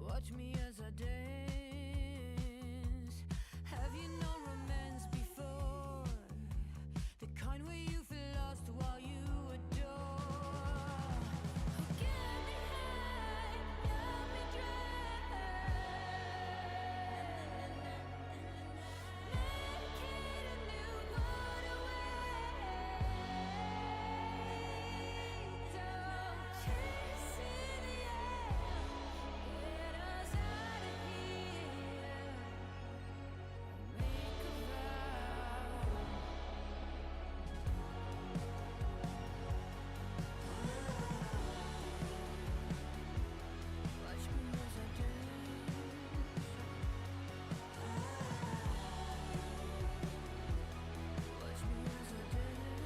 Watch me as I dance. Have you known romance before? The kind where you feel lost while you adore. Get me high, let me drown. Medicate a new world away. Don't chase in the air. Get us out of here. Make a vow. Watch me as I dance. Watch me as I dance.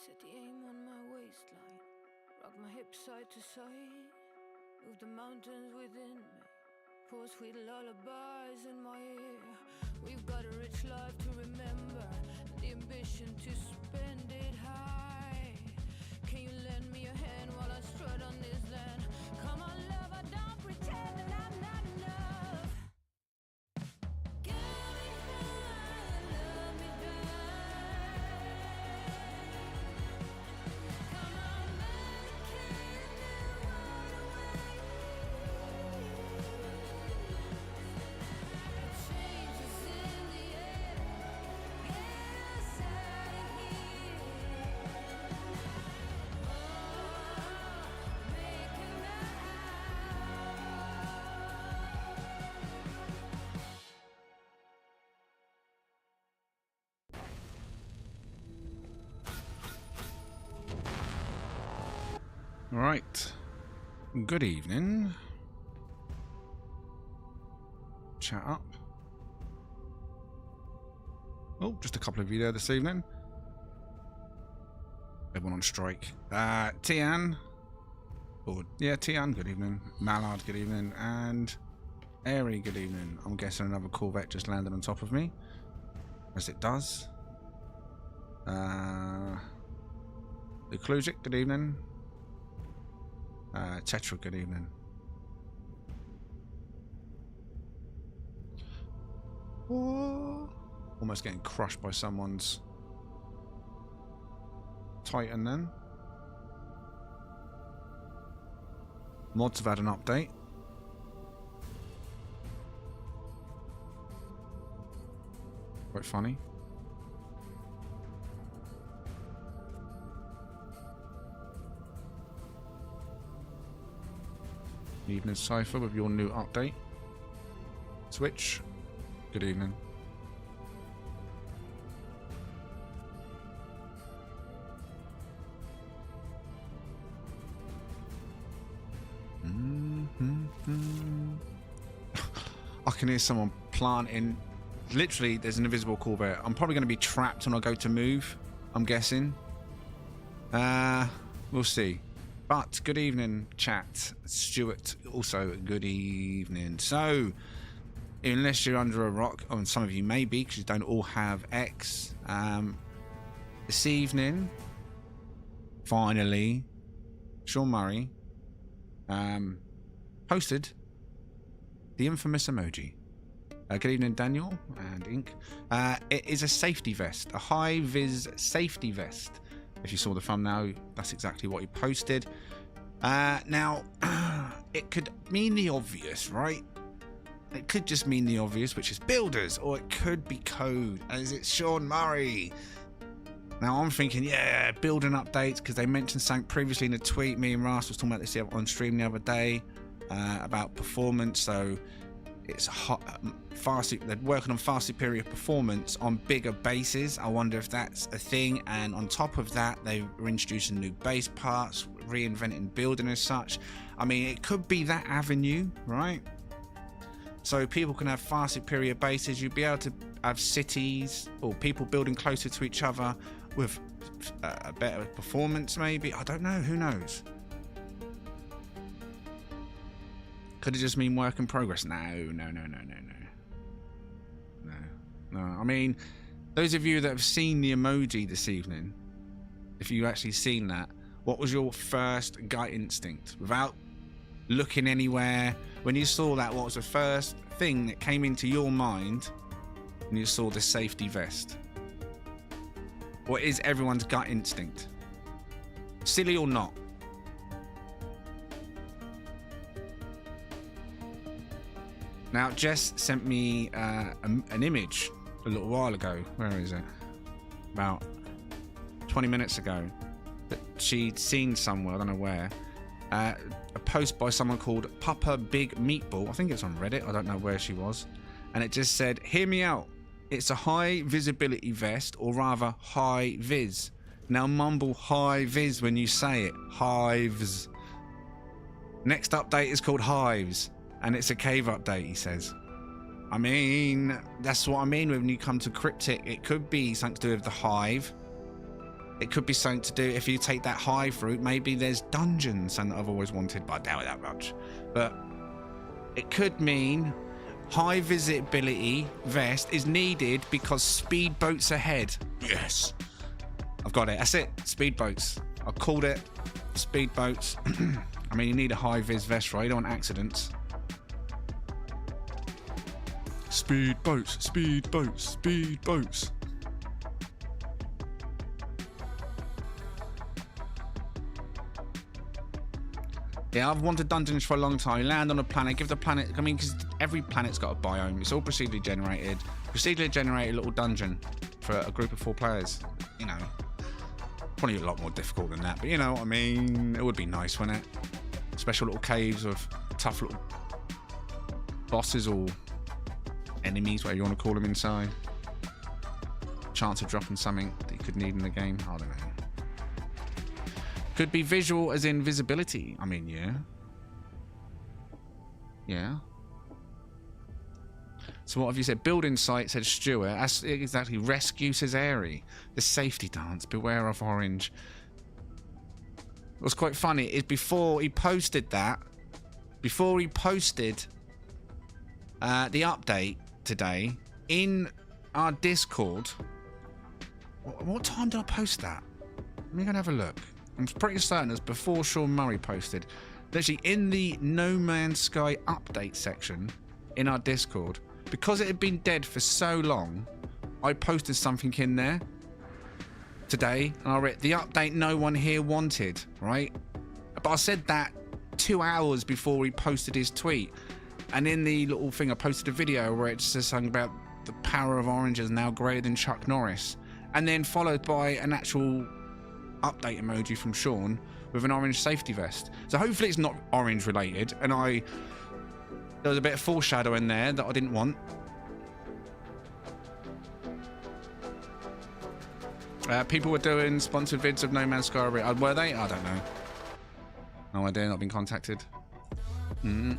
Set the aim on my waistline. Rock my hips side to side. Move the mountains within me. Pour sweet lullabies in my ear. We've got a rich life to remember, and the ambition to spend it high. Can you lend me a hand while I strut on this land? Come on, lover, don't pretend that I'm not enough. Get me high, let me die. Come on, medicate a new world away. Change is in the air. Get us out of here. Oh, make a vow. All right. Good evening. Chat up. Oh, just a couple of you there this evening. Everyone on strike. Tian. Oh, yeah, Tian, good evening. Mallard, good evening. And Airy, good evening. I'm guessing another Corvette just landed on top of me. As it does. Eclusic, good evening. Tetra, good evening. Oh, almost getting crushed by someone's Titan then. Mods have had an update. Quite funny. Evening Cypher with your new update. Switch, good evening. I can hear someone planting. Literally, there's an invisible Corvette. I'm probably going to be trapped when I go to move, I'm guessing. We'll see. But good evening, chat. Stuart, also good evening. So, unless you're under a rock, and some of you may be because you don't all have X, this evening finally, Sean Murray posted the infamous emoji. Good evening, Daniel and Ink. It is a safety vest, a high-vis safety vest. If you saw the thumbnail, that's exactly what he posted. Now, it could mean the obvious, right? It could just mean the obvious, which is builders, or it could be code, as it's Sean Murray. Now, I'm thinking, yeah, building updates, because they mentioned something previously in a tweet. Me and Ras was talking about this on stream the other day, about performance. So it's they're working on far superior performance on bigger bases. I wonder if that's a thing. And on top of that, they were introducing new base parts, reinventing building as such. I mean, it could be that avenue, right? So people can have far superior bases. You'd be able to have cities or people building closer to each other with a better performance, maybe. I don't know. Who knows? Could it just mean work in progress? No. I mean, those of you that have seen the emoji this evening, if you actually seen that, what was your first gut instinct? Without looking anywhere, when you saw that, what was the first thing that came into your mind when you saw the safety vest? What is everyone's gut instinct? Silly or not? Now, Jess sent me an image a little while ago. Where is it? About 20 minutes ago. That she'd seen somewhere, I don't know where. A post by someone called Papa Big Meatball. I think it's on Reddit. I don't know where she was. And it just said, hear me out. It's a high visibility vest, or rather high vis. Now mumble high vis when you say it. Hives. Next update is called Hives. And it's a cave update, he says. I mean, that's what I mean when you come to cryptic. It could be something to do with the hive. It could be something to do, if you take that hive route, maybe there's dungeons, something that I've always wanted, but I doubt it that much. But it could mean high visibility vest is needed because speedboats ahead. Yes. I've got it. That's it. Speedboats. I called it. Speedboats. I mean, you need a high vis vest, right? You don't want accidents. Speedboats, speedboats, speedboats. Yeah, I've wanted dungeons for a long time. You land on a planet, give the planet... I mean, because every planet's got a biome. It's all procedurally generated. Procedurally generated little dungeon for a group of 4 players. You know, probably a lot more difficult than that. But you know what I mean? It would be nice, wouldn't it? Special little caves with tough little bosses or enemies, whatever you want to call them, inside. Chance of dropping something that you could need in the game. I don't know. Could be visual as in visibility. I mean, yeah. Yeah. So what have you said? Building site, said Stuart. That's exactly. Rescue, says Airy. The safety dance. Beware of orange. What's quite funny is before he posted that, before he posted the update today in our Discord. What time did I post that? Let me go and have a look. I'm pretty certain it's before Sean Murray posted. Literally in the No Man's Sky update section in our Discord, because it had been dead for so long, I posted something in there today, and I read the update no one here wanted, right? But I said that 2 hours before he posted his tweet, and in the little thing I posted a video where it says something about the power of oranges now greater than Chuck Norris, and then followed by an actual update emoji from Sean with an orange safety vest. So hopefully it's not orange related, and there was a bit of foreshadowing there that I didn't want. People were doing sponsored vids of No Man's Sky. Were they? I don't know. No idea. Not been contacted. I'm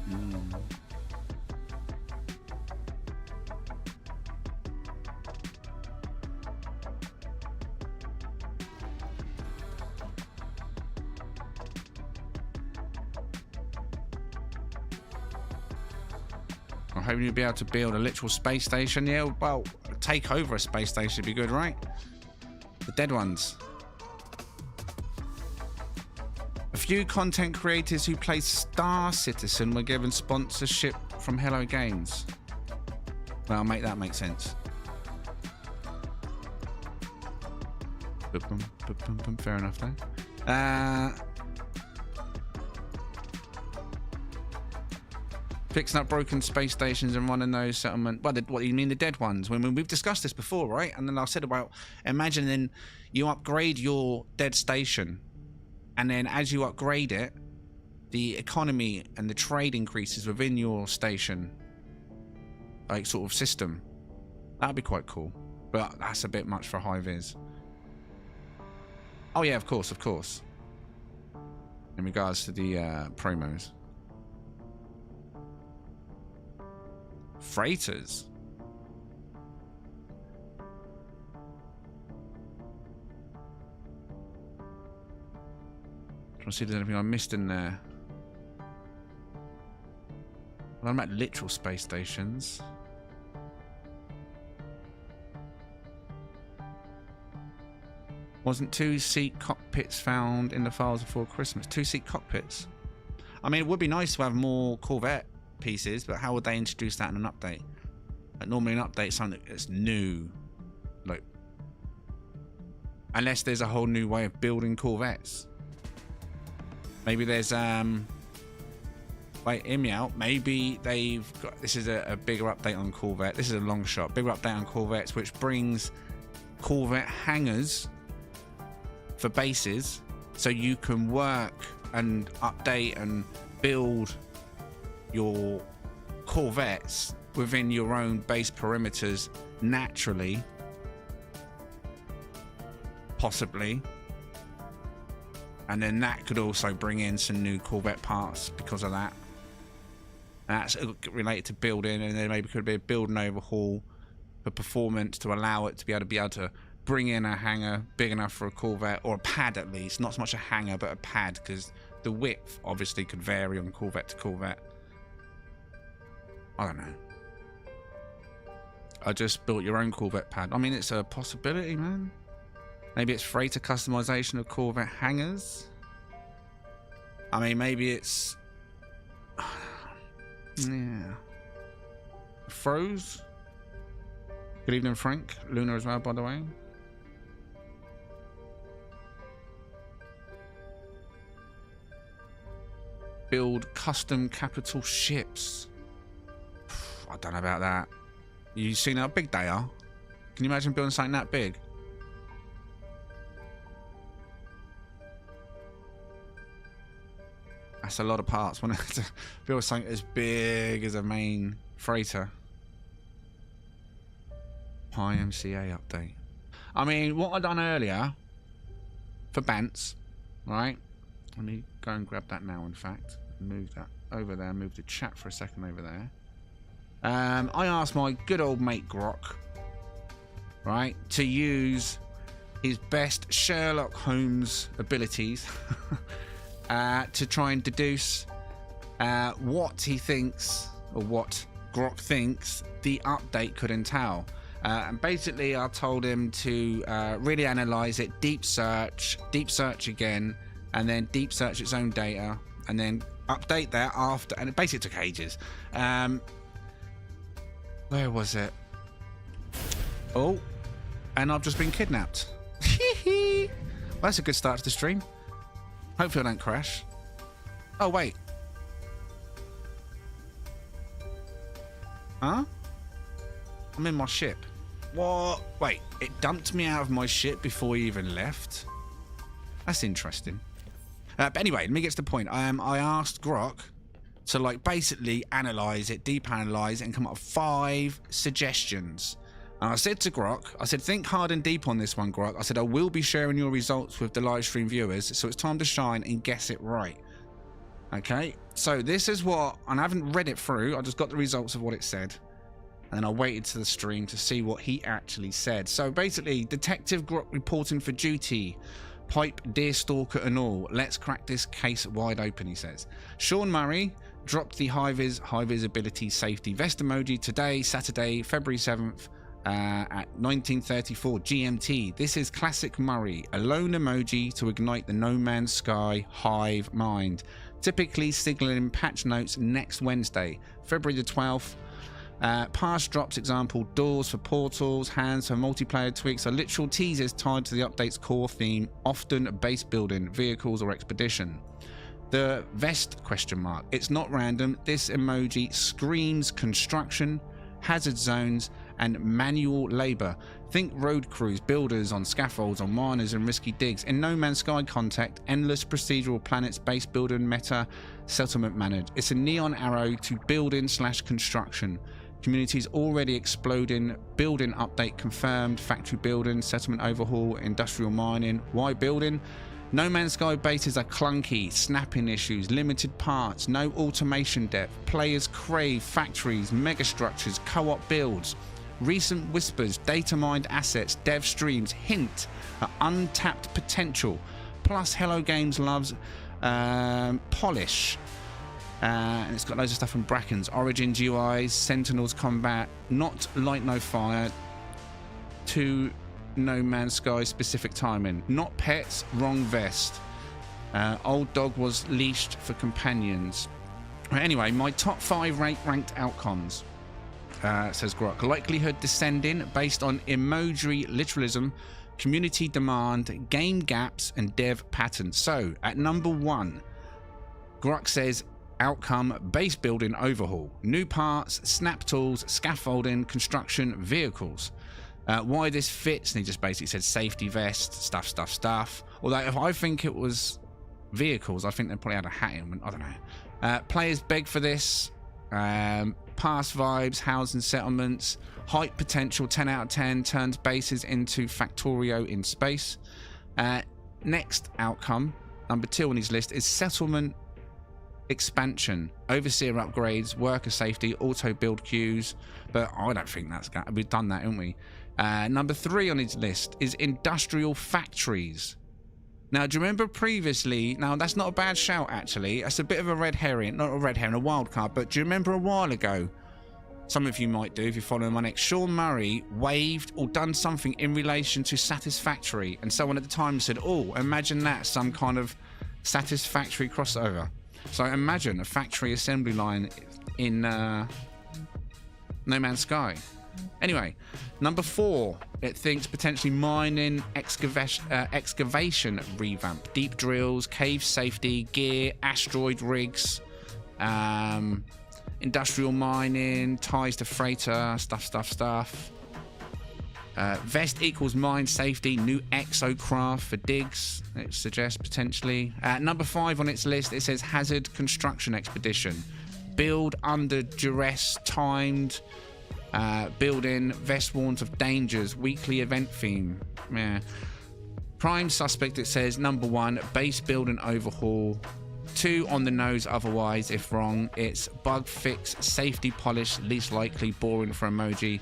hoping you'll be able to build a literal space station. Yeah, well, take over a space station would be good, right? The dead ones. A few content creators who play Star Citizen were given sponsorship from Hello Games. Well, that make sense. Fair enough, though. Fixing up broken space stations and running those settlement. What do you mean, the dead ones? When we've discussed this before, right? And then I said about, imagine then you upgrade your dead station, and then as you upgrade it, the economy and the trade increases within your station, like sort of system. That'd be quite cool, but that's a bit much for high vis. Oh yeah, of course. In regards to the promos. Freighters. Trying to see if there's anything I missed in there. Well, I'm at literal space stations. Wasn't 2-seat cockpits found in the files before Christmas? 2-seat cockpits? I mean, it would be nice to have more Corvette pieces, but how would they introduce that in an update? Like, normally an update is something that's new. Like, unless there's a whole new way of building Corvettes. Maybe there's, wait, hear me out. Maybe they've got, this is a bigger update on Corvette. This is a long shot. Bigger update on Corvettes, which brings Corvette hangars for bases, so you can work and update and build your Corvettes within your own base perimeters naturally, possibly, and then that could also bring in some new Corvette parts because of that. And that's related to building, and then maybe could be a build and overhaul for performance to allow it to be able to bring in a hangar big enough for a Corvette, or a pad at least, not so much a hangar but a pad, because the width obviously could vary on Corvette to Corvette. I don't know. I just built your own Corvette pad. I mean, it's a possibility, man. Maybe it's freighter customization of Corvette hangars. I mean, maybe it's yeah. Froze. Good evening, Frank. Luna as well, by the way. Build custom capital ships. I don't know about that. You seen how big they are? Can you imagine building something that big? That's a lot of parts. When to build something as big as a main freighter. IMCA update. I mean, what I done earlier for Bants, right? Let me go and grab that now, in fact. Move that over there. Move the chat for a second over there. I asked my good old mate Grok, right, to use his best Sherlock Holmes abilities to try and deduce what he thinks, or what Grok thinks, the update could entail. And basically, I told him to really analyze it, deep search again, and then deep search its own data, and then update that after. And it basically took ages. Where was it? Oh, and I've just been kidnapped. Well, that's a good start to the stream. Hopefully I don't crash. Oh, wait. Huh? I'm in my ship. What? Wait, it dumped me out of my ship before he even left? That's interesting. But anyway, let me get to the point. I asked Grok to, like, basically analyze it, deep analyze it, and come up with 5 suggestions. And I said to Grok, I said, think hard and deep on this one, Grok. I said, I will be sharing your results with the live stream viewers, so it's time to shine and guess it right. Okay, so this is what, and I haven't read it through, I just got the results of what it said. And then I waited to the stream to see what he actually said. So basically, Detective Grok reporting for duty. Pipe, deerstalker and all. Let's crack this case wide open, he says. Sean Murray dropped the high vis ability safety vest emoji today, Saturday, February 7th, at 1934 GMT. This is classic Murray, a lone emoji to ignite the No Man's Sky hive mind. Typically signaling patch notes next Wednesday, February the 12th. Past drops example doors for portals, hands for multiplayer tweaks are literal teasers tied to the update's core theme, often base building, vehicles or expedition. The vest ? It's not random. This emoji screams construction, hazard zones and manual labour. Think road crews, builders on scaffolds, on miners and risky digs. In No Man's Sky context, endless procedural planets, base building, meta, settlement managed. It's a neon arrow to building / construction. Communities already exploding. Building update confirmed. Factory building, settlement overhaul, industrial mining. Why building? No Man's Sky bases are clunky, snapping issues, limited parts, no automation depth. Players crave factories, megastructures, co-op builds. Recent whispers, data mined assets, dev streams hint at untapped potential. Plus, Hello Games loves polish. And it's got loads of stuff from Brackens, Origins UIs, Sentinels combat, not light no fire, to No Man's Sky specific timing. Not pets, wrong vest. Old dog was leashed for companions. Anyway, my top 5 ranked outcomes. Says Grok. Likelihood descending based on emoji literalism, community demand, game gaps, and dev patterns. So, at number 1, Grok says outcome base building overhaul. New parts, snap tools, scaffolding, construction, vehicles. Why this fits, and he just basically said safety vest, stuff. Although if I think it was vehicles, I think they probably had a hat in. I don't know. Players beg for this. Past vibes, housing settlements, height potential 10 out of 10, turns bases into Factorio in space. Next outcome, number 2 on his list, is settlement expansion, overseer upgrades, worker safety, auto build queues. But I don't think we've done that, haven't we? Number 3 on his list is industrial factories. Now, do you remember previously? Now, that's not a bad shout, actually. That's a bit of a red herring. Not a red herring, a wild card. But do you remember a while ago? Some of you might do if you're following my next. Sean Murray waved or done something in relation to Satisfactory. And someone at the time said, oh, imagine that, some kind of Satisfactory crossover. So imagine a factory assembly line in No Man's Sky. Anyway, number 4, it thinks potentially mining, excavation revamp, deep drills, cave safety, gear, asteroid rigs, industrial mining, ties to freighter, stuff. Vest equals mine safety, new exocraft for digs, it suggests potentially. Number 5 on its list, it says hazard construction expedition. Build under duress, timed. Building, vest warns of dangers, weekly event theme. Yeah. Prime suspect, it says number 1, base building overhaul. 2 on the nose otherwise, if wrong. It's bug fix, safety polish, least likely, boring for emoji.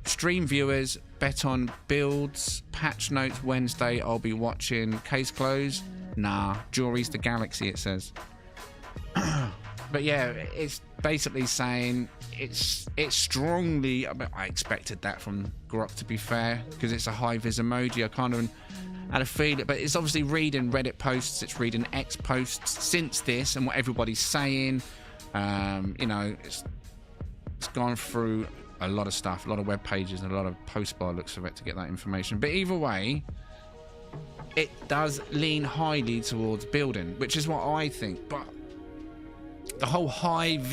Stream viewers, bet on builds, patch notes Wednesday, I'll be watching. Case closed? Nah, jury's the galaxy, it says. But yeah, it's basically saying it's strongly. I expected that from Grok, to be fair, because it's a high-vis emoji. I kind of had a feeling, but it's obviously reading Reddit posts, it's reading X posts since this and what everybody's saying. You know, it's gone through a lot of stuff, a lot of web pages, and a lot of posts by looks of it to get that information. But either way, it does lean highly towards building, which is what I think. But the whole hives,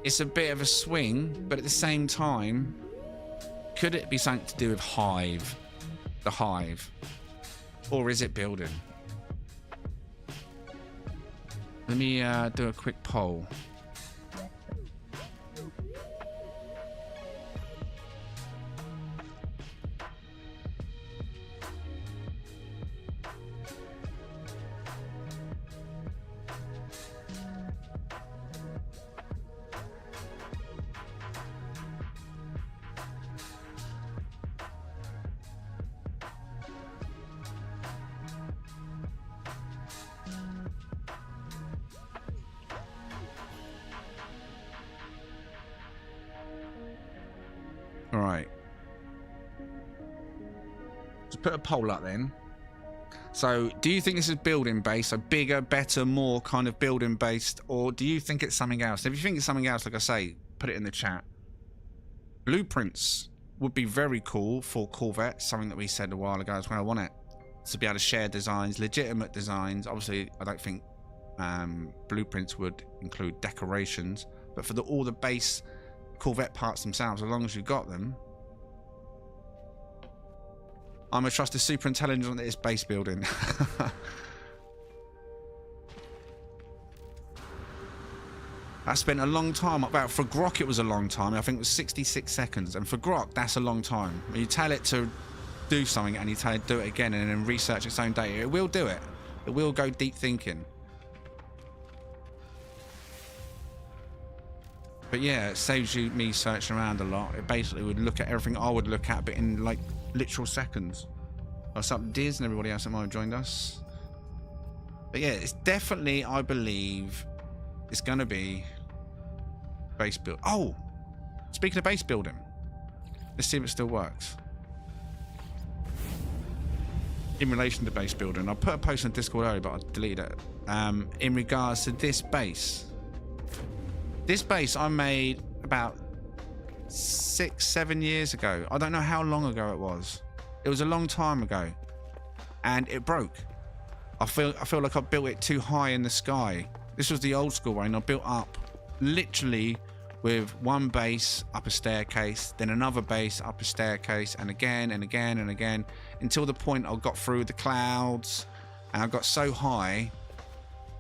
it's a bit of a swing, but at the same time, could it be something to do with hive, the hive, or is it building? Let me do a quick poll. All right. Let's put a poll up then. So, do you think this is building based, so bigger, better, more kind of building based, or do you think it's something else? If you think it's something else, like I say, put it in the chat. Blueprints would be very cool for Corvette, something that we said a while ago as well. I want it to be able to share designs, legitimate designs. Obviously, I don't think blueprints would include decorations, but for all the base Corvette parts themselves, as long as you've got them. I'm a trusted super intelligence on this base building. I spent a long time. About for Grok, it was a long time. I think it was 66 seconds. And for Grok, that's a long time. When you tell it to do something and you tell it to do it again and then research its own data, it will do it. It will go deep thinking. But yeah, it saves me searching around a lot. It basically would look at everything I would look at, but in like literal seconds. What's up, Diz, and everybody else that might have joined us? But yeah, it's definitely, I believe, it's going to be base build. Oh, speaking of base building, let's see if it still works. In relation to base building, I put a post on Discord earlier, but I deleted it. In regards to this base. This base I made about 6-7 years ago. I don't know how long ago it was. It was a long time ago, and it broke. I feel like I built it too high in the sky. This was the old school way, and I built up literally with one base up a staircase, then another base up a staircase, and again and again and again, until the point I got through the clouds, and I got so high,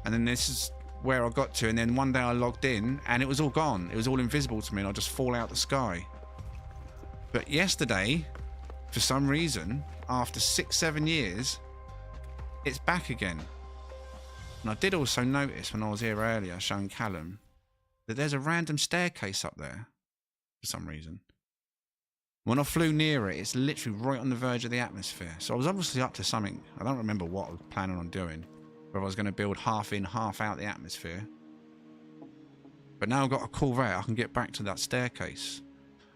and then this is where I got to, and then one day I logged in and it was all gone. It was all invisible to me, and I just fall out the sky. But yesterday, for some reason, after 6-7 years, it's back again. And I did also notice when I was here earlier showing Callum that there's a random staircase up there for some reason. When I flew near it, it's literally right on the verge of the atmosphere. So I was obviously up to something. I don't remember what I was planning on doing. Whether I was going to build half in, half out the atmosphere. But now I've got a Corvette, I can get back to that staircase.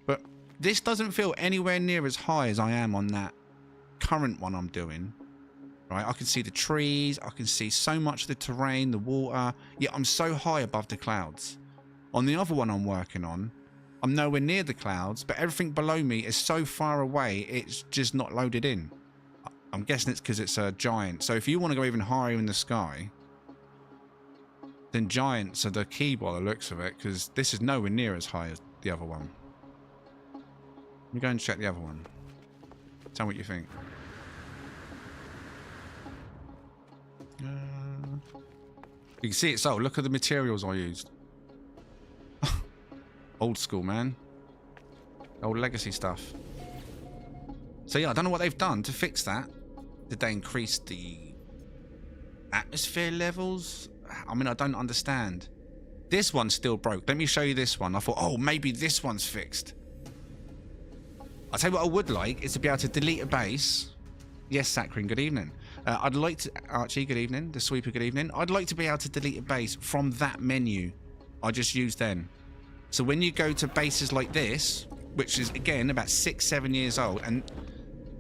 But this doesn't feel anywhere near as high as I am on that current one I'm doing. Right, I can see the trees, I can see so much of the terrain, the water. Yet I'm so high above the clouds. On the other one I'm working on, I'm nowhere near the clouds, but everything below me is so far away, it's just not loaded in. I'm guessing it's because it's a giant. So if you want to go even higher in the sky, then giants are the key by the looks of it, because this is nowhere near as high as the other one. Let me go and check the other one. Tell me what you think. You can see it's old. Look at the materials I used. Old school, man. Old legacy stuff. So yeah, I don't know what they've done to fix that. Did they increase the atmosphere levels? I mean, I don't understand. This one's still broke. Let me show you this one. I thought, oh, maybe this one's fixed. I'll tell you what I would like is to be able to delete a base. Yes, Sakrin, good evening. I'd like to... Archie, good evening. The Sweeper, good evening. I'd like to be able to delete a base from that menu I just used then. So when you go to bases like this, which is, again, about 6-7 years old, and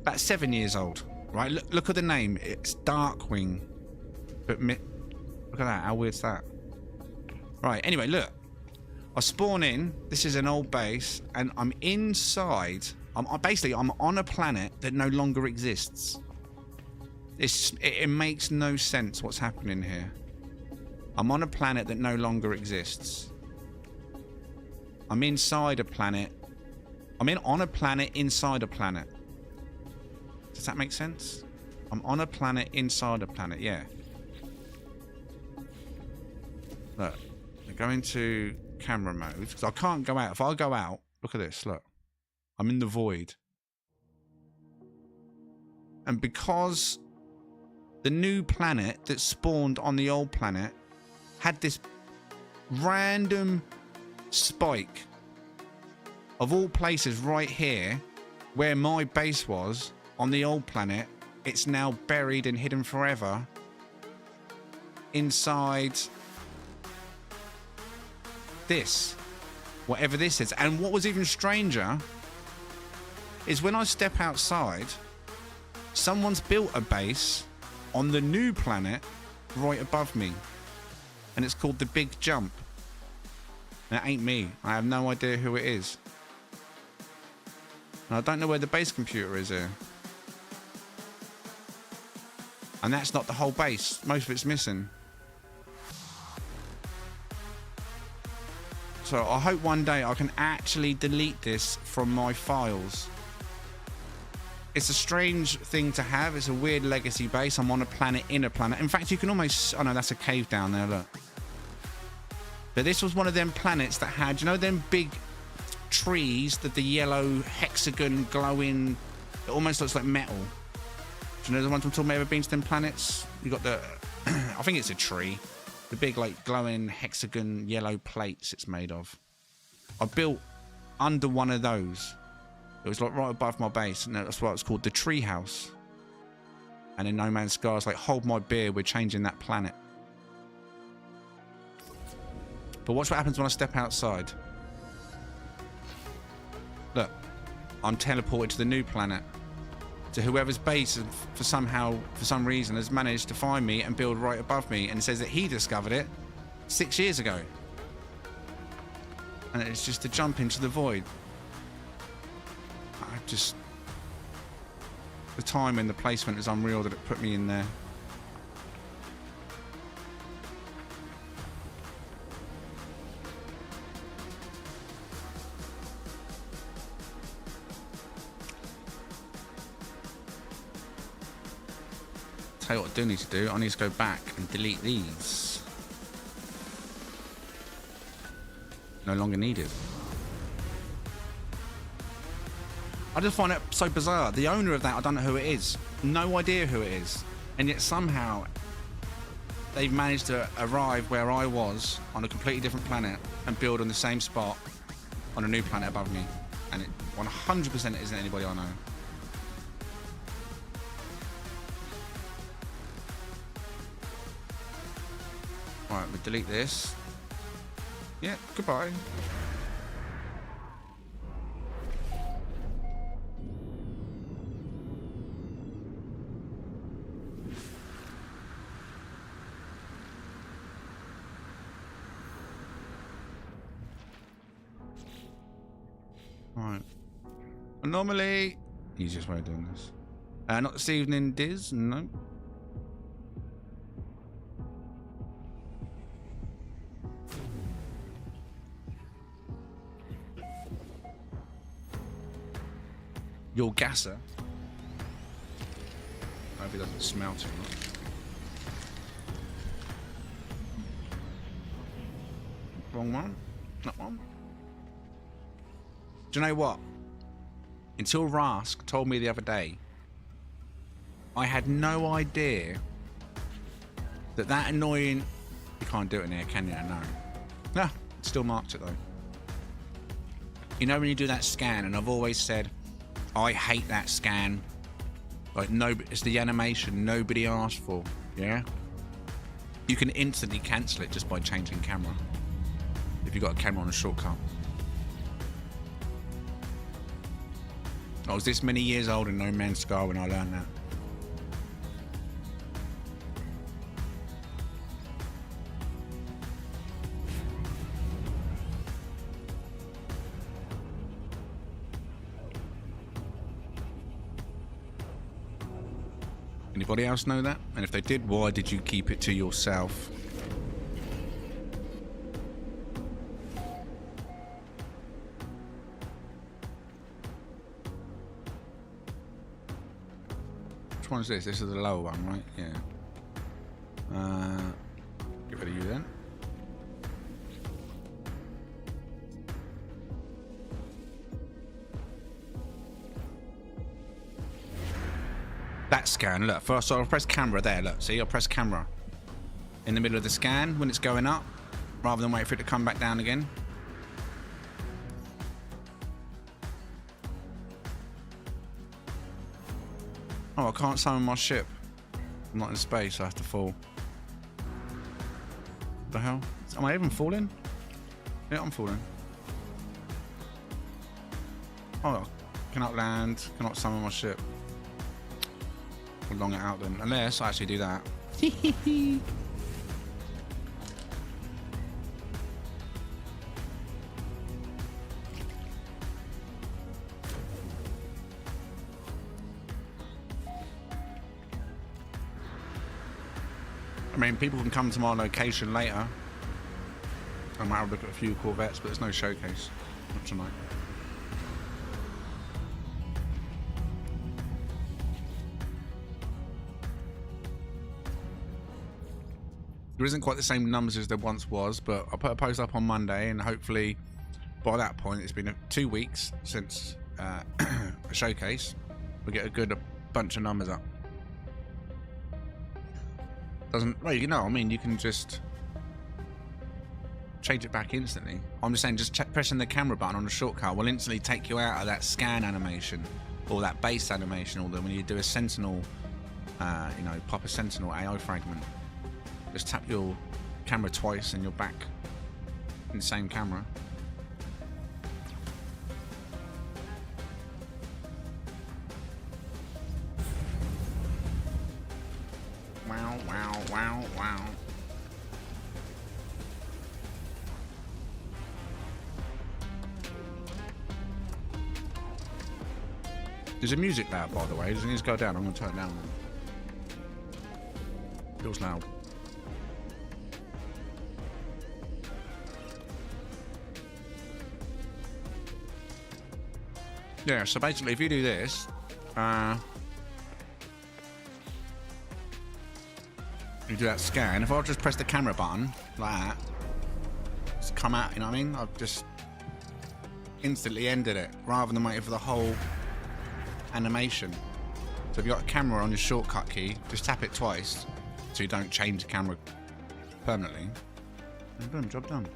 about 7 years old, right? Look at the name. It's Darkwing. But look at that. How weird's that? Right, anyway, look. I spawn in. This is an old base, and I'm inside. I'm on a planet that no longer exists. It makes no sense what's happening here. I'm on a planet that no longer exists. I'm inside a planet. On a planet inside a planet. Does that make sense? I'm on a planet inside a planet, yeah. Look, I go into camera mode because I can't go out. If I go out, look at this, look. I'm in the void. And because the new planet that spawned on the old planet had this random spike of all places right here where my base was on the old planet, it's now buried and hidden forever inside this, whatever this is. And what was even stranger is when I step outside, someone's built a base on the new planet right above me. And it's called the Big Jump. That ain't me. I have no idea who it is. And I don't know where the base computer is here. And that's not the whole base. Most of it's missing. So I hope one day I can actually delete this from my files. It's a strange thing to have. It's a weird legacy base. I'm on a planet in a planet. In fact, you can almost... Oh no, that's a cave down there, look. But this was one of them planets that had, you know, them big trees, that the yellow hexagon glowing... It almost looks like metal. Do you know the ones I'm talking about? Ever been to them planets? You got the... I think it's a tree. The big, like, glowing hexagon yellow plates it's made of. I built under one of those. It was, like, right above my base. And that's why it's called the tree house. And in No Man's Sky, it's like, hold my beer, we're changing that planet. But watch what happens when I step outside. Look. I'm teleported to the new planet. To whoever's base for some reason has managed to find me and build right above me, and it says that he discovered it 6 years ago. And it's just a jump into the void. The time and the placement is unreal that it put me in there. Tell you what I do need to do. I need to go back and delete these. No longer needed. I just find it so bizarre. The owner of that, I don't know who it is. No idea who it is. And yet somehow they've managed to arrive where I was on a completely different planet and build on the same spot on a new planet above me. And it 100% isn't anybody I know. Right, we'll delete this. Yeah, goodbye. Right. Anomaly. Easiest way of doing this. Not this evening, Diz. No. Your gasser. I hope it doesn't smell too much. Wrong one. That one. Do you know what? Until Rask told me the other day, I had no idea that annoying... You can't do it in here, can you? No. No, it still marked it though. You know when you do that scan, and I've always said, I hate that scan. Like, it's the animation nobody asked for, yeah? You can instantly cancel it just by changing camera. If you've got a camera on a shortcut. I was this many years old in No Man's Sky when I learned that. Anybody else know that? And if they did, why did you keep it to yourself? Which one is this? This is the lower one, right? Yeah. Get rid of you then. That scan, look, first I'll press camera there, look, see, I'll press camera in the middle of the scan when it's going up, rather than wait for it to come back down again. Oh, I can't summon my ship. I'm not in space, I have to fall. What the hell? Am I even falling? Yeah, I'm falling. Oh, Cannot land. Cannot summon my ship. We'll long it out then. Unless I actually do that. I mean, people can come to my location later. I might have a look at a few Corvettes, but there's no showcase. Not tonight. There isn't quite the same numbers as there once was, but I'll put a post up on Monday, and hopefully by that point, it's been 2 weeks since a showcase. We'll get a good bunch of numbers up. Well, you know, I mean, you can just change it back instantly. I'm just saying, just pressing the camera button on the shortcut will instantly take you out of that scan animation or that base animation, or when you do a Sentinel, you know, pop a Sentinel AI fragment. Just tap your camera twice and you're back in the same camera. Wow, wow, wow, wow. There's a music loud, by the way. Does it need to go down? I'm going to turn it down. Feels loud. Yeah, so basically if you do this, you do that scan. If I just press the camera button like that, it's come out, you know what I mean? I've just instantly ended it rather than waiting for the whole animation. So if you've got a camera on your shortcut key, just tap it twice so you don't change the camera permanently. And boom, job done.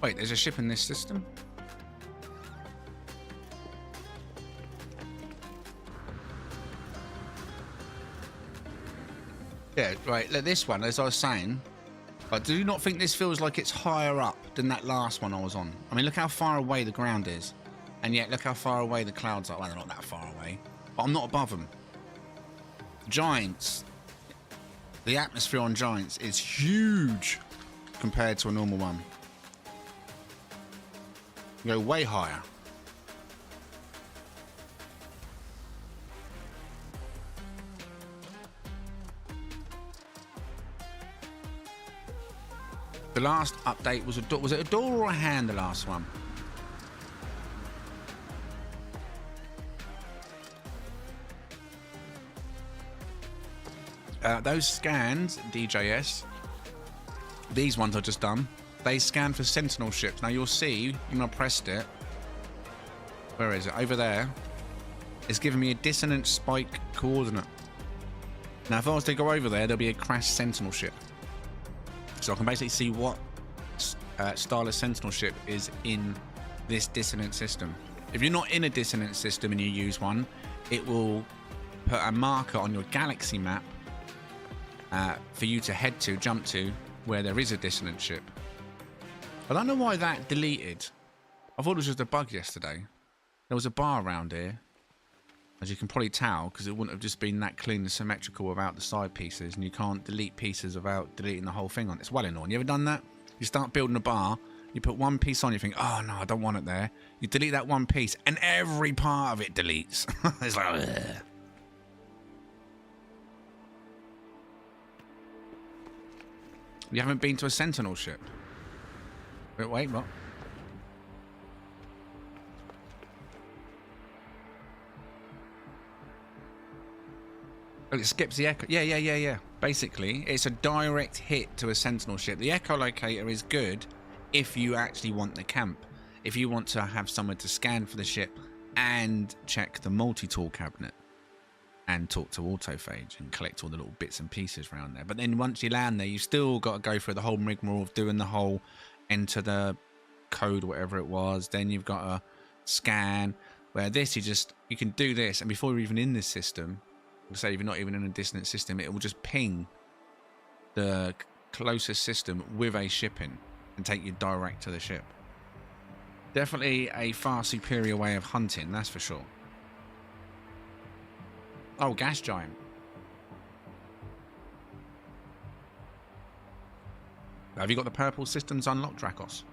Wait, there's a ship in this system? Yeah, right, like this one, as I was saying, but do you not think this feels like it's higher up than that last one I was on? I mean, look how far away the ground is. And yet, look how far away the clouds are. Well, they're not that far away. But I'm not above them. Giants. The atmosphere on Giants is huge compared to a normal one. You go way higher. The last update was a door. Was it a door or a hand, the last one? Those scans, DJS, these ones I just done, they scan for Sentinel ships. Now you'll see, when I pressed it, where is it? Over there. It's giving me a dissonant spike coordinate. Now if I was to go over there, there'll be a crashed Sentinel ship. So I can basically see what style of Sentinel ship is in this dissonant system. If you're not in a dissonant system and you use one, it will put a marker on your galaxy map for you to head to, jump to, where there is a dissonant ship. I don't know why that deleted. I thought it was just a bug yesterday. There was a bar around here, as you can probably tell, because it wouldn't have just been that clean and symmetrical without the side pieces, and you can't delete pieces without deleting the whole thing on. It's well annoying. You ever done that? You start building a bar, you put one piece on, you think, oh no, I don't want it there. You delete that one piece, and every part of it deletes. It's like, ugh. You haven't been to a Sentinel ship? Wait, what? Oh, it skips the echo. Yeah. Basically, it's a direct hit to a Sentinel ship. The echolocator is good if you actually want the camp. If you want to have someone to scan for the ship and check the multi-tool cabinet and talk to autophage and collect all the little bits and pieces around there. But then once you land there, you still got to go through the whole rigmarole of doing the whole enter the code, whatever it was. Then you've got to scan. Where this, you can do this, and before you're even in this system, say if you're not even in a dissonant system, it will just ping the closest system with a ship in and take you direct to the ship. Definitely a far superior way of hunting, that's for sure. Oh, gas giant. Have you got the purple systems unlocked, Dracos?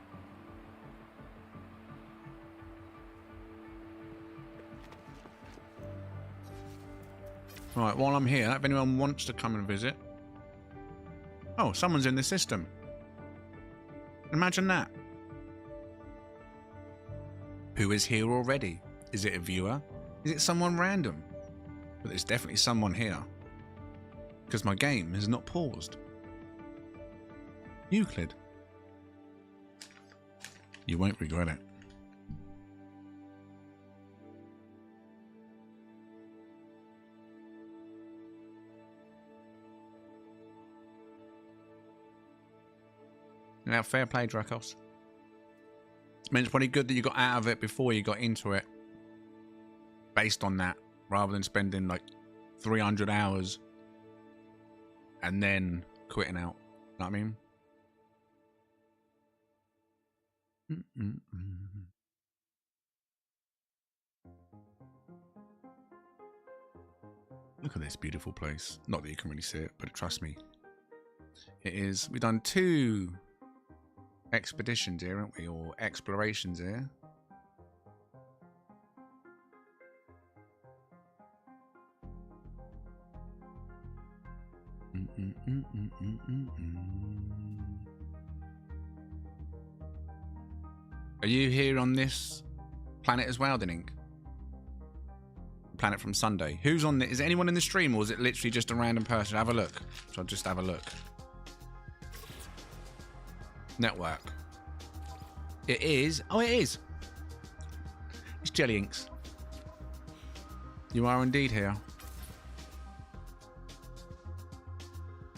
Right, while I'm here, if anyone wants to come and visit. Oh, someone's in the system. Imagine that. Who is here already? Is it a viewer? Is it someone random? But there's definitely someone here. Because my game has not paused. Euclid. You won't regret it. Now, fair play, Dracos. I mean, it's probably good that you got out of it before you got into it. Based on that, rather than spending like 300 hours and then quitting out. You know what I mean? Look at this beautiful place. Not that you can really see it, but trust me. It is. We've done 2 expeditions here, haven't we? Or explorations here. Are you here on this planet as well, then, Ink? Planet from Sunday. Who's on this? Is anyone in the stream, or is it literally just a random person? Have a look. So I'll just have a look. Network. It is. Oh, it is. It's Jelly Inks. You are indeed here.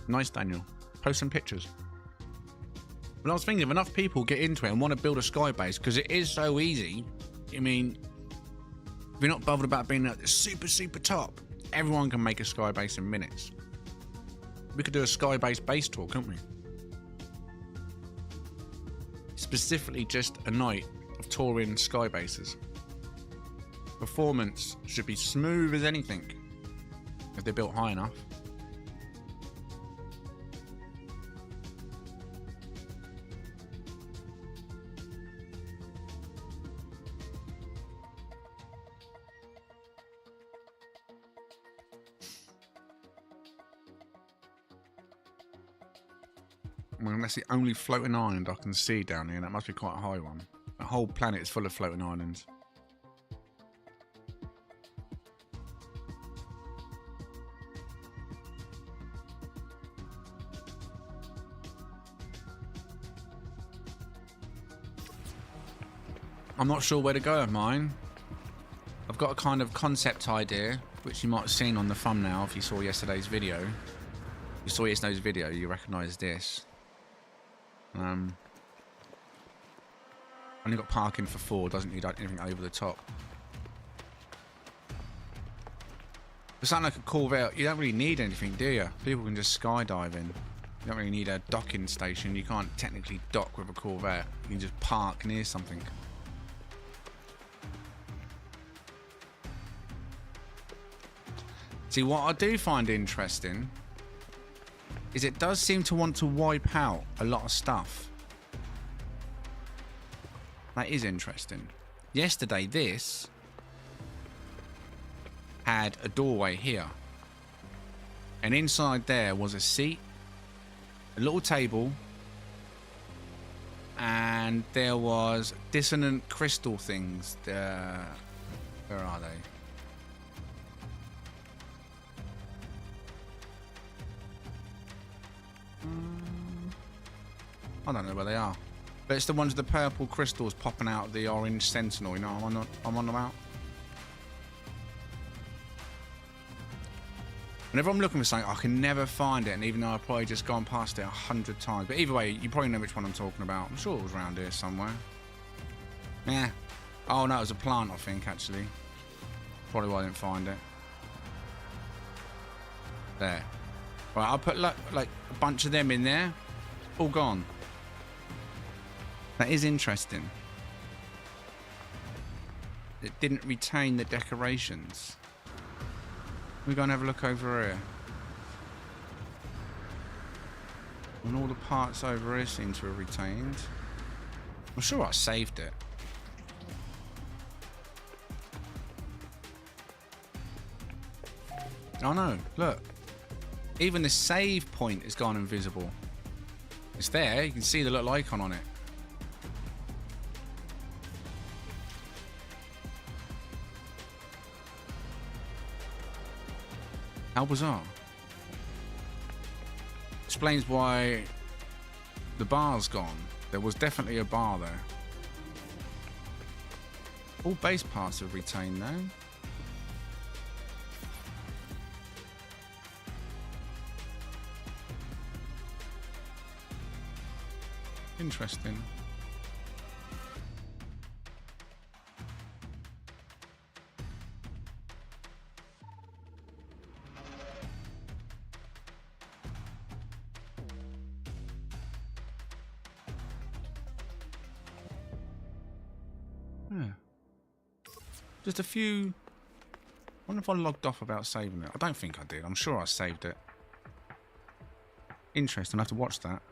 Nice, Daniel. Post some pictures. But I was thinking, if enough people get into it and want to build a sky base, because it is so easy. I mean, if you're not bothered about being at the super, super top, everyone can make a sky base in minutes. We could do a sky base tour, couldn't we? Specifically just a night of touring sky bases. Performance should be smooth as anything if they're built high enough. I mean, that's the only floating island I can see down here, and that must be quite a high one. The whole planet is full of floating islands. I'm not sure where to go with mine. I've got a kind of concept idea, which you might have seen on the thumbnail if you saw yesterday's video. If you saw yesterday's video, you recognise this. Only got parking for 4, doesn't need anything over the top. For something like a Corvette, you don't really need anything, do you? People can just skydive in. You don't really need a docking station. You can't technically dock with a Corvette. You can just park near something. See, what I do find interesting is it does seem to want to wipe out a lot of stuff. That is interesting. Yesterday, this had a doorway here. And inside there was a seat, a little table, and there was dissonant crystal things. Where are they? I don't know where they are, but it's the ones with the purple crystals popping out of the orange Sentinel. You know what I'm on about. Whenever I'm looking for something, I can never find it, and even though I've probably just gone past it 100 times. But either way, you probably know which one I'm talking about. I'm sure it was around here somewhere. Yeah. Oh no, it was a plant, I think, actually. Probably why I didn't find it. There. Right, I'll put like a bunch of them in there. All gone. That is interesting. it didn't retain the decorations. We're going to have a look over here. And all the parts over here seem to have retained. I'm sure I saved it. Oh no, look. Even the save point has gone invisible. It's there, you can see the little icon on it. How bizarre. Explains why the bar's gone. There was definitely a bar there. All base parts are retained though. Interesting. Yeah. Just a few. I wonder if I logged off about saving it. I don't think I did. I'm sure I saved it. Interesting. I have to watch that.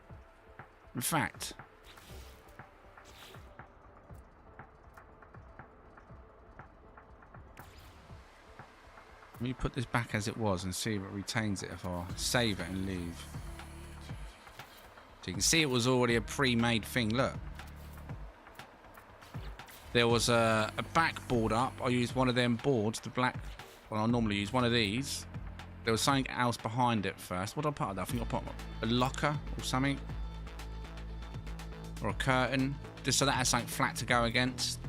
In fact, let me put this back as it was and see if it retains it if I save it and leave. So you can see it was already a pre-made thing. Look. There was a backboard up. I used one of them boards, the black. Well, I normally use one of these. There was something else behind it first. What did I put on that? I think I put a locker or something. Or a curtain. Just so that has something flat to go against.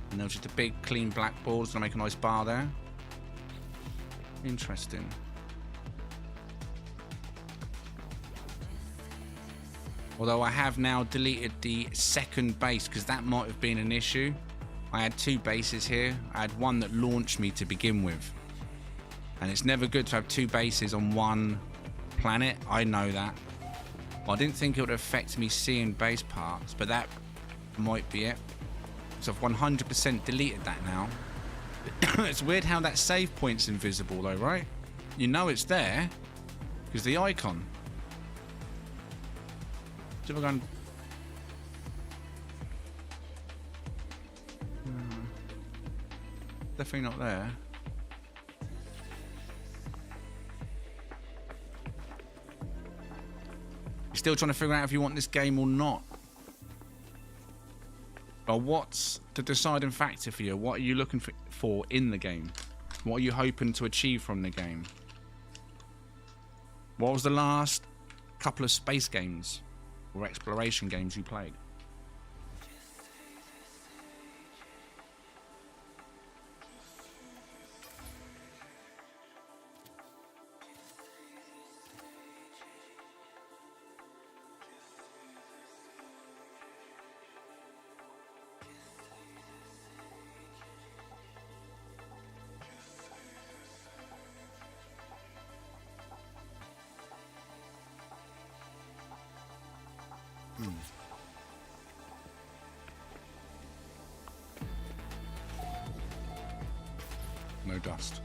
And there was just a big, clean black board. So I make a nice bar there. Interesting. Although I have now deleted the second base because that might have been an issue. I had two bases here. I had one that launched me to begin with. And it's never good to have two bases on one planet. I know that. Well, I didn't think it would affect me seeing base parts, but that might be it. So I've 100% deleted that now. It's weird how that save point's invisible though, right? You know it's there because the icon. So we're going. Definitely not there. You're still trying to figure out if you want this game or not. But what's the deciding factor for you? What are you looking for in the game? What are you hoping to achieve from the game? What was the last couple of space games or exploration games you played? No dust.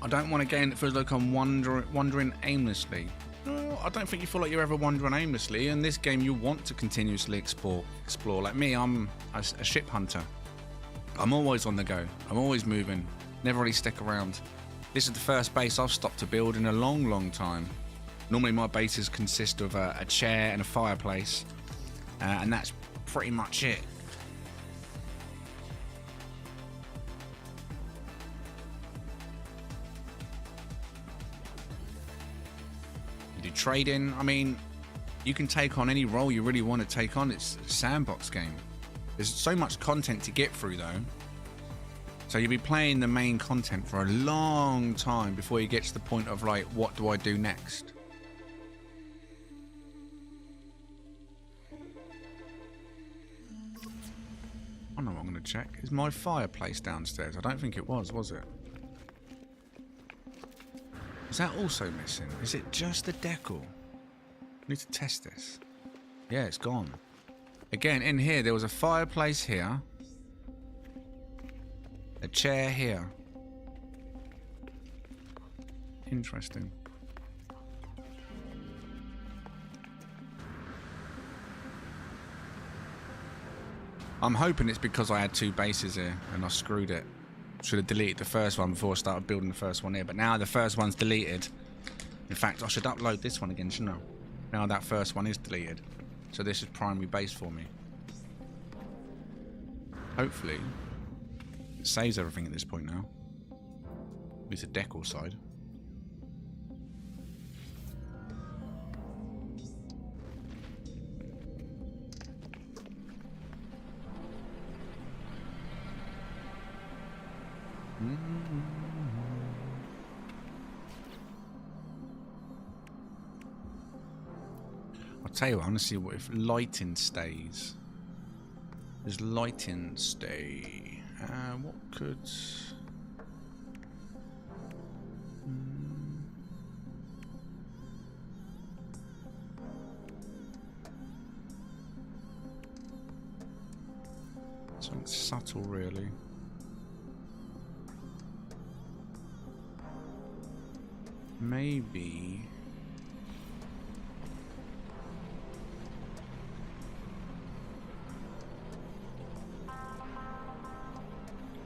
I don't want a game that feels like I'm wandering aimlessly. No, I don't think you feel like you're ever wandering aimlessly. In this game, you want to continuously explore. Like me, I'm a ship hunter. I'm always on the go. I'm always moving. Never really stick around. This is the first base I've stopped to build in a long time. Normally my bases consist of a chair and a fireplace. And that's pretty much it. You do trading. I mean, you can take on any role you really want to take on. It's a sandbox game. There's so much content to get through though. So you'll be playing the main content for a long time before you get to the point of like, what do I do next? I know what I'm going to check. Is my fireplace downstairs? I don't think it was it? Is that also missing? Is it just the decor? I need to test this. Yeah, it's gone. Again, in here, there was a fireplace here. A chair here. Interesting. I'm hoping it's because I had two bases here and I screwed it. Should have deleted the first one before I started building the first one here. But now the first one's deleted. In fact, I should upload this one again, shouldn't I? Now that first one is deleted. So this is primary base for me. Hopefully, it saves everything at this point now. With the decor side. I'll tell you what, I want to see what if lighting stays. Does lighting stay? What could... Something subtle, really. Maybe...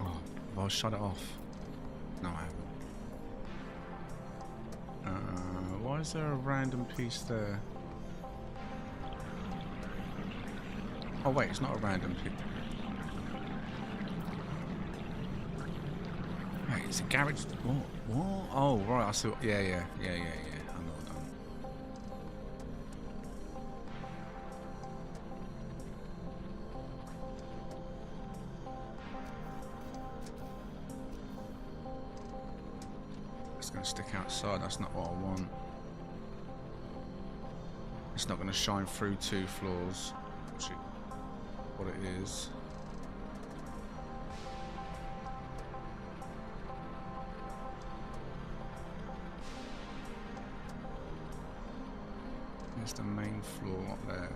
Oh, I'll shut it off. No, I haven't. Why is there a random piece there? Oh wait, it's not a random piece. Wait, it's a garage. What? What? Oh, right. I see. Yeah. I know what I'm done. It's going to stick outside. That's not what I want. It's not going to shine through two floors. Actually, what it is. There's the main floor up there.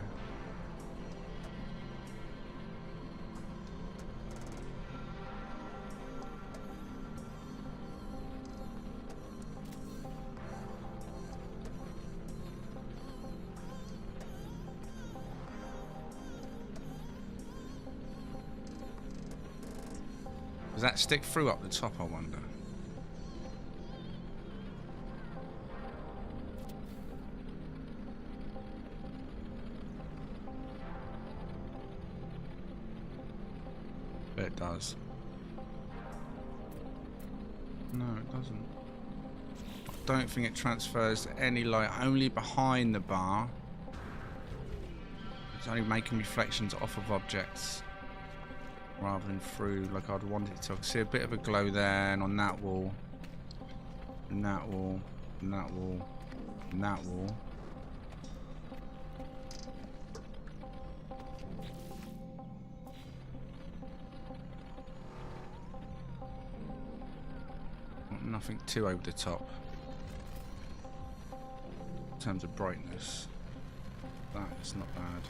Does that stick through up the top, I wonder? It does. No, it doesn't. I don't think it transfers any light, only behind the bar. It's only making reflections off of objects rather than through like I'd want it to. I can see a bit of a glow there, and on that wall, and that wall, and that wall, and that wall. Nothing too over the top in terms of brightness. That is not bad.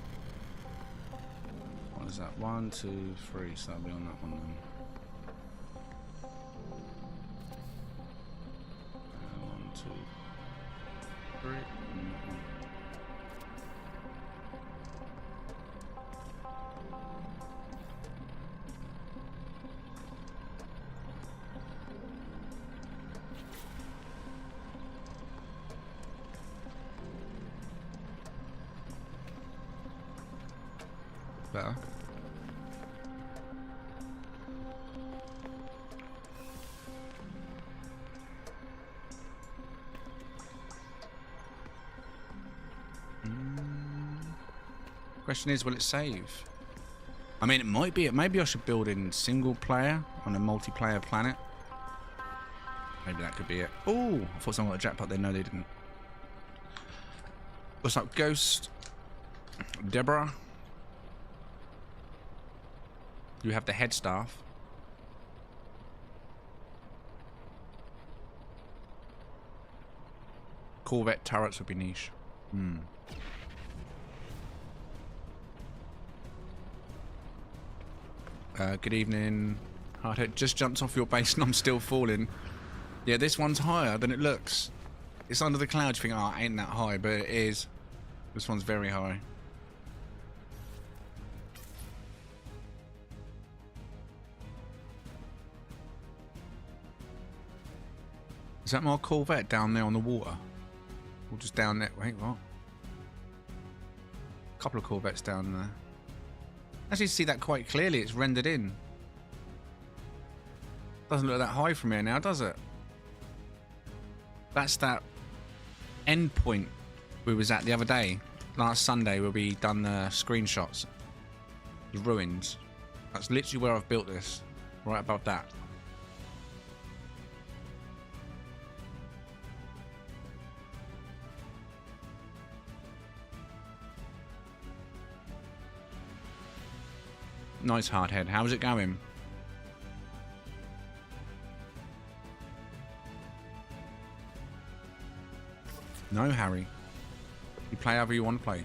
What is that? 1, 2, 3. So that'll be on that one then. 1, 2, 3. And that one. Better. Question is, will it save? I mean, it might be. Maybe I should build in single player on a multiplayer planet. Maybe that could be it. Oh, I thought someone got a jackpot there. No, they didn't. What's up, Ghost? Deborah? You have the head staff. Corvette turrets would be niche. Hmm. Good evening. Hardhead just jumped off your base and I'm still falling. Yeah, this one's higher than it looks. It's under the clouds. You think, oh, it ain't that high, but it is. This one's very high. Is that my Corvette down there on the water? Or just down there? Wait, what? A couple of Corvettes down there. Actually, see that quite clearly. It's rendered in. Doesn't look that high from here now, does it? That's that end point we was at the other day. Last Sunday, where we done the screenshots. The ruins. That's literally where I've built this. Right above that. Nice hardhead. How's it going? No, Harry. You play however you want to play.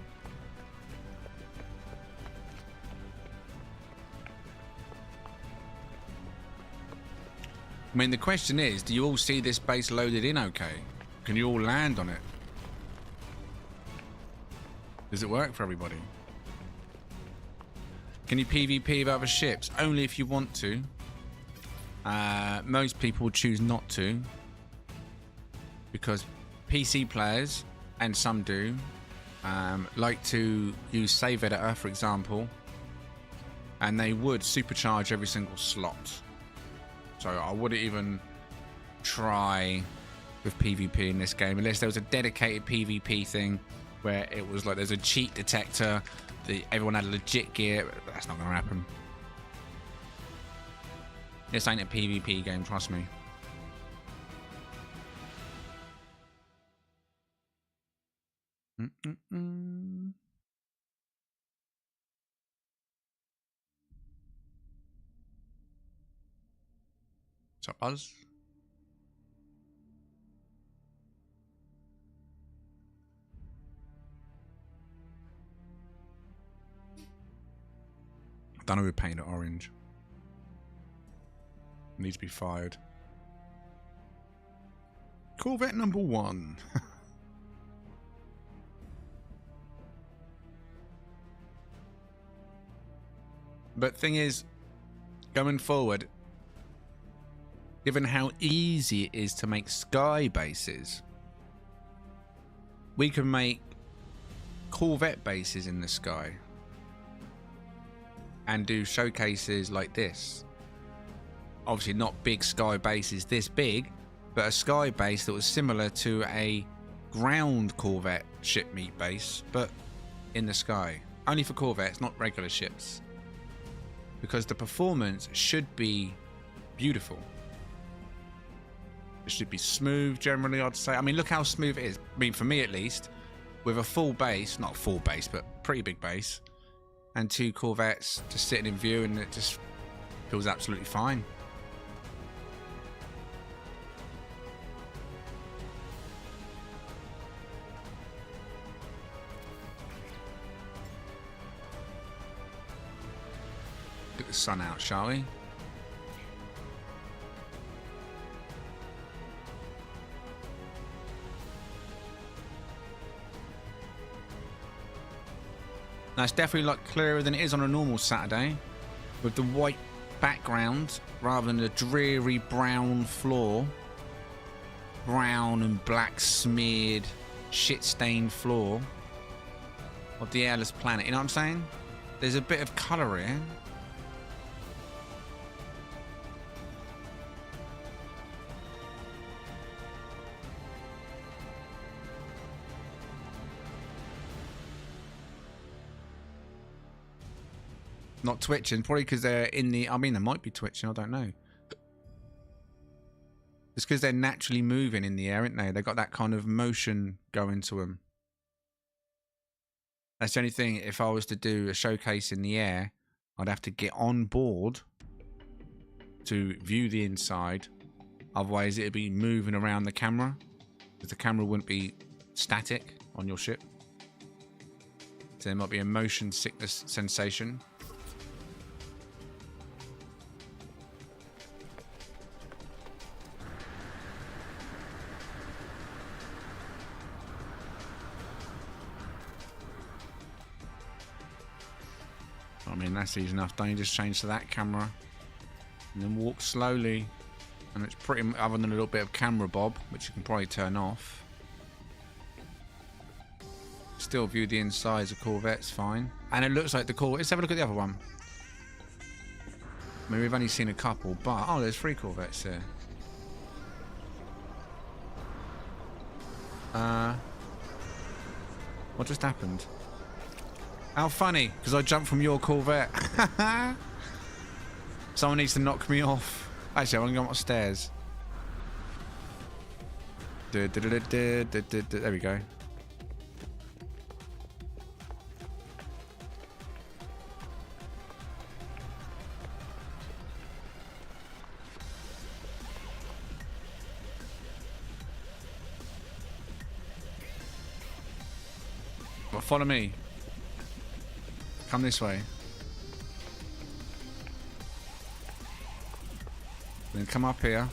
I mean, the question is, do you all see this base loaded in okay? Can you all land on it? Does it work for everybody? Can you PvP with other ships? Only if you want to. Most people choose not to. Because PC players, and some do, like to use Save Editor, for example. And they would supercharge every single slot. So I wouldn't even try with PvP in this game. Unless there was a dedicated PvP thing where it was like there's a cheat detector. Everyone had legit gear. That's not going to happen. This ain't a PvP game, trust me. What's up, Buzz? I don't know who painted it orange. Needs to be fired. Corvette number 1. But thing is, going forward, given how easy it is to make sky bases, we can make Corvette bases in the sky. And do showcases like this. Obviously not big sky bases this big, but a sky base that was similar to a ground Corvette ship meet base, but in the sky. Only for Corvettes, not regular ships. Because the performance should be beautiful. It should be smooth generally, I'd say. I mean, look how smooth it is. I mean, for me at least, with a full base, not full base, but pretty big base, and 2 Corvettes just sitting in view, and it just feels absolutely fine. Get the sun out, shall we? Now it's definitely a lot clearer than it is on a normal Saturday, with the white background rather than the dreary brown floor. Brown and black smeared, shit-stained floor of the airless planet. You know what I'm saying? There's a bit of colour here. Not twitching, probably because they're in the... I mean, they might be twitching, I don't know. It's because they're naturally moving in the air, aren't they? They've got that kind of motion going to them. That's the only thing, if I was to do a showcase in the air, I'd have to get on board to view the inside. Otherwise, it'd be moving around the camera. Because the camera wouldn't be static on your ship. So there might be a motion sickness sensation. I mean, that's easy enough. Don't you just change to that camera and then walk slowly, and it's pretty, other than a little bit of camera bob, which you can probably turn off. Still view the insides of Corvette's fine, and it looks like the Corvette. Let's have a look at the other one. I mean, we've only seen a couple, but oh, there's 3 Corvettes here. What just happened? How funny, because I jumped from your Corvette. Someone needs to knock me off. Actually, I'm going to go upstairs. There we go. Well, follow me. Come this way. Then come up here.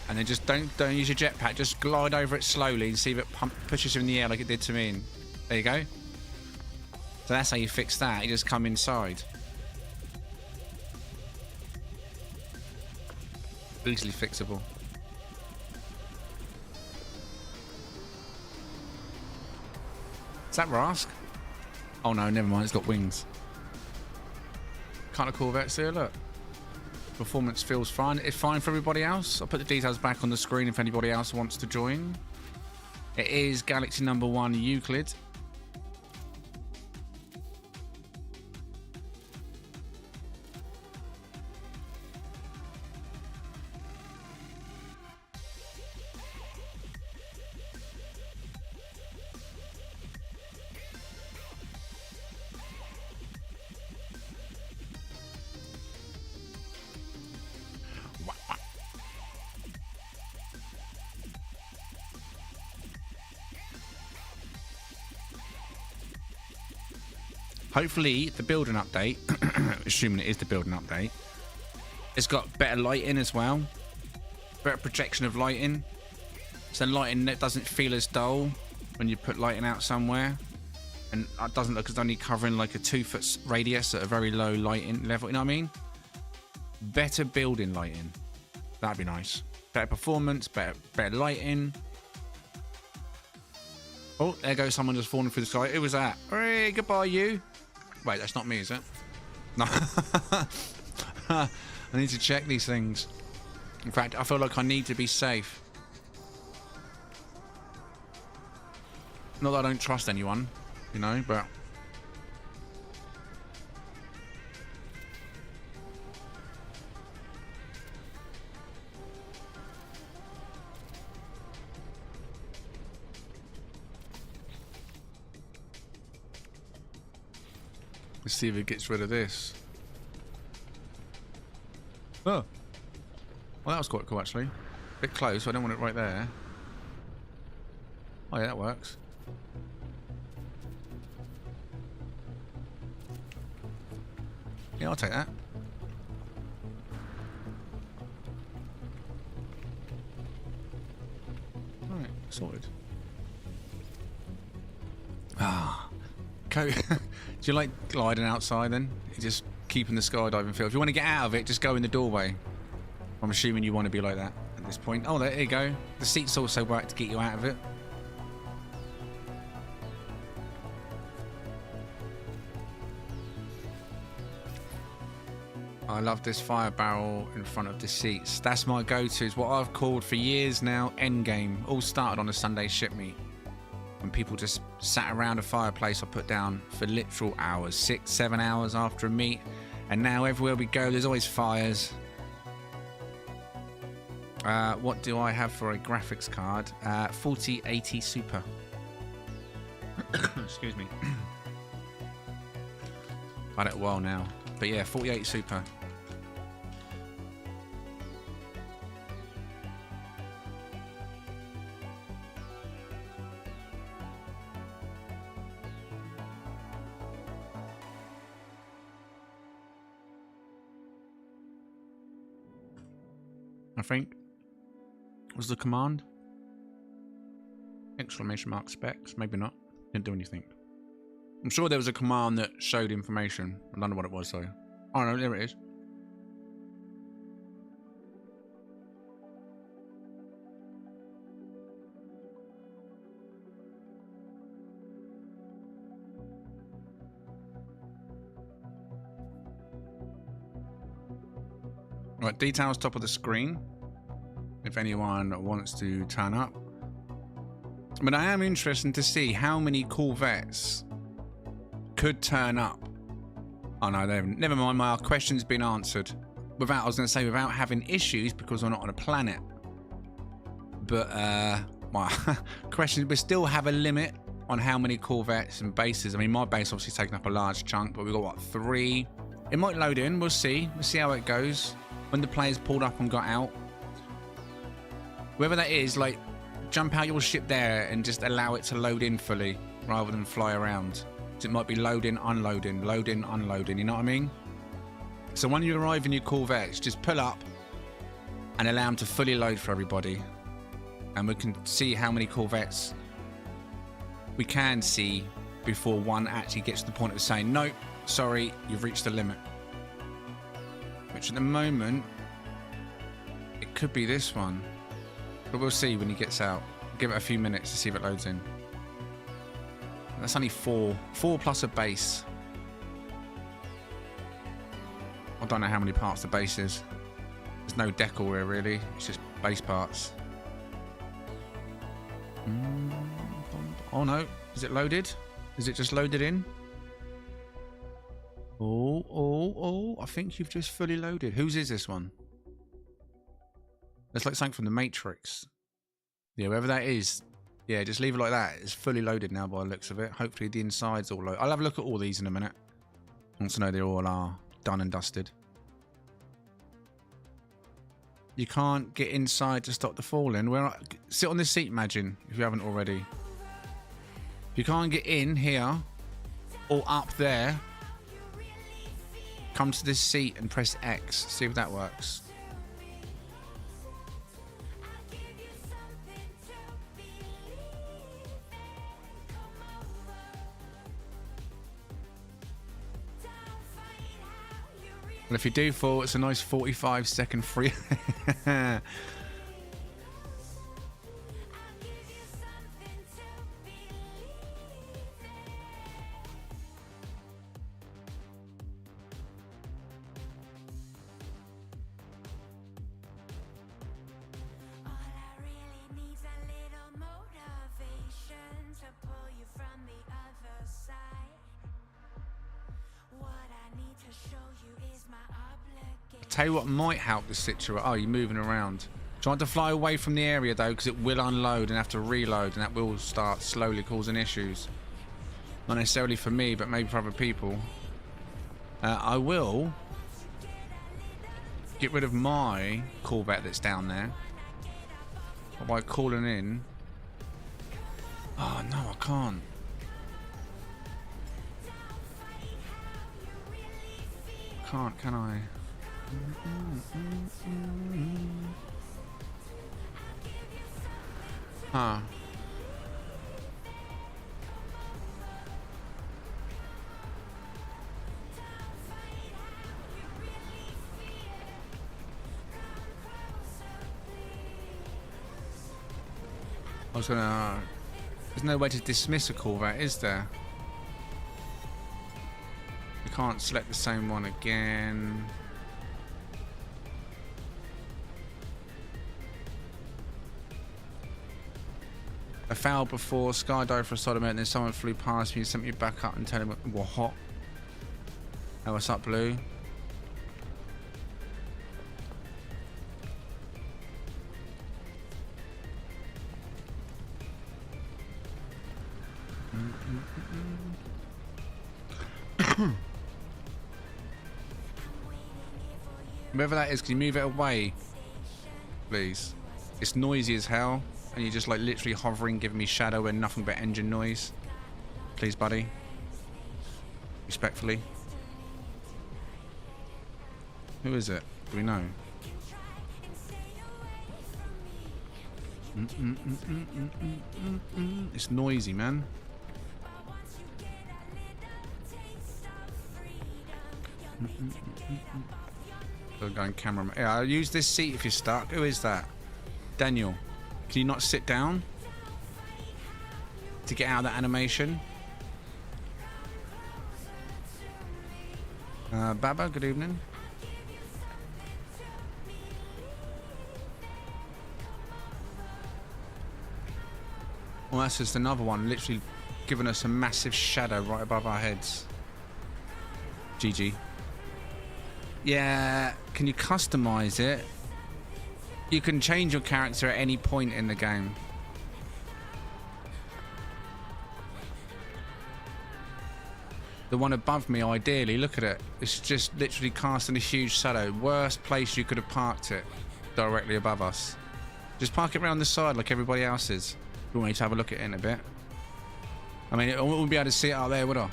And then just don't use your jetpack. Just glide over it slowly and see if it pushes you in the air like it did to me. There you go. So that's how you fix that. You just come inside. Easily fixable. Is that Rask? Oh no, never mind, it's got wings. Kind of Corvettes here, look. Performance feels fine. It's fine for everybody else. I'll put the details back on the screen if anybody else wants to join. It is Galaxy number 1 Euclid. Hopefully the building update, assuming it is the building update, it's got better lighting as well. Better projection of lighting. So lighting that doesn't feel as dull when you put lighting out somewhere. And it doesn't look as only covering like a 2-foot radius at a very low lighting level, you know what I mean? Better building lighting. That'd be nice. Better performance, better lighting. Oh, there goes someone just falling through the sky. Who was that? Hey, goodbye you. Wait, that's not me, is it? No. I need to check these things. In fact, I feel like I need to be safe. Not that I don't trust anyone, you know, but... Let's see if it gets rid of this. Oh. Well, that was quite cool, actually. A bit close, I don't want it right there. Oh, yeah, that works. Yeah, I'll take that. Alright, sorted. Ah. Do you like gliding outside then? You're just keeping the skydiving feel. If you want to get out of it, just go in the doorway. I'm assuming you want to be like that at this point. Oh, there you go. The seats also work to get you out of it. I love this fire barrel in front of the seats. That's my go-to. It's what I've called for years now endgame. All started on a Sunday ship meet. When people just sat around a fireplace I put down for literal hours, 6-7 hours after a meet, and now everywhere we go there's always fires. What do I have for a graphics card? 4080 Super. Excuse me. I've had it a while now, but yeah, 4080 Super. think was the command. Exclamation mark specs. Maybe not. Didn't do anything. I'm sure there was a command that showed information. I don't know what it was though. Oh no, there it is. Right, details top of the screen. If anyone wants to turn up. But I am interested to see how many Corvettes could turn up. Oh no, never mind. My question's been answered. I was going to say without having issues because we're not on a planet. But my question, we still have a limit on how many Corvettes and bases. I mean, my base obviously taking up a large chunk, but we've got what, 3? It might load in. We'll see. We'll see how it goes. When the players pulled up and got out. Whoever that is, like, jump out your ship there and just allow it to load in fully rather than fly around. So it might be loading, unloading, loading, unloading, you know what I mean? So when you arrive in your Corvettes, just pull up and allow them to fully load for everybody. And we can see how many Corvettes we can see before one actually gets to the point of saying, nope, sorry, you've reached the limit. Which at the moment, it could be this one. But we'll see when he gets out. Give it a few minutes to see if it loads in. That's only 4. 4 plus a base. I don't know how many parts the base is. There's no decor here really. It's just base parts. Oh no. Is it loaded? Is it just loaded in? Oh, I think you've just fully loaded. Whose is this one? It's like something from the Matrix. Yeah, whoever that is. Yeah, just leave it like that. It's fully loaded now by the looks of it. Hopefully the inside's all loaded. I'll have a look at all these in a minute. I want to know they all are done and dusted. You can't get inside to stop the falling. Sit on this seat, Imagine, if you haven't already. If you can't get in here or up there, come to this seat and press X. See if that works. Well, if you do fall, it's a nice 45-second free. Tell you what might help the situation. Oh, you're moving around. Trying to fly away from the area though, because it will unload and have to reload, and that will start slowly causing issues. Not necessarily for me, but maybe for other people. I will get rid of my Corvette that's down there by calling in. Oh no, I can't. Can't, can I? Huh. I was gonna... There's no way to dismiss a Corvette, is there? You can't select the same one again. I fouled before, skydived for a solid minute, and then someone flew past me and sent me back up and telling me we're hot. Oh, what's up, Blue? Whoever that is, can you move it away, please? It's noisy as hell. And you're just like literally hovering, giving me shadow and nothing but engine noise. Please, buddy. Respectfully. Who is it? Do we know? It's noisy, man. Going camera. Yeah, I'll use this seat if you're stuck. Who is that? Daniel. Can you not sit down to get out of that animation? Baba, good evening. Well, that's just another one, literally giving us a massive shadow right above our heads. GG. Yeah, can you customize it? You can change your character at any point in the game. The one above me, ideally, look at it. It's just literally casting a huge shadow. Worst place you could have parked it, directly above us. Just park it around the side like everybody else is. We want you to have a look at it in a bit. I mean, I wouldn't be able to see it out there, would I?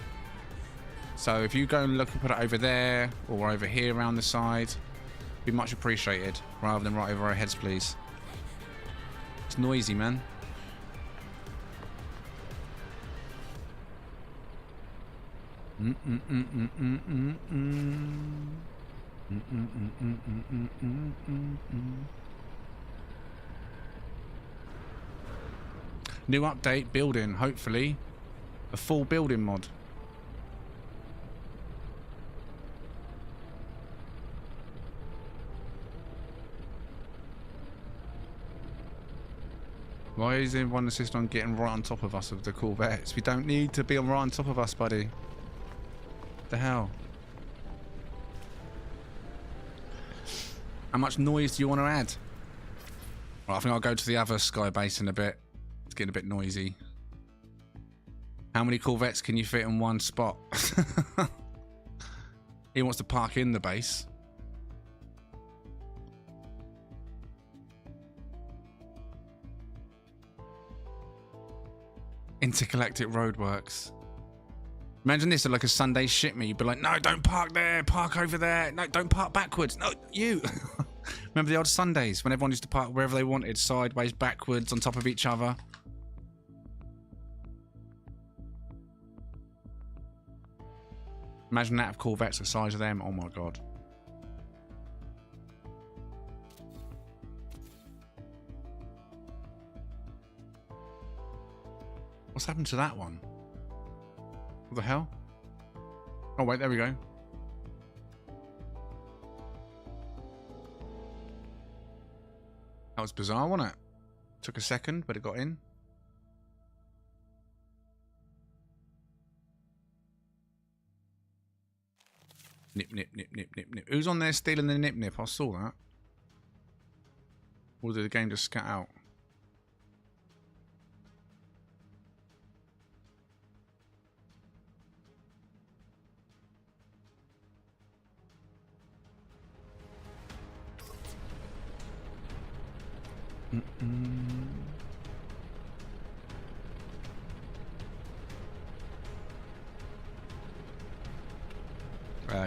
So if you go and look and put it over there or over here around the side, be much appreciated, rather than right over our heads, please. It's noisy, man. New update, building, hopefully. A full building mod. Why is everyone insisting on getting right on top of us with the Corvettes? We don't need to be right on top of us, buddy. What the hell? How much noise do you want to add? Well, I think I'll go to the other sky base in a bit. It's getting a bit noisy. How many Corvettes can you fit in one spot? He wants to park in the base. Intergalactic roadworks. Imagine this at like a Sunday shit me. You'd be like, no, don't park there, park over there. No, don't park backwards. No, you. Remember the old Sundays when everyone used to park wherever they wanted, sideways, backwards, on top of each other? Imagine that of Corvettes the size of them. Oh my god. What's happened to that one? What the hell? Oh wait, there we go. That was bizarre, wasn't it? Took a second, but it got in. Nip, nip, nip, nip, nip, nip. Who's on there stealing the nip, nip? I saw that. Or did the game just scat out?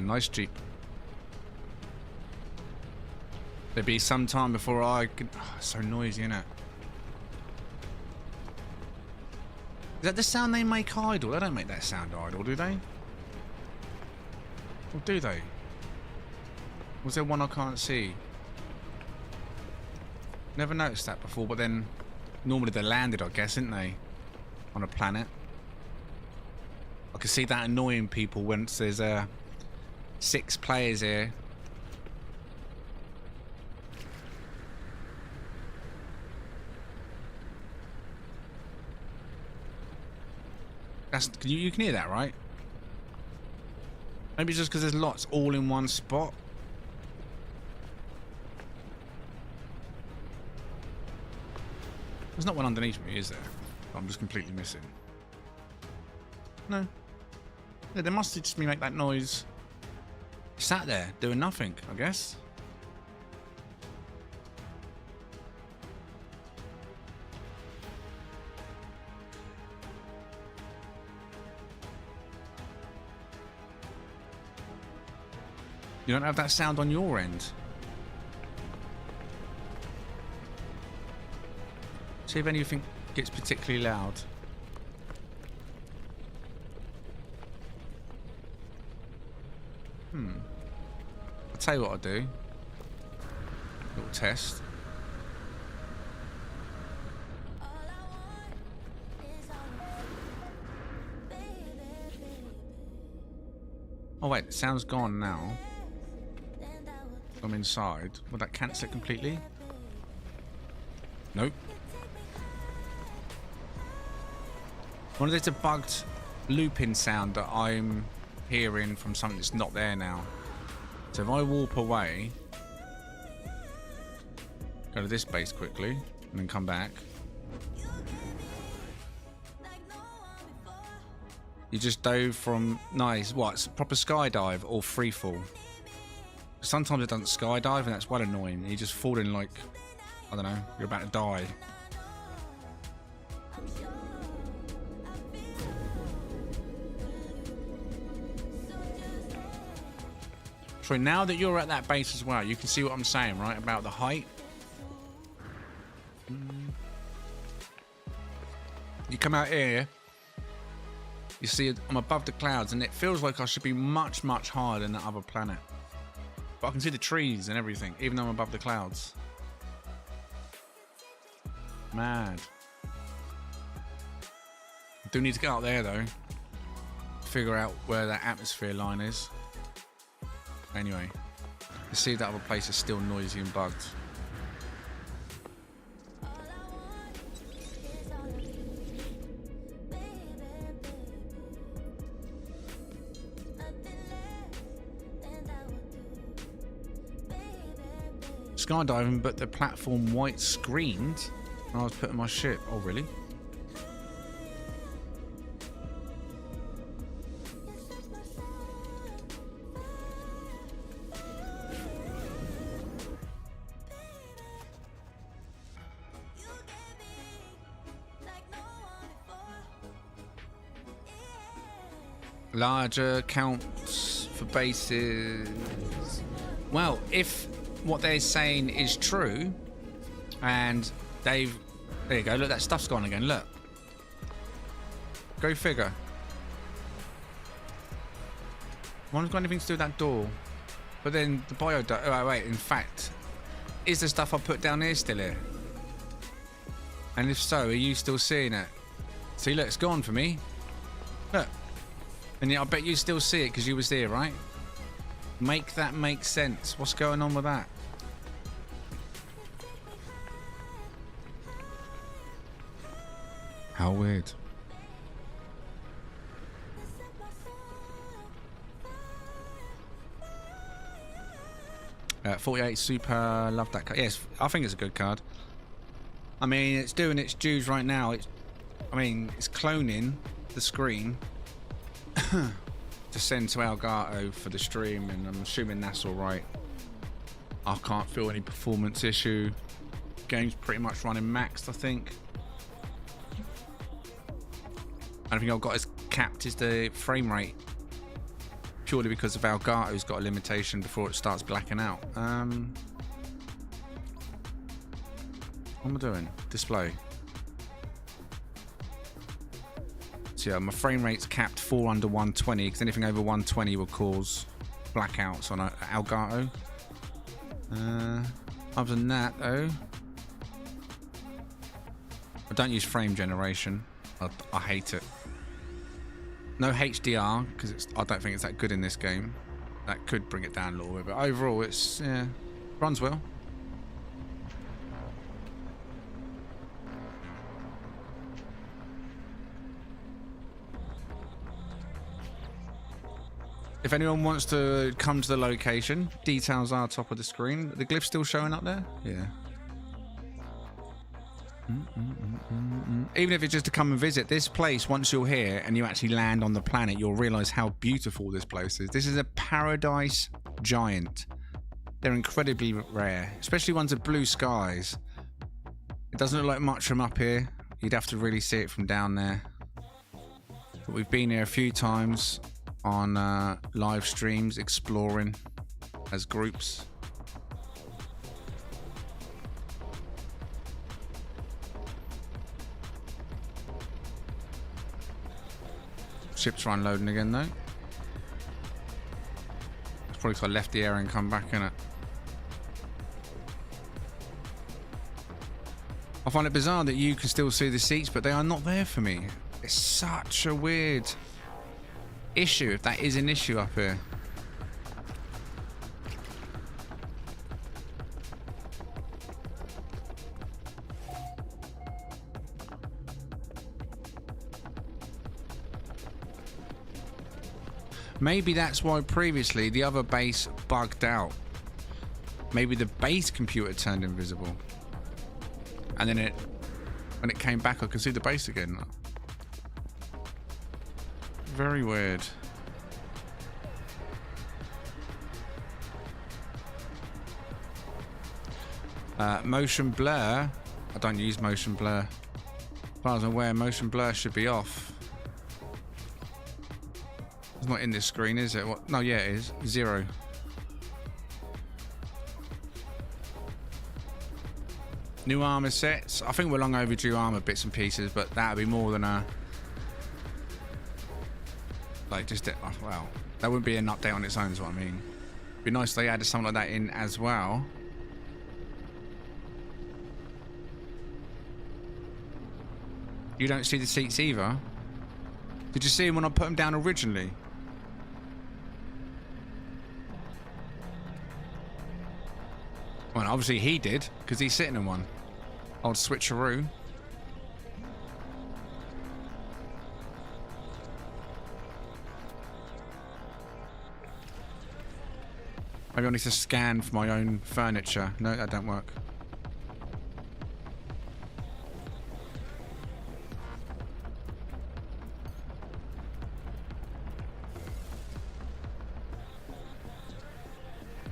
Nice Jeep. There'd be some time before I could... Oh, it's so noisy, isn't it? Is that the sound they make idle? They don't make that sound idle, do they? Or do they? Was there one I can't see? Never noticed that before, but then normally they landed, I guess, didn't they? On a planet. I can see that annoying people when there's 6 players here. That's you can hear that, right? Maybe it's just because there's lots all in one spot. There's not one underneath me, is there? I'm just completely missing. No. Yeah, they must just make that noise. Sat there doing nothing, I guess. You don't have that sound on your end. See if anything gets particularly loud. I'll tell you what I'll do. Little test. Oh wait, the sound's gone now. I'm inside. Would that cancel it completely? Nope. I wonder if it's a bugged looping sound that I'm hearing from something that's not there now. So if I warp away, go to this base quickly, and then come back. You just dove from nice, what? It's a proper skydive or free fall. Sometimes it doesn't skydive, and that's well annoying. You just fall in like, I don't know, you're about to die. So now that you're at that base as well, you can see what I'm saying, right? About the height. You come out here, you see I'm above the clouds, and it feels like I should be much, much higher than that other planet. But I can see the trees and everything, even though I'm above the clouds. Mad. I do need to get up there, though. Figure out where that atmosphere line is. Anyway, let's see if that other place is still noisy and bugged. Skydiving, but the platform white screened. I was putting my ship. Oh, really? Larger counts for bases. Well, if what they're saying is true, and they've... There you go, look, that stuff's gone again, look. Go figure. One's got anything to do with that door. But then the bio... Oh, wait, in fact, is the stuff I put down here still here? And if so, are you still seeing it? See, look, it's gone for me. Look. And yeah, I bet you still see it because you was there, right? Make that make sense. What's going on with that? How weird. 48 super, love that card. Yes, I think it's a good card. I mean, it's doing its dues right now. It's cloning the screen to send to Elgato for the stream, and I'm assuming that's all right. I can't feel any performance issue. Game's pretty much running maxed, I think. I think I've got as capped is the frame rate, purely because of Elgato's got a limitation before it starts blacking out. What am I doing? Display. So yeah, my frame rate's capped 4 under 120, because anything over 120 will cause blackouts on Elgato. Other than that, though, I don't use frame generation. I hate it. No HDR, because I don't think it's that good in this game. That could bring it down a little bit, but overall, it's runs well. If anyone wants to come to the location, details are top of the screen. The glyph's still showing up there? Yeah. Even if it's just to come and visit this place, once you're here and you actually land on the planet, you'll realize how beautiful this place is. This is a paradise giant. They're incredibly rare, especially ones with blue skies. It doesn't look like much from up here. You'd have to really see it from down there. But we've been here a few times on live streams, exploring as groups. Ships are unloading again though. It's probably because I left the area and come back, innit? I find it bizarre that you can still see the seats, but they are not there for me. It's such a weird issue, if that is an issue up here. Maybe that's why previously the other base bugged out. Maybe the base computer turned invisible. And then when it came back, I could see the base again. Very weird. Motion blur. I don't use motion blur. As far as I'm aware, motion blur should be off. It's not in this screen, is it? What? No, yeah, it is. 0. New armor sets. I think we're long overdue armor bits and pieces, but that'd be more than a... Like, just... Oh, well, that wouldn't be an update on its own, is what I mean. It'd be nice if they added something like that in as well. You don't see the seats either? Did you see them when I put them down originally? Well, obviously he did, because he's sitting in one. Old switcheroo. Maybe I need to scan for my own furniture. No, that don't work.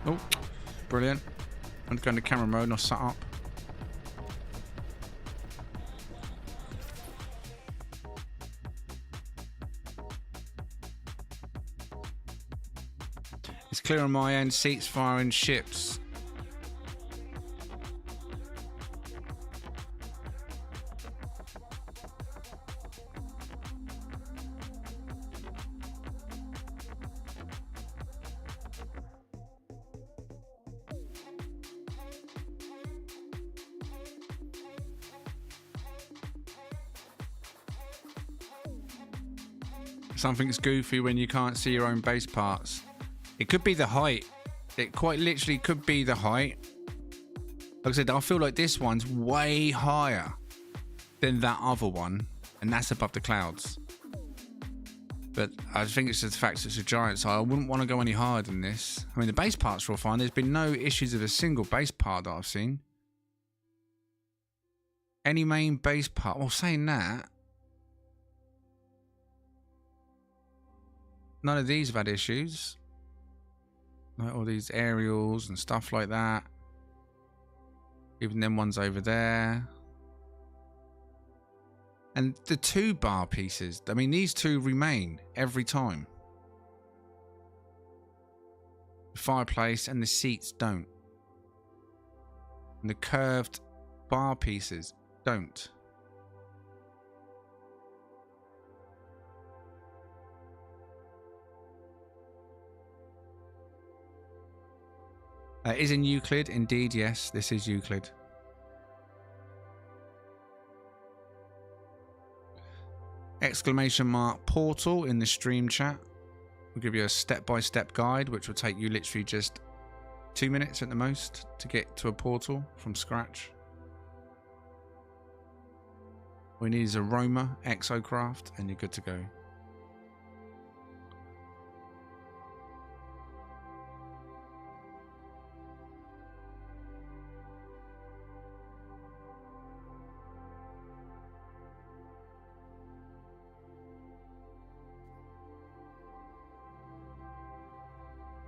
Oh, brilliant. I'm going to camera mode and I'll set up. It's clear on my end, seats firing ships. Something's goofy when you can't see your own base parts. It could be the height. It quite literally could be the height. Like I said, I feel like this one's way higher than that other one, and that's above the clouds. But I think it's just the fact it's a giant, so I wouldn't want to go any higher than this. I mean, the base parts are all fine. There's been no issues with a single base part that I've seen. Any main base part? Well, saying that, none of these have had issues. Like all these aerials and stuff like that. Even them ones over there. And the 2 bar pieces, I mean, these 2 remain every time. The fireplace and the seats don't. And the curved bar pieces don't. Is in Euclid, indeed, yes, this is Euclid. Exclamation mark portal in the stream chat. We'll give you a step-by-step guide, which will take you literally just 2 minutes at the most to get to a portal from scratch. All we need is a Roma exocraft and you're good to go.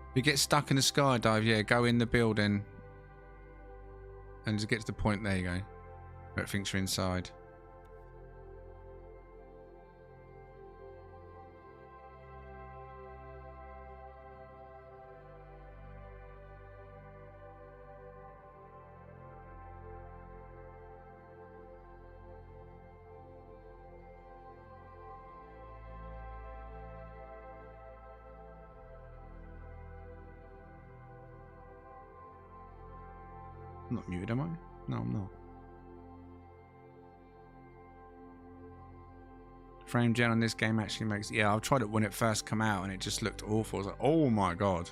If you get stuck in the skydive, yeah, go in the building and just get to the point. There you go. Where it thinks you're inside. I'm not muted, am I? No, I'm not. Frame gen on this game actually makes... Yeah, I've tried it when it first came out and it just looked awful. I was like, oh my god.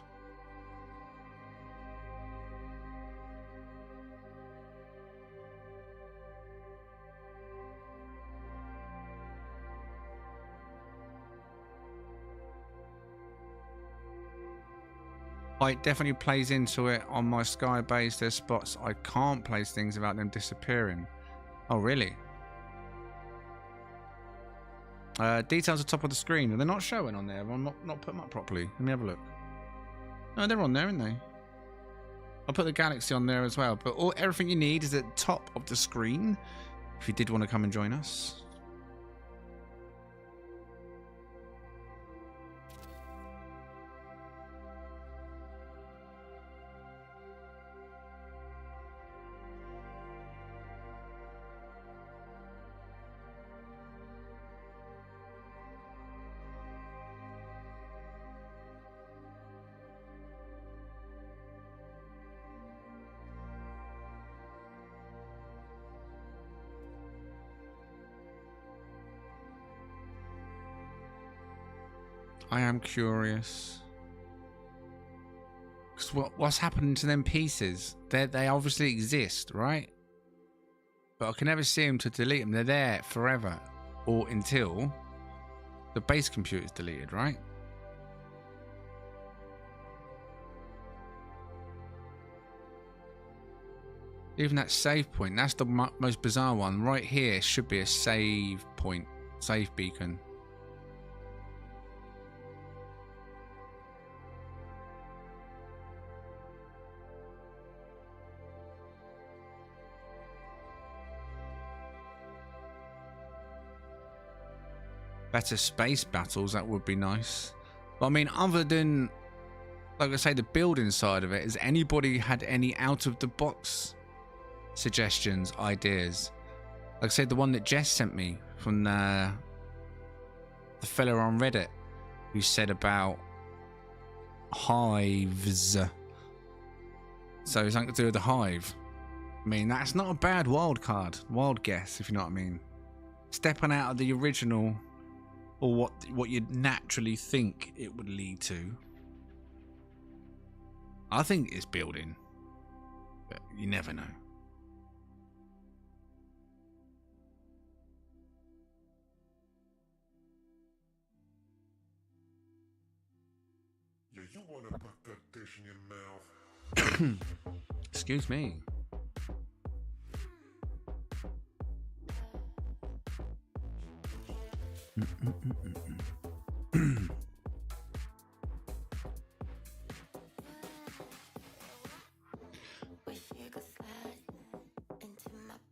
It definitely plays into it. On my Sky base, there's spots I can't place things without them disappearing. Oh, really? Details at the top of the screen. Are they not showing on there? I'm not put them up properly. Let me have a look. No, they're on there, aren't they? I'll put the galaxy on there as well. But everything you need is at the top of the screen. If you did want to come and join us. I am curious. Because what's happening to them pieces? They obviously exist, right? But I can never see them to delete them. They're there forever. Or until the base computer is deleted, right? Even that save point, that's the most bizarre one. Right here should be a save point, save beacon. Better space battles, that would be nice. But I mean, other than, like I say, the building side of it, has anybody had any out of the box suggestions, ideas? Like I said, the one that Jess sent me from the fella on Reddit who said about hives. So it's something to do with the hive. I mean, that's not a bad wild guess, if you know what I mean. Stepping out of the original, or what you'd naturally think it would lead to. I think it's building, but you never know. Yeah, you wanna put that dish in your mouth. Excuse me.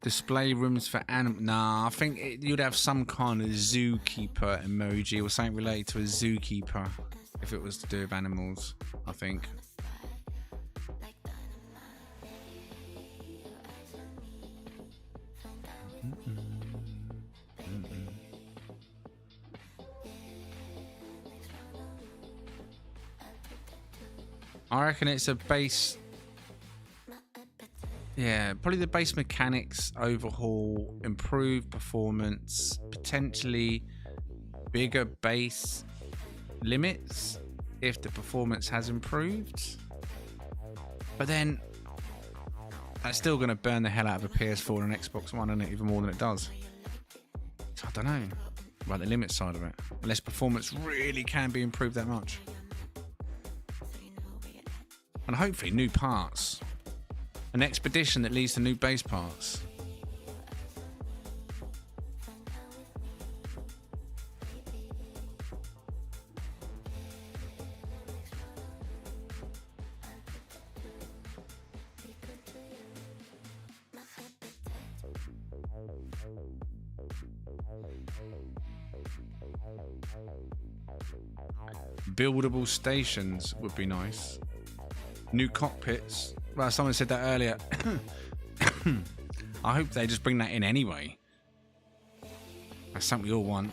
Display rooms for animals. Nah, I think you'd have some kind of zookeeper emoji or something related to a zookeeper if it was to do with animals, I think. I reckon it's a base. Yeah, probably the base mechanics overhaul, improved performance, potentially bigger base limits if the performance has improved. But then that's still going to burn the hell out of a PS4 and an Xbox One, isn't it? Even more than it does. So I don't know about the limit side of it. Unless performance really can be improved that much. And hopefully new parts. An expedition that leads to new base parts. Buildable stations would be nice. New cockpits. Well, someone said that earlier. I hope they just bring that in anyway. That's something we all want.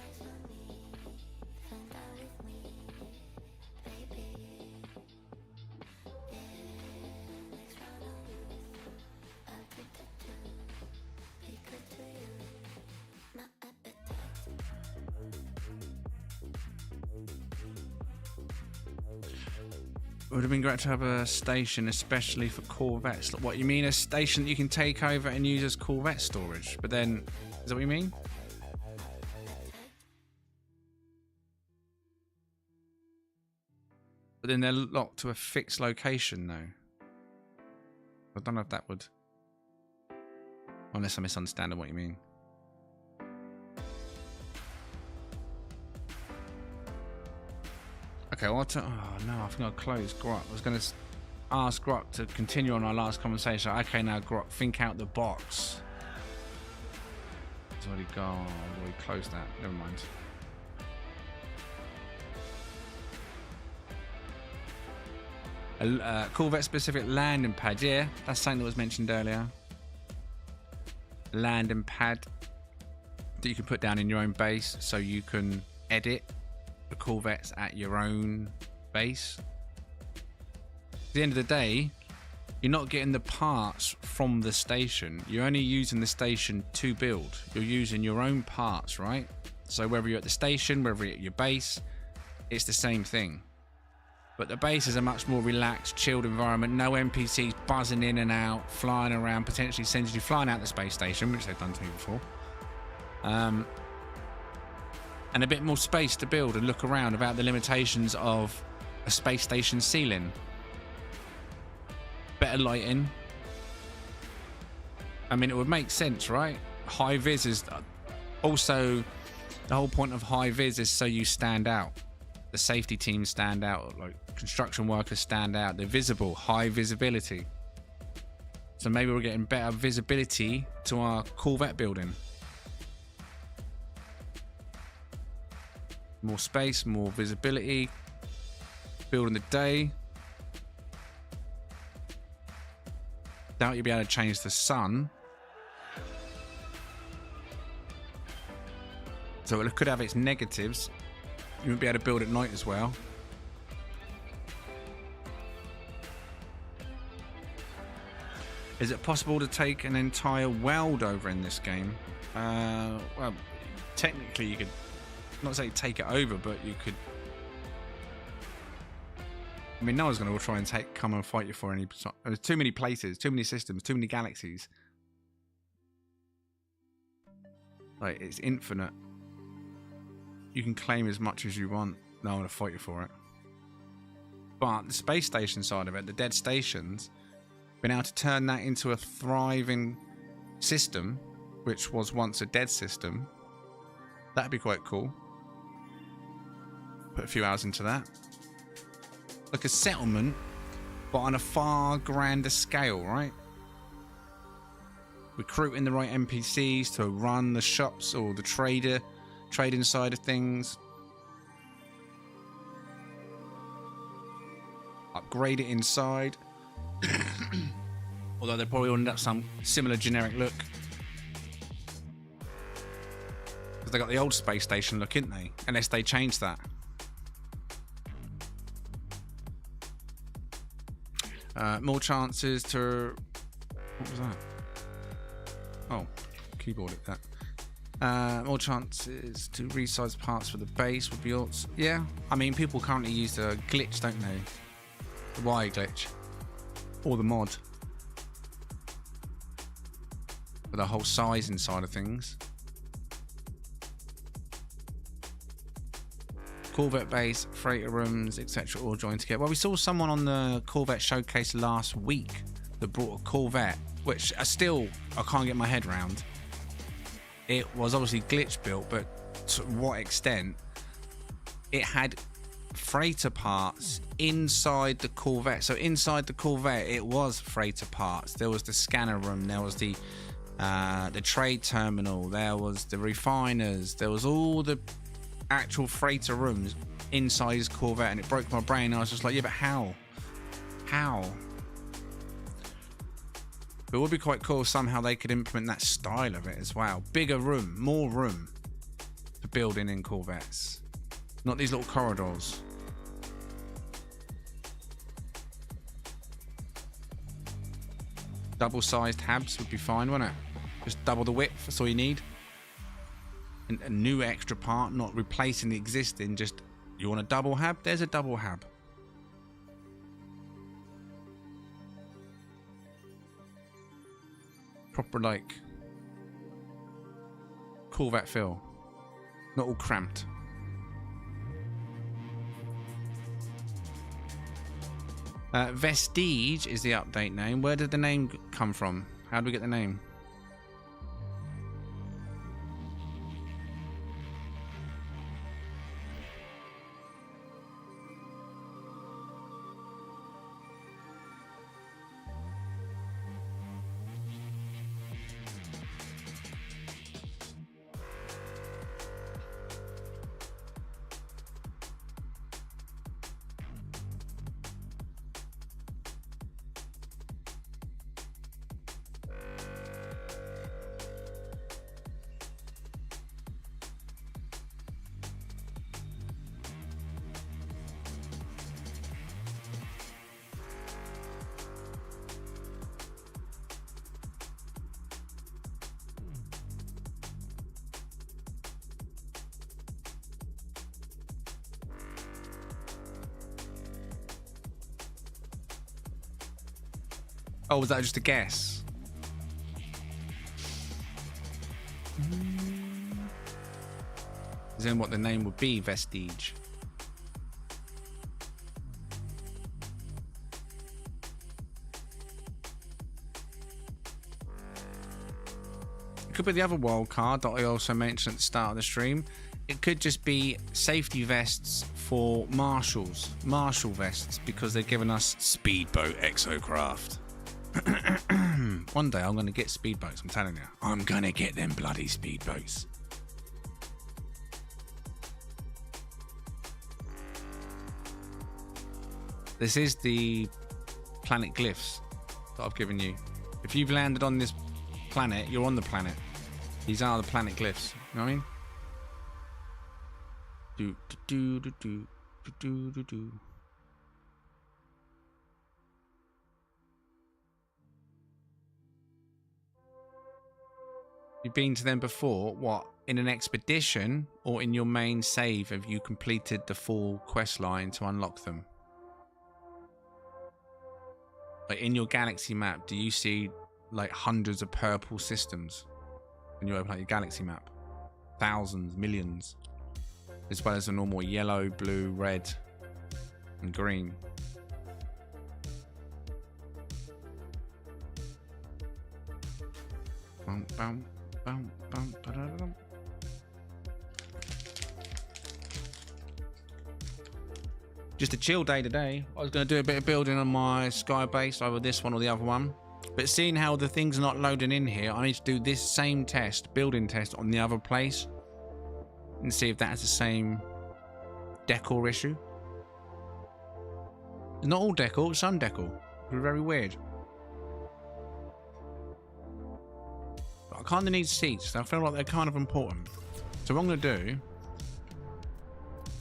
would have been great to have a station, especially for Corvettes. What, you mean a station that you can take over and use as Corvette storage? But then, is that what you mean? But then they're locked to a fixed location, though. I don't know if that would... Unless I'm misunderstanding what you mean. Okay, well, oh no, I think I closed Grok. I was going to ask Grok to continue on our last conversation. Okay, now Grok, think out the box. It's already gone. I've already closed that. Never mind. A Corvette specific landing pad. Yeah, that's something that was mentioned earlier. Landing pad that you can put down in your own base so you can edit the Corvettes at your own base. At the end of the day, you're not getting the parts from the station. You're only using the station to build. You're using your own parts, right? So whether you're at the station, whether you're at your base, it's the same thing. But the base is a much more relaxed, chilled environment. No NPCs buzzing in and out, flying around, potentially sending you flying out the space station, which they've done to me before. And a bit more space to build and look around without the limitations of a space station ceiling. Better lighting. I mean, it would make sense, right? High vis is also the whole point of high vis is so you stand out. The safety teams stand out, like construction workers stand out. They're visible, high visibility. So maybe we're getting better visibility to our Corvette building. More space, more visibility. Building the day. Doubt you'll be able to change the sun. So it could have its negatives. You won't be able to build at night as well. Is it possible to take an entire world over in this game? Well, technically you could not say take it over, but you could. I mean, no one's going to try and come and fight you for any. There's too many places, too many systems, too many galaxies. Like, it's infinite. You can claim as much as you want. No one will fight you for it. But the space station side of it, the dead stations, been able to turn that into a thriving system, which was once a dead system. That'd be quite cool. Put a few hours into that. Like a settlement, but on a far grander scale, right? Recruiting the right NPCs to run the shops or the trading side of things. Upgrade it inside. Although they probably will end up some similar generic look. Because they got the old space station look, ain't they? Unless they change that. More chances to... What was that? Oh, keyboard it that. More chances to resize parts for the base would be also... Yeah, I mean, people currently use the glitch, don't they? The Y glitch. Or the mod. For the whole sizing side of things. Corvette base, freighter rooms, etc. all joined together. Well, we saw someone on the Corvette showcase last week that brought a Corvette, which I can't get my head around. It was obviously glitch built, but to what extent? It had freighter parts inside the Corvette. So inside the Corvette, it was freighter parts. There was the scanner room. There was the trade terminal. There was the refiners. There was all the actual freighter rooms inside his Corvette, and it broke my brain. I was just like, yeah, but how? It would be quite cool if somehow they could implement that style of it as well. Bigger room, more room for building in Corvettes. Not these little corridors. Double-sized habs would be fine, wouldn't it? Just double the width, that's all you need. And a new extra part, not replacing the existing, just, you want a double hab? There's a double hab. proper like Corvette feel. Not all cramped. Vestige is the update name. Where did the name come from? How do we get the name? Oh, was that just a guess? Is then what the name would be, Vestige. It could be the other wild card that I also mentioned at the start of the stream. It could just be safety vests for marshals. Marshal vests, because they're giving us speedboat exocraft. One day I'm going to get speedboats, I'm telling you. I'm going to get them bloody speedboats. This is the planet glyphs that I've given you. If you've landed on this planet, you're on the planet. These are the planet glyphs. You know what I mean? Do do do do do do do do. You've been to them before? What? In an expedition or in your main save have you completed the full quest line to unlock them? Like in your galaxy map, do you see like hundreds of purple systems when you open up your galaxy map? Thousands, millions. As well as the normal yellow, blue, red, and green. Bum, bum, bum, bum, ba-da-da-dum. Just a chill day today. I was going to do a bit of building on my sky base, either this one or the other one. But seeing how the thing's not loading in here, I need to do this same test, building test, on the other place. And see if that has the same decor issue. It's not all decor, it's some decor. It's very weird. But I kind of need seats. I feel like they're kind of important. So what I'm going to do,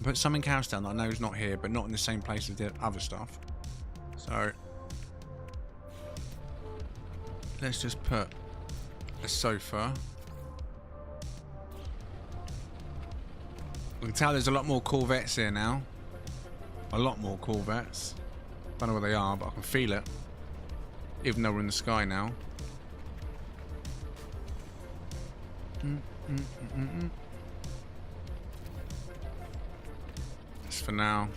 put something else down that I know is not here, but not in the same place as the other stuff. So let's just put a sofa. I can tell there's a lot more Corvettes here now. A lot more Corvettes. Don't know where they are, but I can feel it. Even though we're in the sky now. Just for now.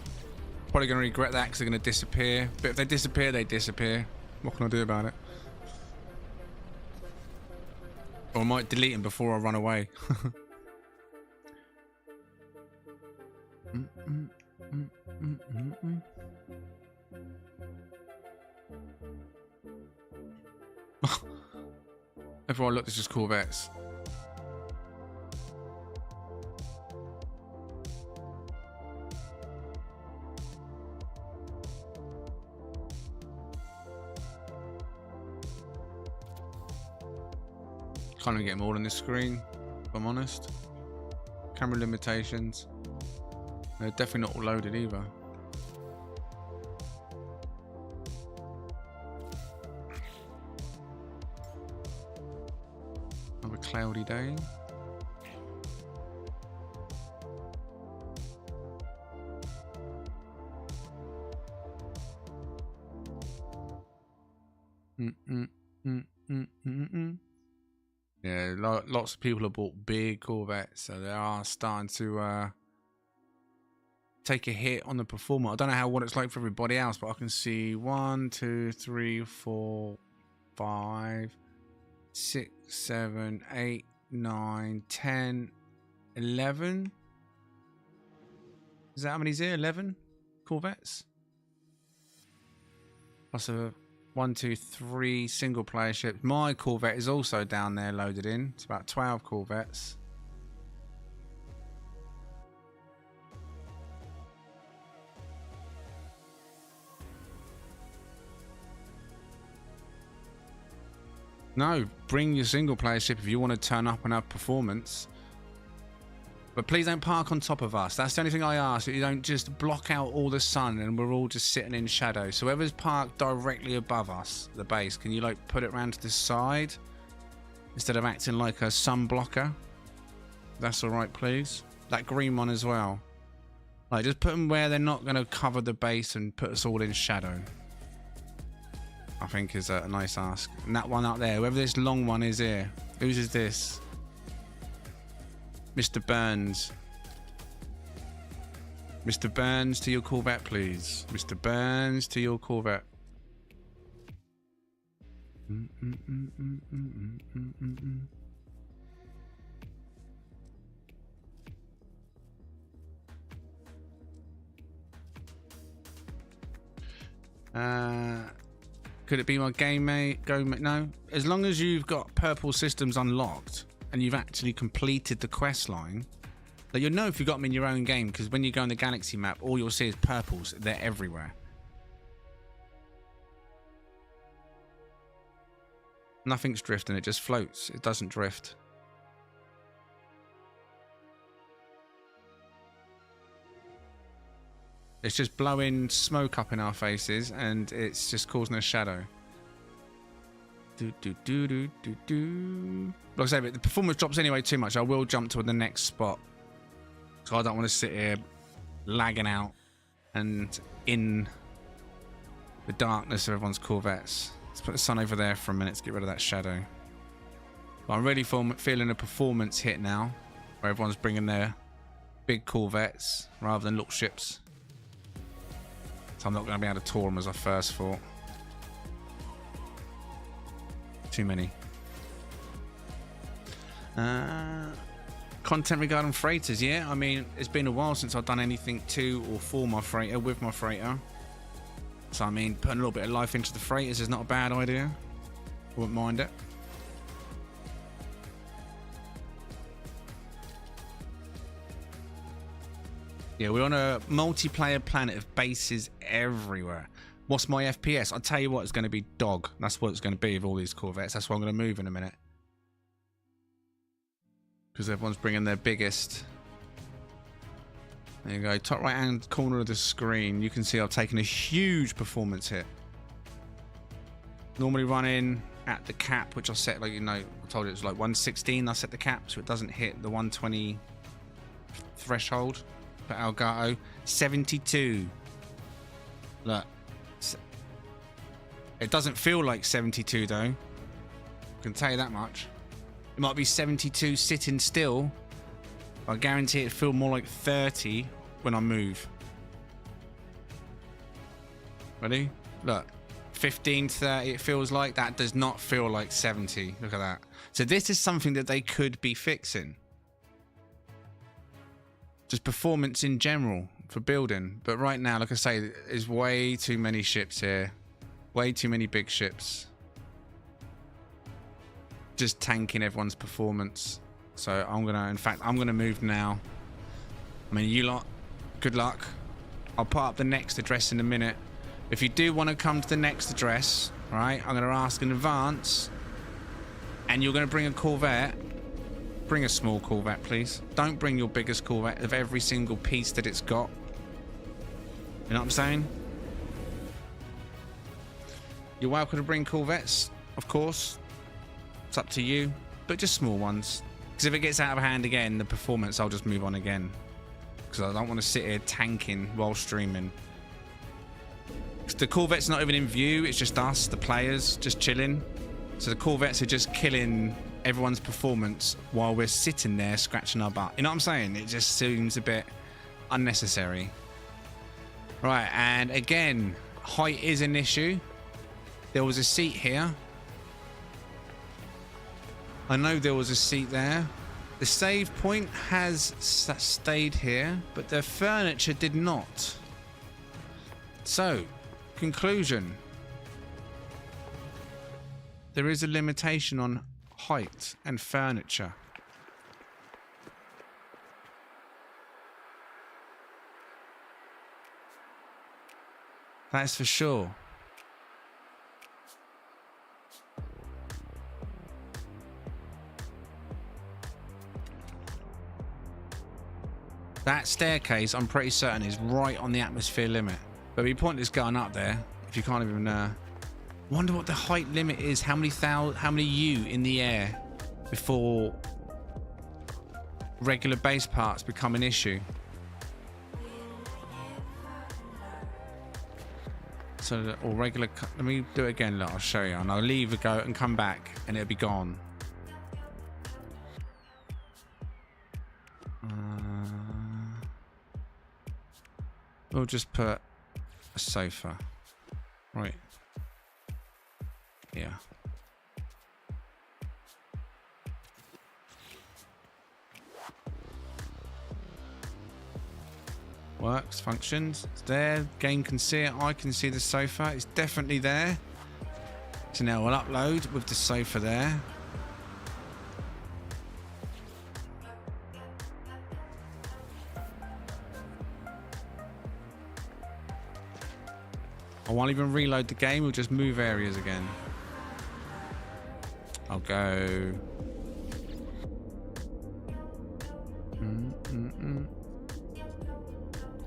Probably going to regret that because they're going to disappear. But if they disappear, they disappear. What can I do about it? Or I might delete them before I run away. Everyone, look, this is Corvettes. Can't even get them all on this screen, if I'm honest. Camera limitations. They're definitely not all loaded either. Another cloudy day. Yeah, lots of people have bought big Corvettes, so they are starting to take a hit on the performance. I don't know what it's like for everybody else, but I can see 1, 2, 3, 4, 5, 6, 7, 8, 9, 10, 11. Is that how many's here? 11 Corvettes? Plus a 1, 2, 3 single player ships. My Corvette is also down there loaded in. It's about 12 Corvettes. No, bring your single player ship if you want to turn up and have performance. But please don't park on top of us. That's the only thing I ask. That you don't just block out all the sun and we're all just sitting in shadow. So whoever's parked directly above us, the base, can you like put it around to the side instead of acting like a sun blocker? That's all right, please. That green one as well. Like, just put them where they're not going to cover the base and put us all in shadow. I think is a nice ask. And that one up there, whoever this long one is here. Whose is this? Mr. Burns. Mr. Burns, to your Corvette, please. Mr. Burns, to your Corvette. Could it be my game mate? No. As long as you've got purple systems unlocked and you've actually completed the quest line, like you'll know if you've got them in your own game, because when you go on the galaxy map, all you'll see is purples. They're everywhere. Nothing's drifting. It just floats. It doesn't drift. It's just blowing smoke up in our faces, and it's just causing a shadow. Like I say, but the performance drops anyway too much. I will jump to the next spot. So I don't want to sit here lagging out and in the darkness of everyone's Corvettes. Let's put the sun over there for a minute to get rid of that shadow. But I'm really feeling a performance hit now, where everyone's bringing their big Corvettes rather than little ships. So I'm not going to be able to tour them as I first thought. Too many. Content regarding freighters, yeah. I mean, it's been a while since I've done anything to or for my freighter, with my freighter. So, I mean, putting a little bit of life into the freighters is not a bad idea. Wouldn't mind it. Yeah, we're on a multiplayer planet of bases everywhere. What's my FPS? I'll tell you what, it's going to be dog. That's what it's going to be with all these Corvettes. That's why I'm going to move in a minute. Because everyone's bringing their biggest. There you go. Top right hand corner of the screen. You can see I've taken a huge performance hit. Normally running at the cap, which I set, like, you know, I told you it was like 116. I set the cap so it doesn't hit the 120 threshold. For Elgato. 72. Look. It doesn't feel like 72 though. I can tell you that much. It might be 72 sitting still. I guarantee it feel more like 30 when I move. Ready? Look. 15, 30 it feels like. That does not feel like 70. Look at that. So this is something that they could be fixing. Just performance in general for building. But right now, like I say, there's way too many ships here. Way too many big ships. Just tanking everyone's performance. So I'm gonna move now. I mean, you lot, good luck. I'll put up the next address in a minute. If you do want to come to the next address, right, I'm gonna ask in advance. And you're gonna bring a Corvette. Bring a small Corvette, please. Don't bring your biggest Corvette of every single piece that it's got. You know what I'm saying? You're welcome to bring Corvettes, of course. It's up to you, but just small ones. Because if it gets out of hand again, the performance, I'll just move on again. Because I don't want to sit here tanking while streaming. The Corvette's not even in view. It's just us, the players, just chilling. So the Corvettes are just killing everyone's performance while we're sitting there scratching our butt. You know what I'm saying? It just seems a bit unnecessary. Right, and again, height is an issue. There was a seat here. I know there was a seat there. The save point has stayed here, but the furniture did not. So, conclusion. There is a limitation on height and furniture. That's for sure. That staircase, I'm pretty certain, is right on the atmosphere limit. But we point this gun up there if you can't even. Wonder what the height limit is. How many U in the air before regular base parts become an issue? So, or regular. Let me do it again. Look, I'll show you, and I'll leave a go and come back, and it'll be gone. We'll just put a sofa right here. Works, functions. It's there. Game can see it. I can see the sofa. It's definitely there. So now we'll upload with the sofa there. I won't even reload the game, we'll just move areas again. I'll go...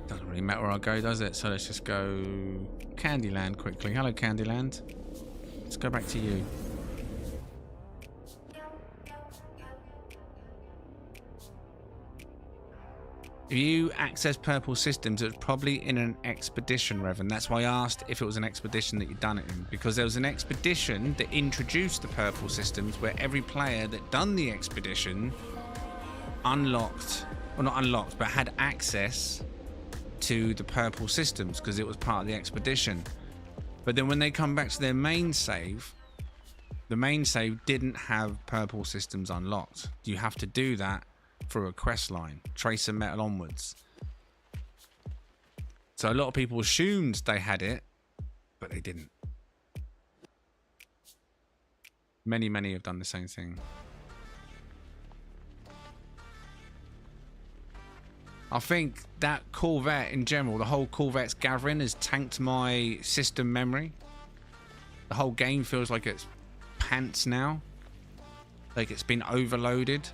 Doesn't really matter where I go, does it? So let's just go Candyland quickly. Hello, Candyland. Let's go back to you. If you access purple systems, it's probably in an expedition, Revan. That's why I asked if it was an expedition that you'd done it in. Because there was an expedition that introduced the purple systems where every player that done the expedition unlocked, or not unlocked, but had access to the purple systems because it was part of the expedition. But then when they come back to their main save, the main save didn't have purple systems unlocked. You have to do that through a quest line, Tracer Metal onwards. So a lot of people assumed they had it, but they didn't. Many have done the same thing. I think that Corvette in general, the whole Corvette's gathering has tanked my system memory. The whole game feels like it's pants now. Like it's been overloaded.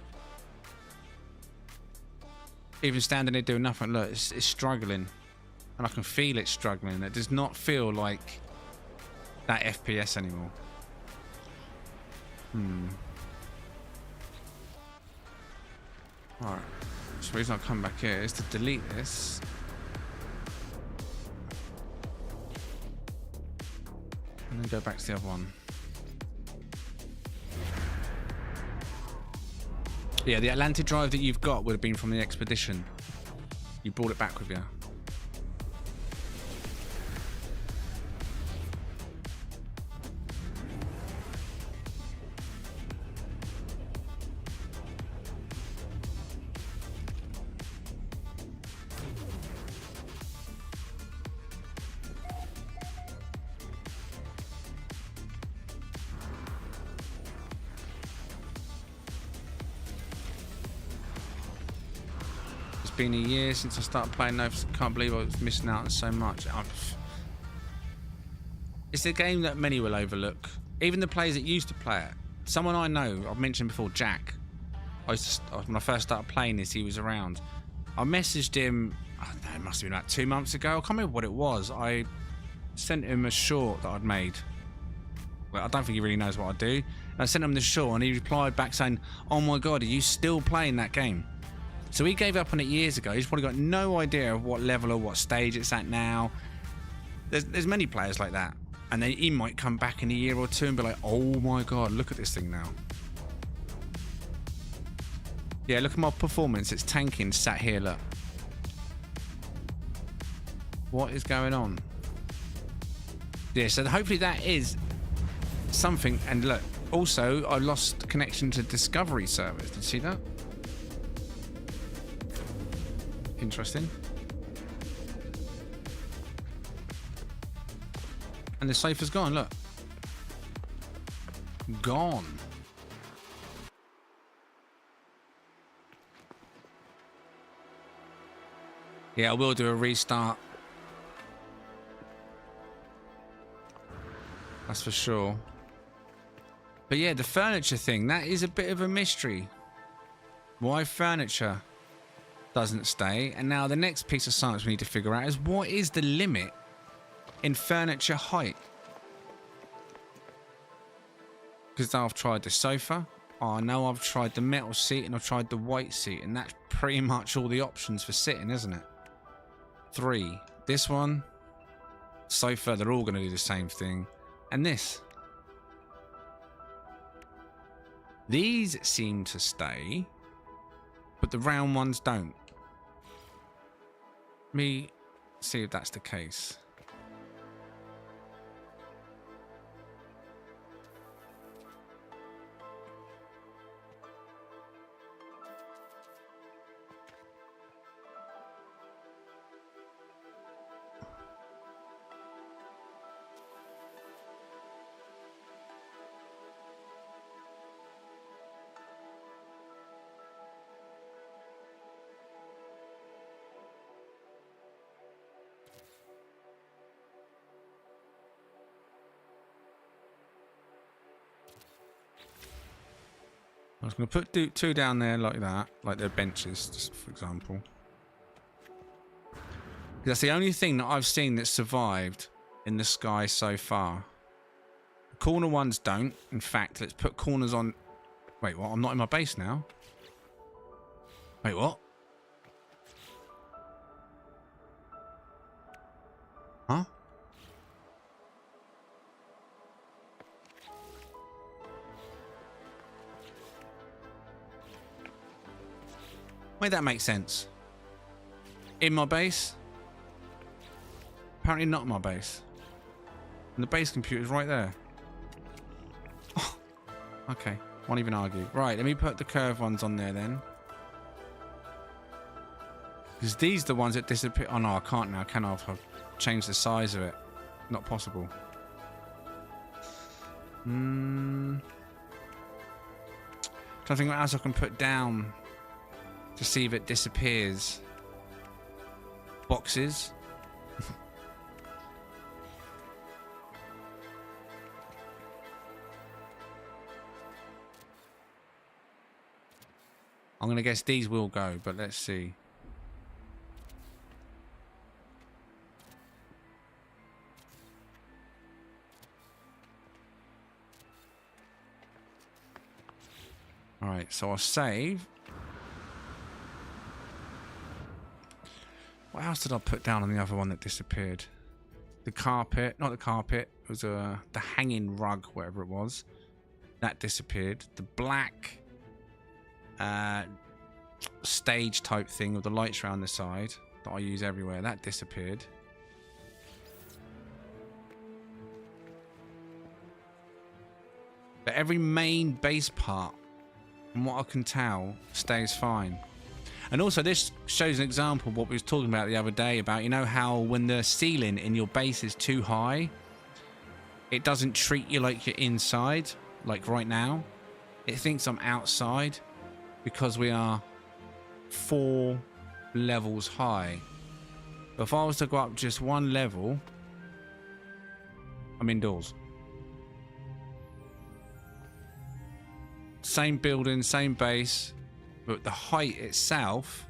Even standing there doing nothing, look, it's struggling. And I can feel it struggling. It does not feel like that FPS anymore. Alright. So the reason I'll come back here is to delete this. And then go back to the other one. Yeah, the Atlantic drive that you've got would have been from the expedition. You brought it back with you. Been a year since I started playing Novus. Can't believe I was missing out on so much. It's a game that many will overlook. Even the players that used to play it. Someone I know, I've mentioned before, Jack. When I first started playing this, he was around. I messaged him, I don't know, it must have been about 2 months ago. I can't remember what it was. I sent him a short that I'd made. Well, I don't think he really knows what I do. And I sent him the short and he replied back saying, "Oh my God, are you still playing that game?" So he gave up on it years ago. He's probably got no idea of what level or what stage it's at now. There's many players like that. And then he might come back in a year or two and be like, "Oh my God, look at this thing now." Yeah, look at my performance. It's tanking sat here, look. What is going on? Yeah, so hopefully that is something. And look, also, I lost connection to Discovery service. Did you see that? Interesting. And the sofa's gone, look. Gone. Yeah, I will do a restart. That's for sure. But yeah, the furniture thing, that is a bit of a mystery. Why furniture doesn't stay. And now the next piece of science we need to figure out is what is the limit in furniture height? Because I've tried the sofa. I know I've tried the metal seat and I've tried the white seat. And that's pretty much all the options for sitting, isn't it? 3. This one. Sofa, they're all going to do the same thing. And this. These seem to stay, but the round ones don't. Let me see if that's the case. I was going to put 2 down there like that, like they're benches, just for example. That's the only thing that I've seen that survived in the sky so far. The corner ones don't. In fact, let's put corners on. Wait, what? I'm not in my base now. Wait, what? Huh? Wait, that makes sense. In my base? Apparently not in my base. And the base computer's right there. Oh, okay, won't even argue. Right, let me put the curved ones on there then. Because these are the ones that disappear. Oh no, I can't now, can I? I've changed the size of it. Not possible. Trying to think what else I can put down to see if it disappears. Boxes. I'm going to guess these will go, but let's see. Alright, so I'll save. What else did I put down on the other one that disappeared? The carpet, not the carpet, it was the hanging rug, whatever it was. That disappeared. The black stage type thing with the lights around the side that I use everywhere, that disappeared. But every main base part, from what I can tell, stays fine. And also this shows an example of what we was talking about the other day about, you know, how when the ceiling in your base is too high, it doesn't treat you like you're inside, like right now. It thinks I'm outside because we are 4 levels high. But if I was to go up just 1 level, I'm indoors. Same building, same base, but the height itself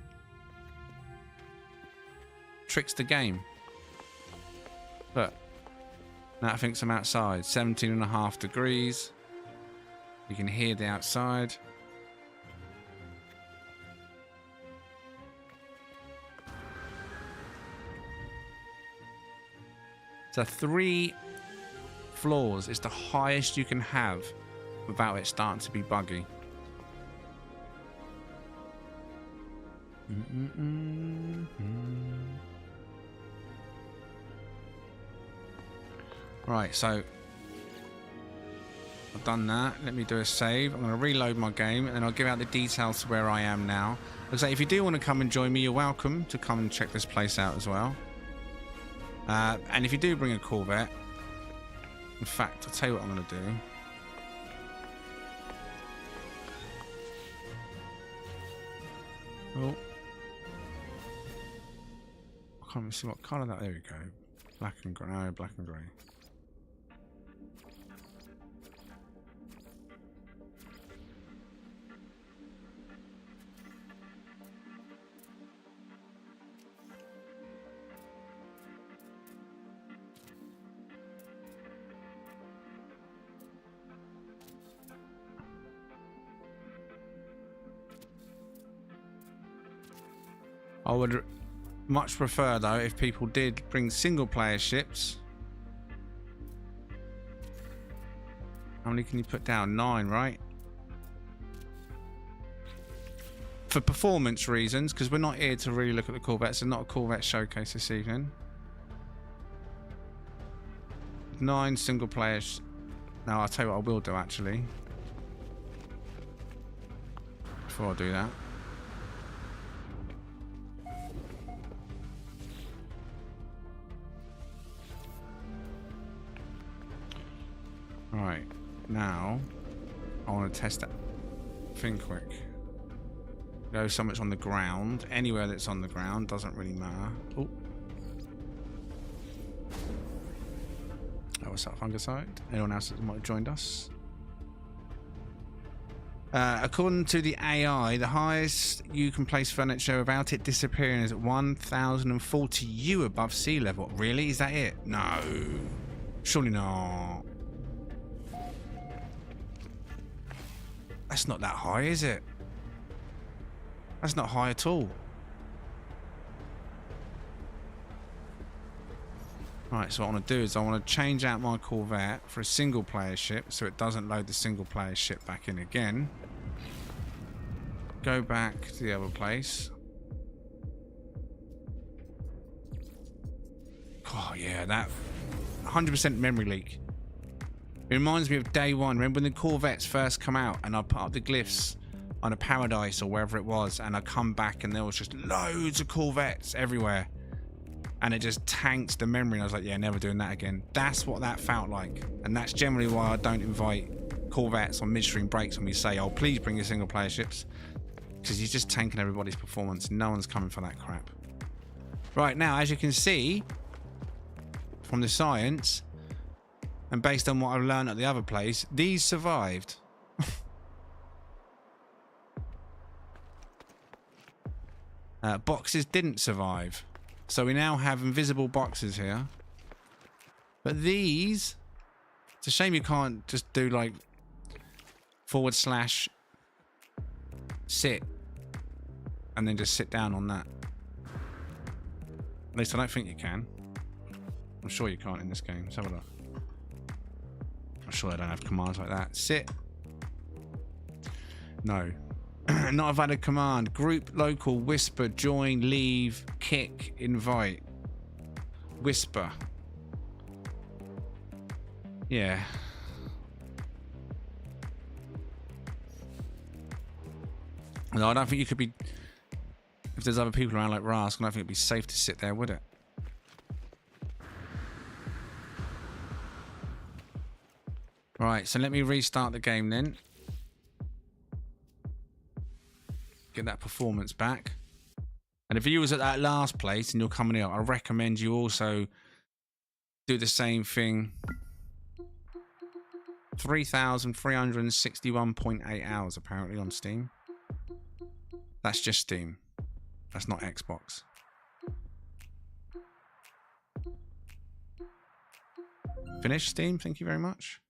tricks the game. Look, now it thinks I'm outside. 17.5 degrees. You can hear the outside. So 3 floors is the highest you can have without it starting to be buggy. Right, so I've done that. Let me do a save. I'm going to reload my game and then I'll give out the details to where I am now. Like I say, if you do want to come and join me, you're welcome to come and check this place out as well. And if you do bring a Corvette, in fact, I'll tell you what I'm going to do. Oh. I can't even see what colour that. There we go. Black and grey. No, black and grey. I would much prefer, though, if people did bring single-player ships. How many can you put down? 9, right? For performance reasons, because we're not here to really look at the Corvettes. It's not a Corvette showcase this evening. 9 single-players. No, I'll tell you what I will do, actually. Before I do that. Right, now I want to test that thing quick. Go so much on the ground. Anywhere that's on the ground doesn't really matter. Oh, what's that, fungicide? Anyone else that might have joined us? According to the AI, the highest you can place furniture without it disappearing is at 1,040 U above sea level. Really? Is that it? No. Surely not. That's not that high, is it? That's not high at all. Right, so what I want to do is I want to change out my Corvette for a single player ship so it doesn't load the single player ship back in again. Go back to the other place. Oh yeah, that 100% memory leak. It reminds me of day one. Remember when the Corvettes first come out and I put up the glyphs on a Paradise or wherever it was, and I come back and there was just loads of Corvettes everywhere. And it just tanked the memory. And I was like, yeah, never doing that again. That's what that felt like. And that's generally why I don't invite Corvettes on midstream breaks when we say, oh, please bring your single player ships. Because you're just tanking everybody's performance. No one's coming for that crap. Right, now, as you can see from the science, and based on what I've learned at the other place, these survived. Boxes didn't survive. So we now have invisible boxes here. But these... It's a shame you can't just do like / sit. And then just sit down on that. At least I don't think you can. I'm sure you can't in this game. Let's have a look. I'm sure I don't have commands like that. Sit. No. Not a valid command. Group, local, whisper, join, leave, kick, invite. Whisper. Yeah. No, I don't think you could be... If there's other people around like Rask, I don't think it'd be safe to sit there, would it? Right, so let me restart the game then. Get that performance back. And if you was at that last place and you're coming out, I recommend you also do the same thing. 3,361.8 hours apparently on Steam. That's just Steam. That's not Xbox. Finish Steam, thank you very much.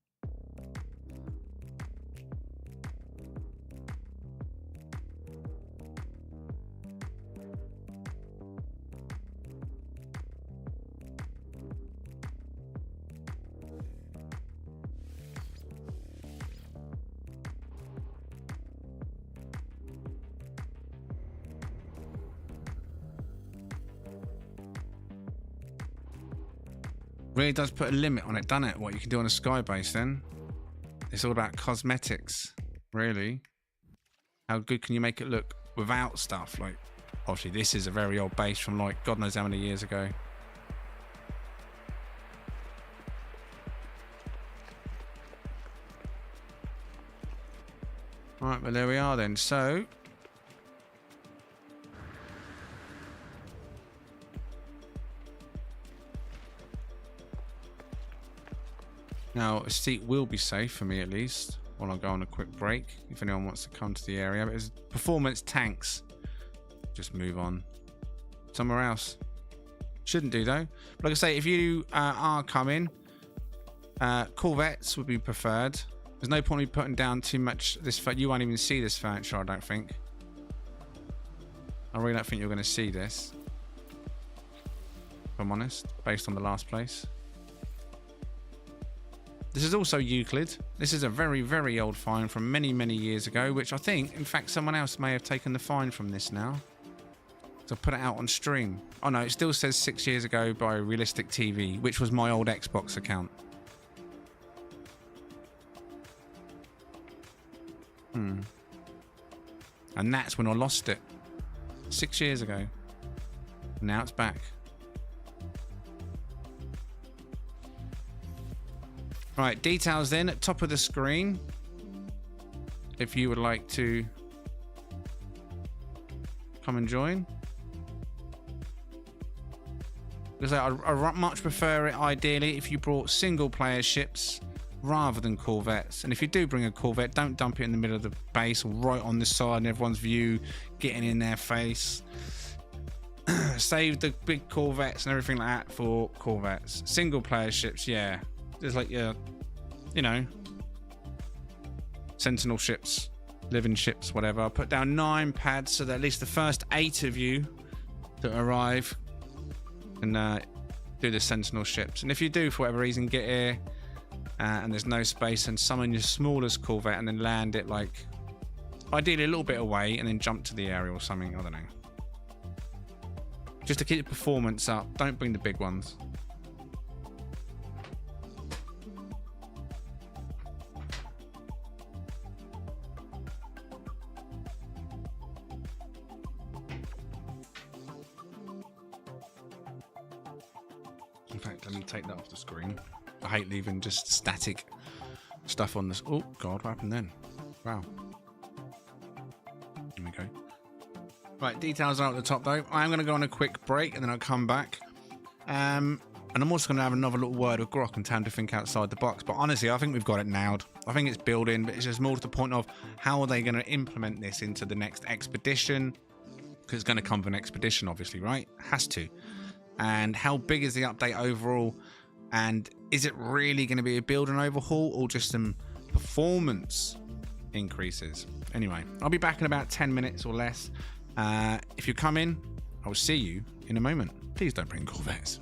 Really does put a limit on it, doesn't it? What you can do on a sky base then. It's all about cosmetics, really. How good can you make it look without stuff? Like, obviously this is a very old base from like God knows how many years ago. Right, well there we are then. So now a seat will be safe for me at least while I go on a quick break if anyone wants to come to the area. But it's performance tanks. Just move on somewhere else. Shouldn't do though. But like I say, if you are coming, Corvettes would be preferred. There's no point in me putting down too much. You won't even see this furniture, I don't think. I really don't think you're going to see this, if I'm honest, based on the last place. This is also Euclid. This is a very, very old find from many, many years ago, which I think, in fact, someone else may have taken the find from this now. So put it out on stream. Oh no, it still says 6 years ago by Realistic TV, which was my old Xbox account. And that's when I lost it. 6 years ago. Now it's back. Right, details then at top of the screen. If you would like to come and join. Because I much prefer it ideally if you brought single player ships rather than Corvettes. And if you do bring a Corvette, don't dump it in the middle of the base or right on the side in everyone's view, getting in their face. Save the big Corvettes and everything like that for Corvettes. Single player ships, yeah. There's like your, you know, Sentinel ships, living ships, whatever. I'll put down 9 pads so that at least the first 8 of you that arrive can do the Sentinel ships. And if you do, for whatever reason, get here and there's no space, and summon your smallest Corvette and then land it like ideally a little bit away and then jump to the area or something. I don't know. Just to keep the performance up. Don't bring the big ones. In fact, let me take that off the screen. I hate leaving just static stuff on this. Oh, God, what happened then? Wow. Here we go. Right, details are at the top, though. I am going to go on a quick break, and then I'll come back. And I'm also going to have another little word with Grok and time to think outside the box. But honestly, I think we've got it nailed. I think it's building, but it's just more to the point of how are they going to implement this into the next expedition? Because it's going to come with an expedition, obviously, right? Has to. And how big is the update overall? And is it really going to be a build and overhaul or just some performance increases? Anyway, I'll be back in about 10 minutes or less. If you come in, I will see you in a moment. Please don't bring Corvettes.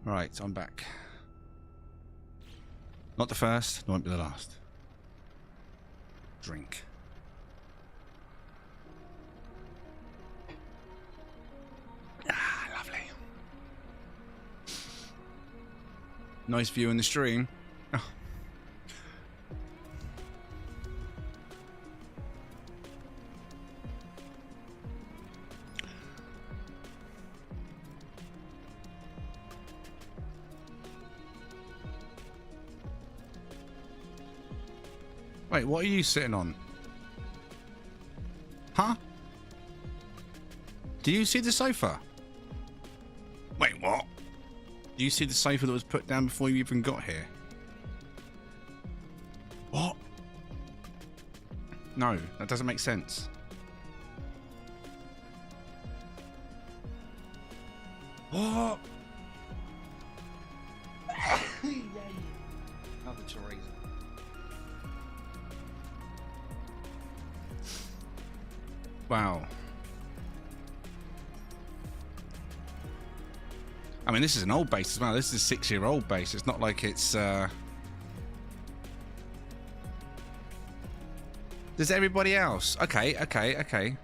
Right, I'm back. Not the first, nor won't be the last. Drink. Ah, lovely. Nice view in the stream. Oh. Wait, what are you sitting on? Huh? Do you see the sofa? Wait, what? Do you see the sofa that was put down before you even got here? What? No, that doesn't make sense. What? Another Teresa. Wow. I mean, this is an old base as well. This is a 6-year-old base. It's not like it's... Does everybody else... Okay.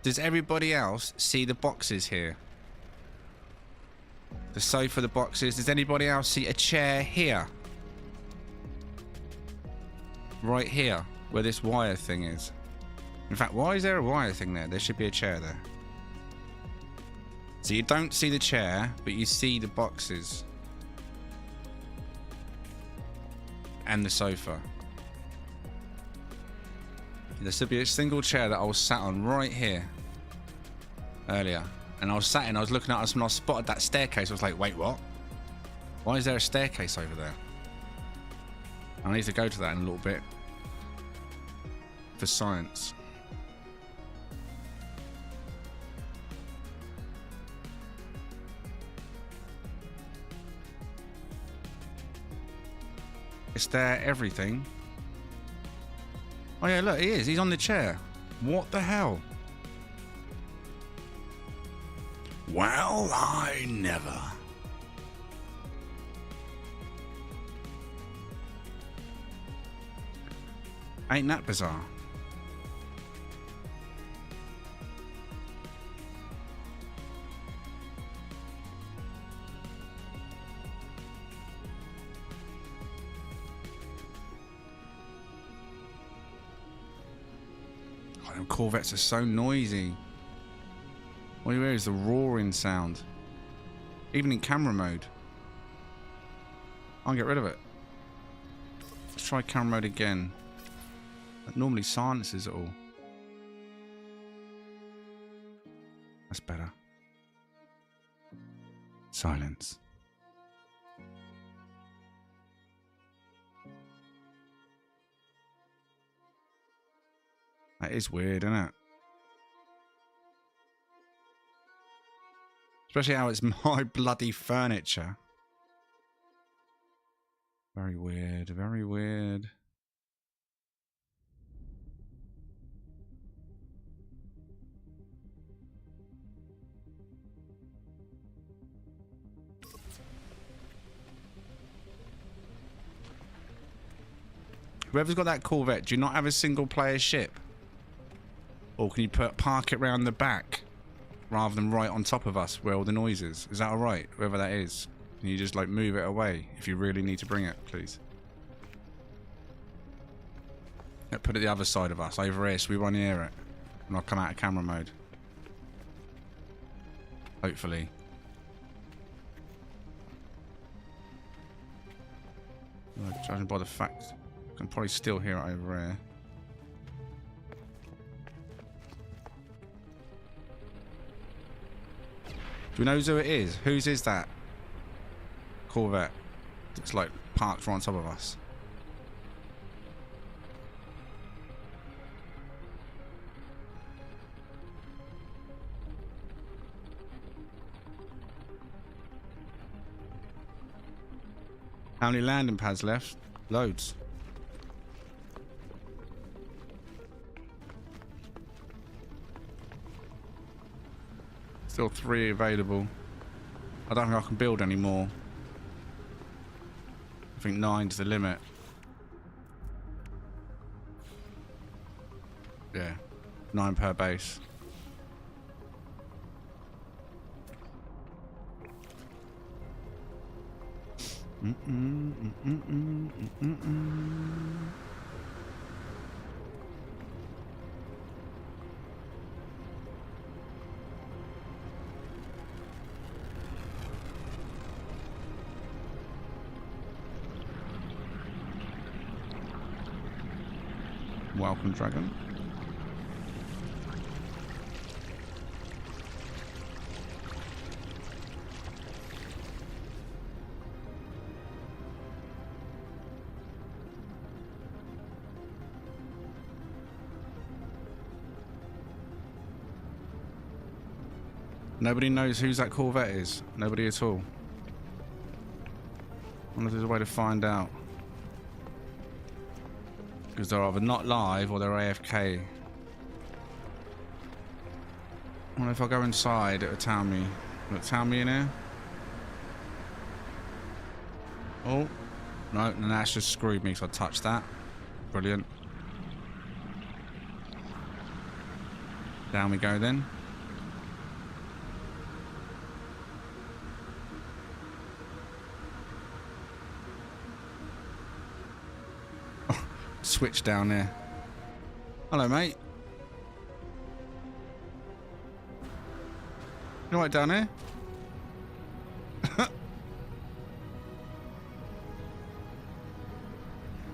Does everybody else see the boxes here? The sofa, the boxes. Does anybody else see a chair here? Right here, where this wire thing is. In fact, why is there a wire thing there? There should be a chair there. So you don't see the chair, but you see the boxes. And the sofa. There should be a single chair that I was sat on right here. Earlier. And I was sat in, I was looking at us when I spotted that staircase. I was like, wait, what? Why is there a staircase over there? I need to go to that in a little bit. For science. It's there, everything. Oh yeah, look, he is. He's on the chair. What the hell? Well, I never. Ain't that bizarre? Oh, them Corvettes are so noisy. All you hear is the roaring sound. Even in camera mode. I'll get rid of it. Let's try camera mode again. It normally silences it all. That's better. Silence. That is weird, isn't it? Especially how it's my bloody furniture. Very weird, very weird. Whoever's got that Corvette, do you not have a single player ship? Or can you park it round the back rather than right on top of us where all the noise is? Is that alright? Whoever that is. Can you just like move it away if you really need to bring it, please? Yeah, put it the other side of us, over here, so we won't hear it. And I'll come out of camera mode. Hopefully. Judging by the fact, I can probably still hear it over here. Do we know who it is? Whose is that? Corvette. It's like parked right on top of us. How many landing pads left? Loads. Still 3 available. I don't think I can build any more. I think 9's the limit. Yeah, 9 per base. Welcome, dragon. Nobody knows whose that Corvette is. Nobody at all. I wonder if there's a way to find out. Because they're either not live or they're AFK. I wonder if I go inside, it'll tell me. Will it tell me in here? Oh. No, and that's just screwed me because I touched that. Brilliant. Down we go then. Switch down there. Hello, mate. You all right down there?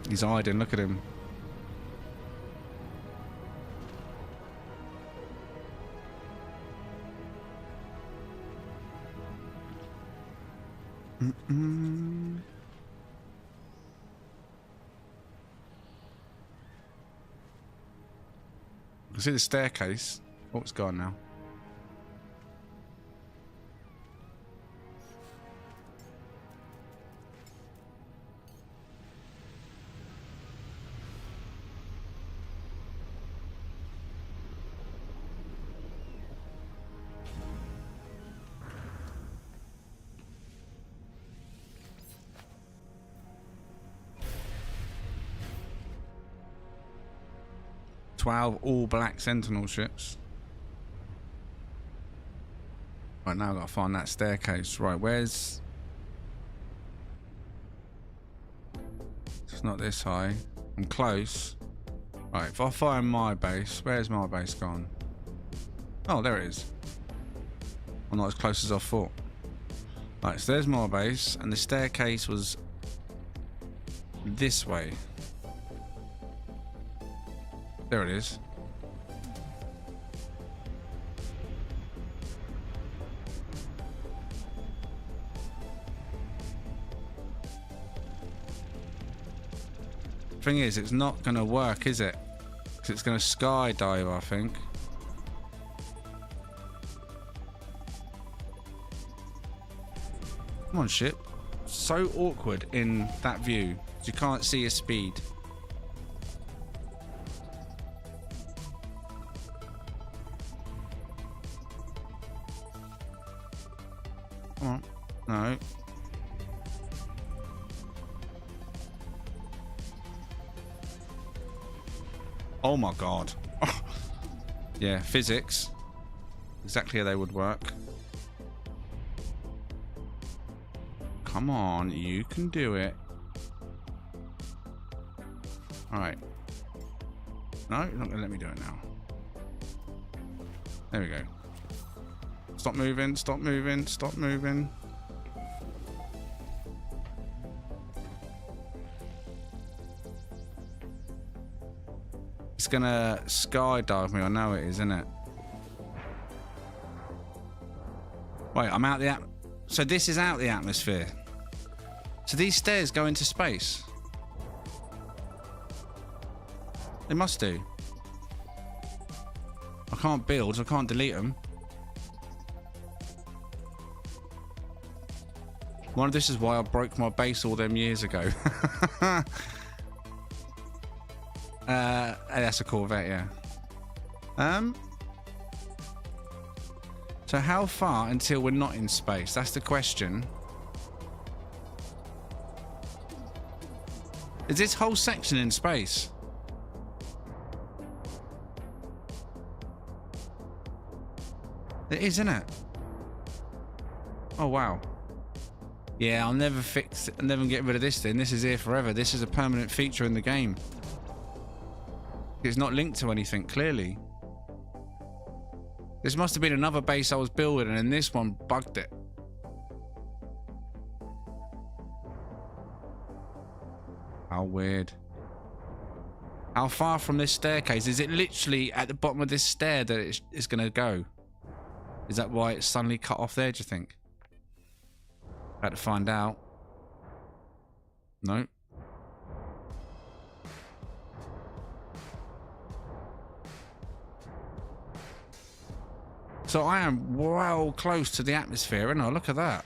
He's hiding. Look at him. I see the staircase. Oh, it's gone now. All black Sentinel ships. Right, now I've got to find that staircase. Right, where's... It's not this high. I'm close. Right, if I find my base, where's my base gone? Oh, there it is. I'm not as close as I thought. Right, so there's my base, and the staircase was this way. There it is. Thing is, it's not going to work, is it? Because it's going to skydive, I think. Come on, ship. So awkward in that view. You can't see your speed. Come on. No. Oh my god. Yeah, physics. Exactly how they would work. Come on, you can do it. Alright. No, you're not going to let me do it now. There we go. Stop moving, stop moving, stop moving. It's gonna skydive me, I know it is, isn't it? Wait, I'm out the so this is out the atmosphere. So these stairs go into space. They must do. I can't build, so I can't delete them. One of this is why I broke my base all them years ago. That's a Corvette, yeah. So how far until we're not in space? That's the question. Is this whole section in space? It is, isn't it? Oh wow. Yeah, I'll never fix it. I'll never get rid of this thing. This is here forever. This is a permanent feature in the game. It's not linked to anything, clearly. This must have been another base I was building, and then this one bugged it. How weird. How far from this staircase? Is it literally at the bottom of this stair that it's going to go? Is that why it's suddenly cut off there, do you think? About to find out. No. So I am well close to the atmosphere, and look at that.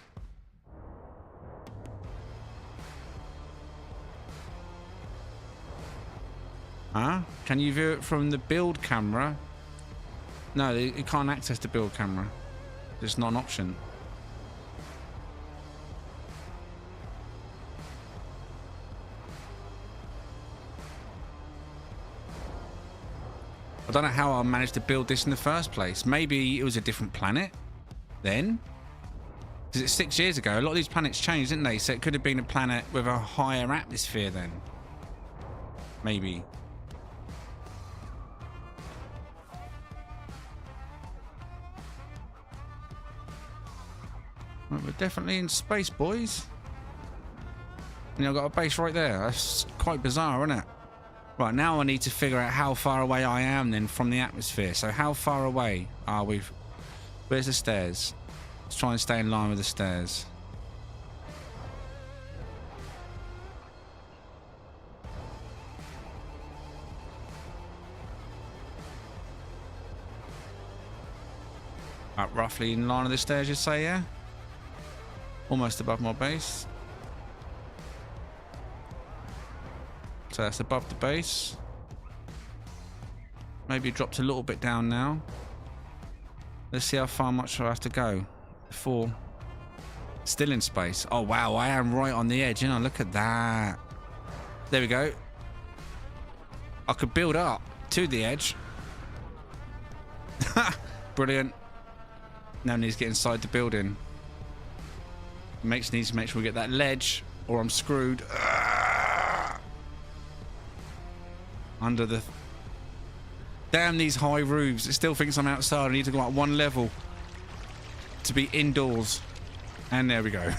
Huh? Can you view it from the build camera? No, you can't access the build camera. It's not an option. I don't know how I managed to build this in the first place. Maybe it was a different planet then? Because it's 6 years ago. A lot of these planets changed, didn't they? So it could have been a planet with a higher atmosphere then. Maybe. Well, we're definitely in space, boys. And I've got a base right there. That's quite bizarre, isn't it? Right, now I need to figure out how far away I am then from the atmosphere. So how far away are we? Where's the stairs? Let's try and stay in line with the stairs. Roughly in line with the stairs, you'd say, yeah? Almost above my base. So that's above the base. Maybe it dropped a little bit down now. Let's see how far much I have to go before. Still in space. Oh wow, I am right on the edge. You know, look at that. There we go. I could build up to the edge. Brilliant. Now needs to get inside the building. Needs to make sure we get that ledge, or I'm screwed. Under the... Damn these high roofs. It still thinks I'm outside. I need to go up one level to be indoors. And there we go.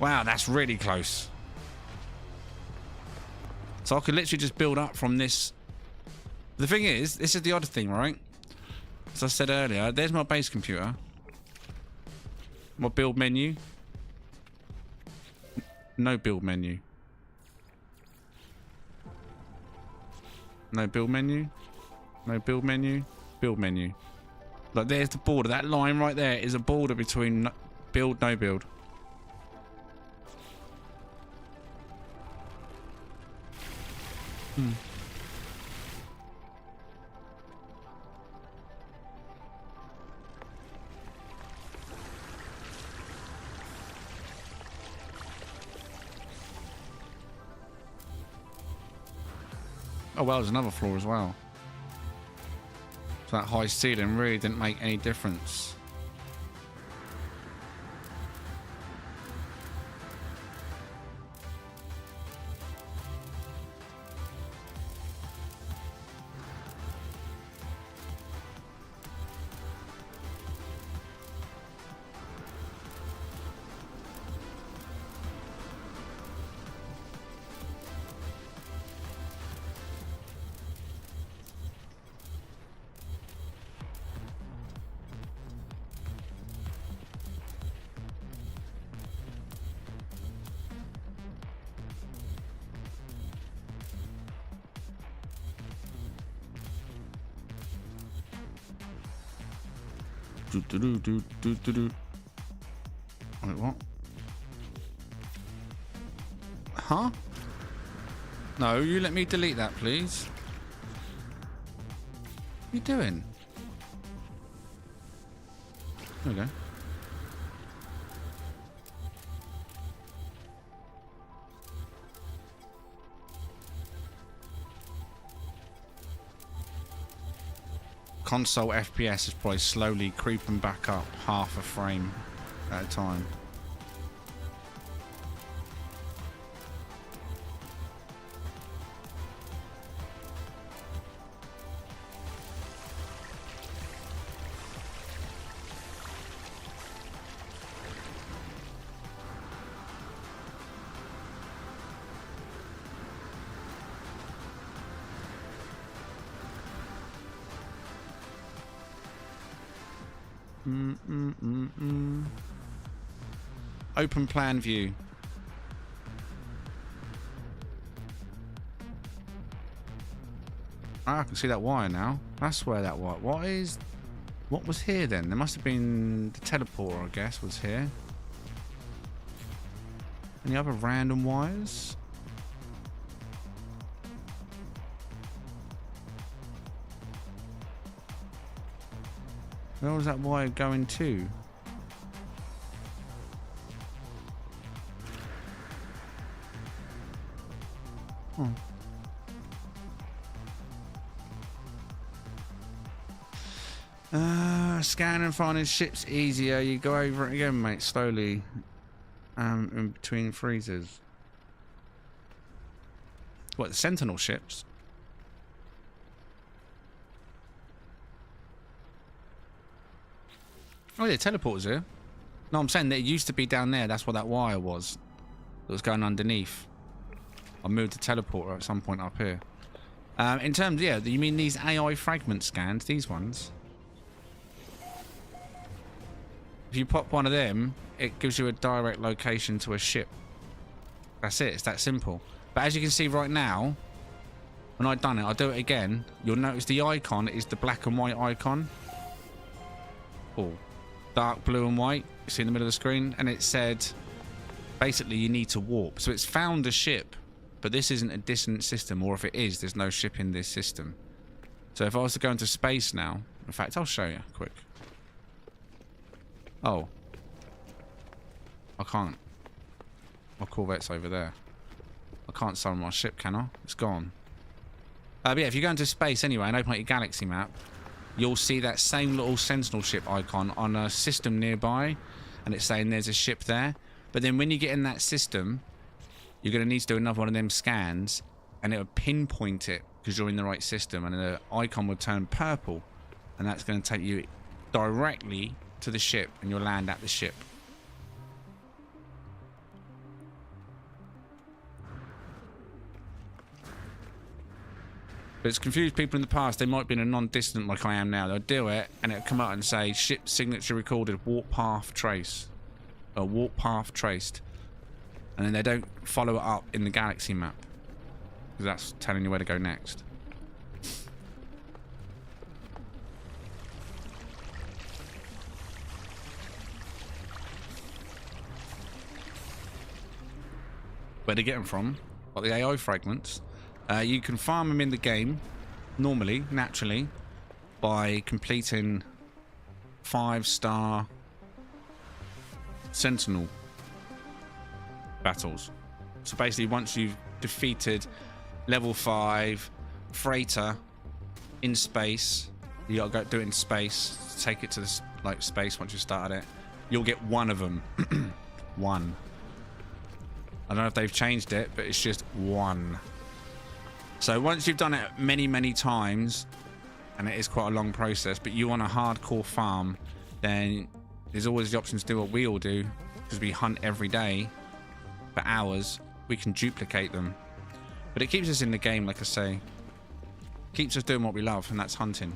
Wow, that's really close. So I could literally just build up from this. The thing is, this is the other thing, right? As I said earlier, there's my base computer. My build menu. No build menu. No build menu. No build menu. Build menu. Like, there's the border. That line right there is a border between build, no build. Oh well, there's another floor as well. So that high ceiling really didn't make any difference. Wait, what? Huh? No, you let me delete that, please. What are you doing? There we go. Console FPS is probably slowly creeping back up half a frame at a time. Open plan view. Ah, I can see that wire now. That's where that wire. What was here then? There must have been the teleporter, I guess, was here. Any other random wires? Where was that wire going to? Oh. Scan and finding ships easier. You go over it again, mate, slowly. In between freezers. What, the Sentinel ships? Oh yeah, teleporters here. No, I'm saying that it used to be down there. That's what that wire was. That was going underneath. I moved the teleporter at some point up here. In terms, yeah, you mean these AI fragment scans? These ones? If you pop one of them, it gives you a direct location to a ship. That's it. It's that simple. But as you can see right now, when I've done it, I'll do it again. You'll notice the icon is the black and white icon. Oh, dark blue and white. You see in the middle of the screen? And it said, basically, you need to warp. So it's found a ship. But this isn't a distant system, or if it is, there's no ship in this system. So if I was to go into space now, in fact, I'll show you quick. Oh. I can't. My Corvette's over there. I can't summon my ship, can I? It's gone. But yeah, if you go into space anyway and open up your galaxy map, you'll see that same little Sentinel ship icon on a system nearby, and it's saying there's a ship there. But then when you get in that system, you're going to need to do another one of them scans, and it'll pinpoint it because you're in the right system, and the icon will turn purple, and that's going to take you directly to the ship, and you'll land at the ship. But it's confused people in the past. They might be in a non-distant like I am now. They'll do it, and it'll come out and say, ship signature recorded, warp path trace. Or warp path traced. And then they don't follow it up in the galaxy map. Because that's telling you where to go next. where they get them from, like the AI fragments. You can farm them in the game, normally, naturally, by completing 5-star Sentinel battles. So basically, once you've defeated level 5 freighter in space, you gotta go do it in space, take it to this like space. Once you started it, you'll get one of them. One. I don't know if they've changed it, but it's just one. So once you've done it many times, and it is quite a long process, but you want a hardcore farm, then there's always the option to do what we all do, because we hunt every day for hours. We can duplicate them, but it keeps us in the game, like I say. Keeps us doing what we love, and that's hunting.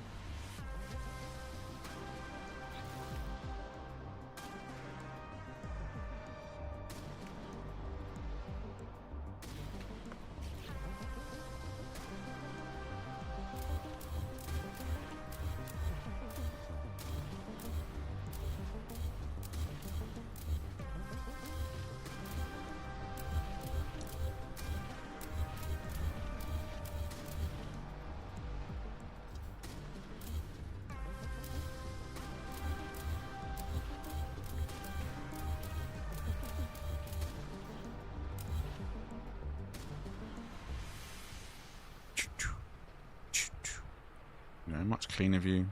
Much cleaner view.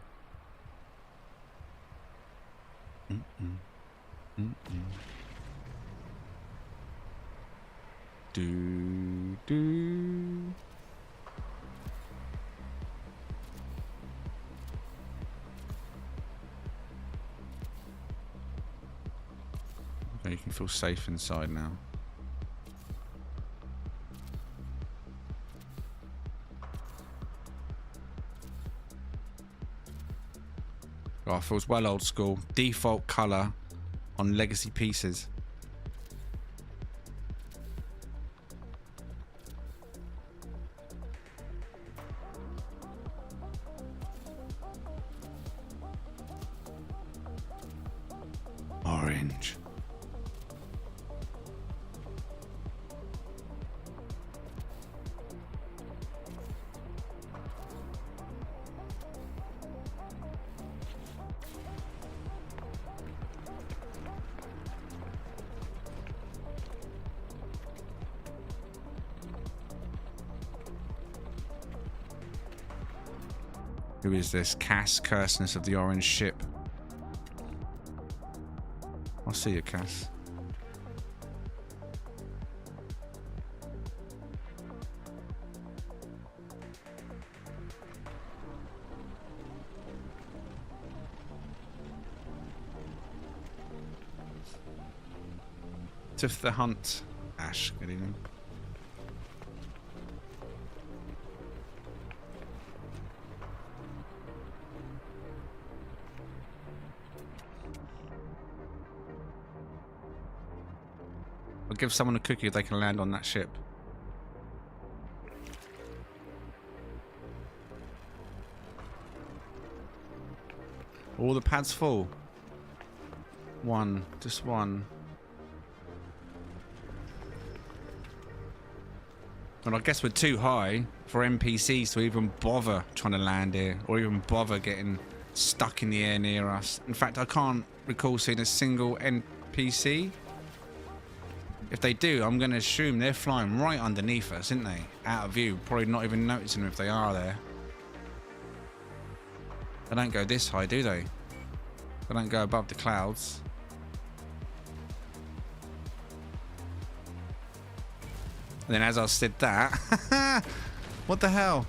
Do. Okay, you can feel safe inside now. Oh, it feels well old school. Default colour on legacy pieces. Orange. Who is this? Cass, curseness of the orange ship. I'll see you, Cass. To the hunt. Ash, good evening. I'll give someone a cookie if they can land on that ship. All the pads full. One, just one. And I guess we're too high for NPCs to even bother trying to land here, or even bother getting stuck in the air near us. In fact, I can't recall seeing a single NPC. If they do, I'm going to assume they're flying right underneath us, aren't they? Out of view, probably not even noticing them if they are there. They don't go this high, do they? They don't go above the clouds. And then as I said that, what the hell?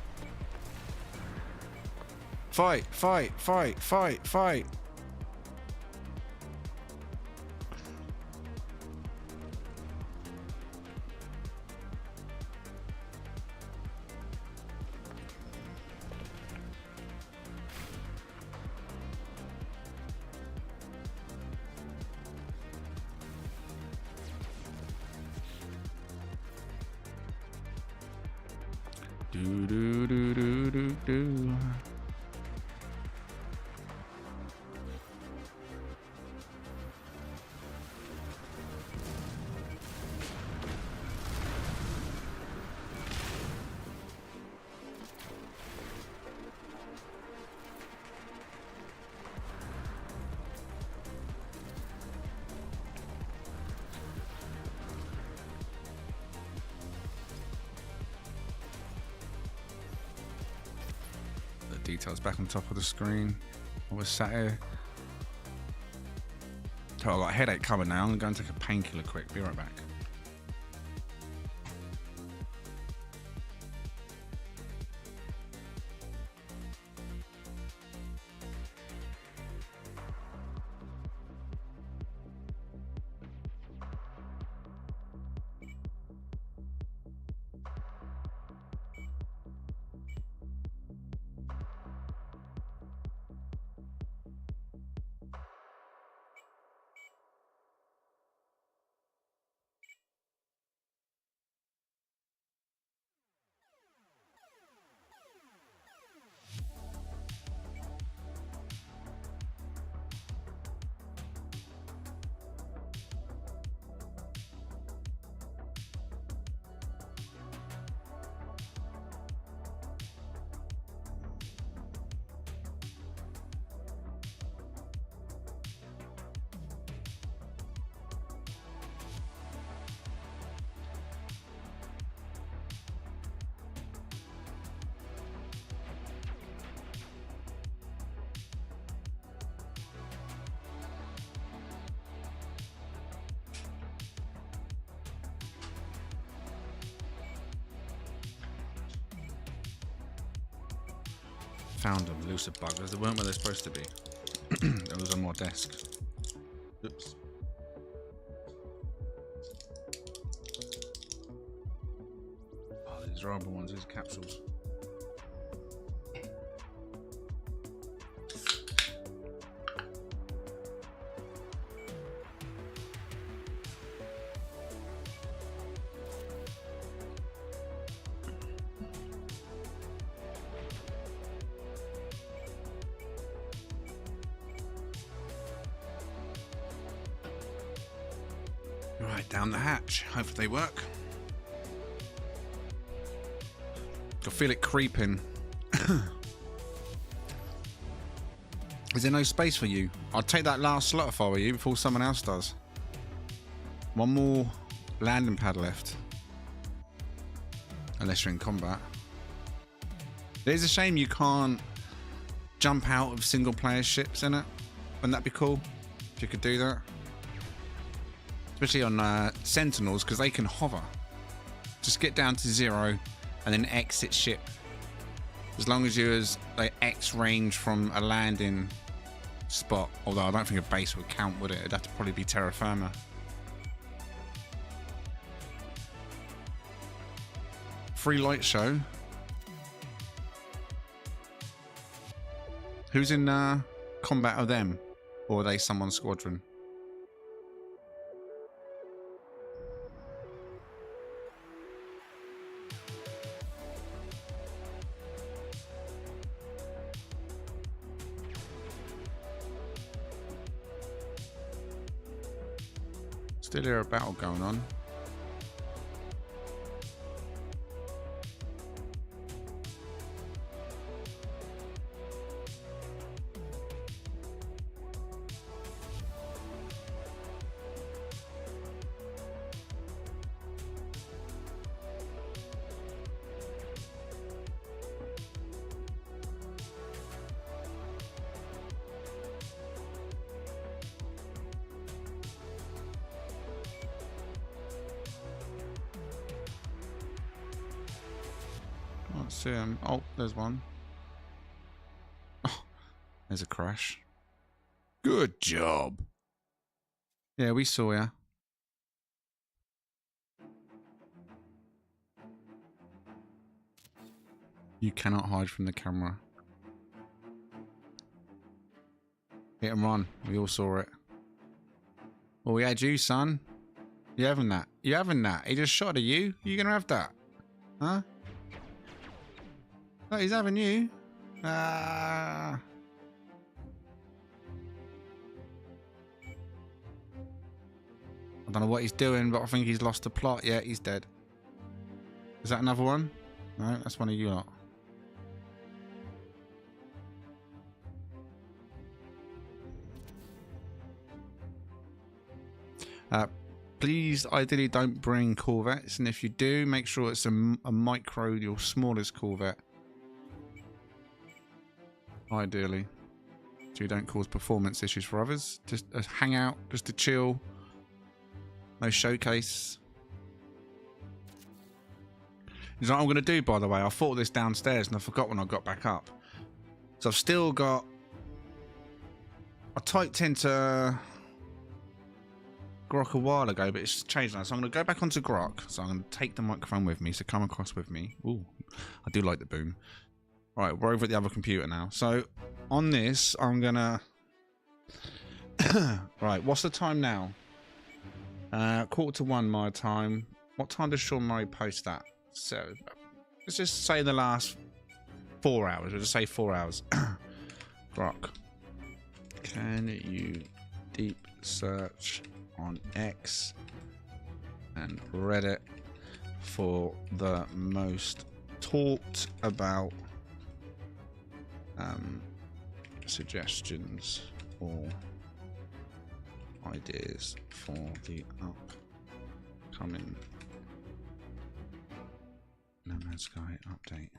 Fight, fight, fight, fight, fight. Do do do do do do. details back on top of the screen. I was sat here. Oh, I've got a headache coming now. I'm going to go and take a painkiller quick. Be right back. Found them, elusive buggers. They weren't where they're supposed to be. It was on my desk. Oops. Oh, these are horrible ones, these capsules. Right, down the hatch. Hopefully they work. I feel it creeping. Is there no space for you? I'll take that last slot if I were you before someone else does. One more landing pad left. Unless you're in combat. It is a shame you can't jump out of single player ships in it. Wouldn't that be cool? If you could do that. Especially on Sentinels, because they can hover. Just get down to 0 and then exit ship. As long as you're as like X range from a landing spot. Although I don't think a base would count, would it? It'd have to probably be terra firma. Free light show. Who's in combat of them? Or are they someone's squadron? Still hear a battle going on. See him. Oh, there's one. Oh, there's a crash. Good job. Yeah, we saw ya. You cannot hide from the camera. Hit and run. We all saw it. Well, we had you, son. You having that? You having that? He just shot at you. You gonna have that? Huh? Oh, he's having you. I don't know what he's doing, but I think he's lost the plot. Yeah, he's dead. Is that another one? No, that's one of you lot. Please, ideally, don't bring Corvettes, and if you do, make sure it's a micro, your smallest Corvette. Ideally. So you don't cause performance issues for others. Just a hangout, just to chill. No showcase. You know what I'm going to do, by the way? I thought of this downstairs and I forgot when I got back up. So I've still got... I typed into Grok a while ago, but it's changed now. So I'm going to go back onto Grok. So I'm going to take the microphone with me. So come across with me. Ooh, I do like the boom. Right, we're over at the other computer now. So on this, I'm going to... Right, what's the time now? 1:45 my time. What time does Sean Murray post that? So let's just say the last 4 hours. We'll just say 4 hours. Grok, can you deep search on X and Reddit for the most talked about suggestions or ideas for the upcoming No Man's Sky update?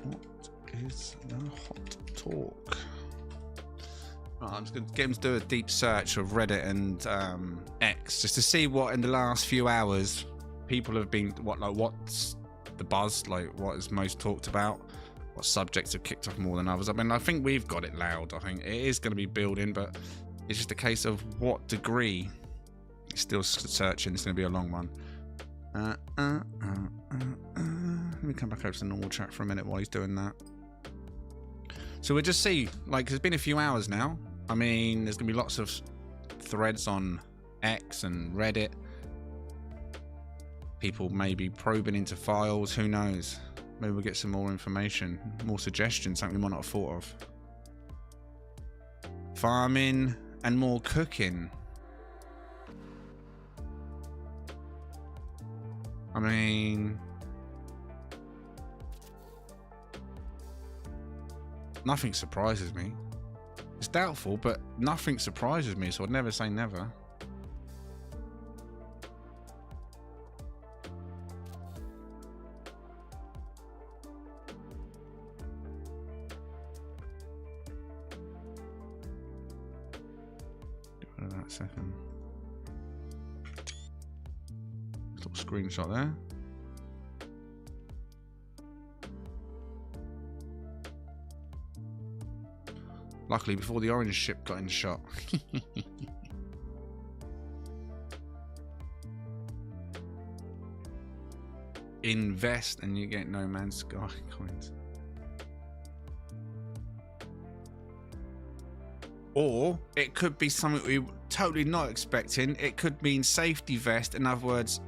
What is the hot talk? I'm just going to get him to do a deep search of Reddit and X just to see what in the last few hours people have been, what's the buzz, like what is most talked about, what subjects have kicked off more than others. I mean, I think we've got it loud. I think it is going to be building, but it's just a case of what degree. He's still searching. It's going to be a long one. Let me come back over to the normal chat for a minute while he's doing that. So we'll just see, like, it's been a few hours now. I mean, there's going to be lots of threads on X and Reddit. People may be probing into files, who knows? Maybe we'll get some more information, more suggestions, something we might not have thought of. Farming and more cooking. I mean... nothing surprises me. It's doubtful, but nothing surprises me, so I'd never say never. Get rid of that second. Little screenshot there. Luckily, before the orange ship got in shot. Invest and you get No Man's Sky coins. Or it could be something we were totally not expecting. It could mean safety vest. In other words,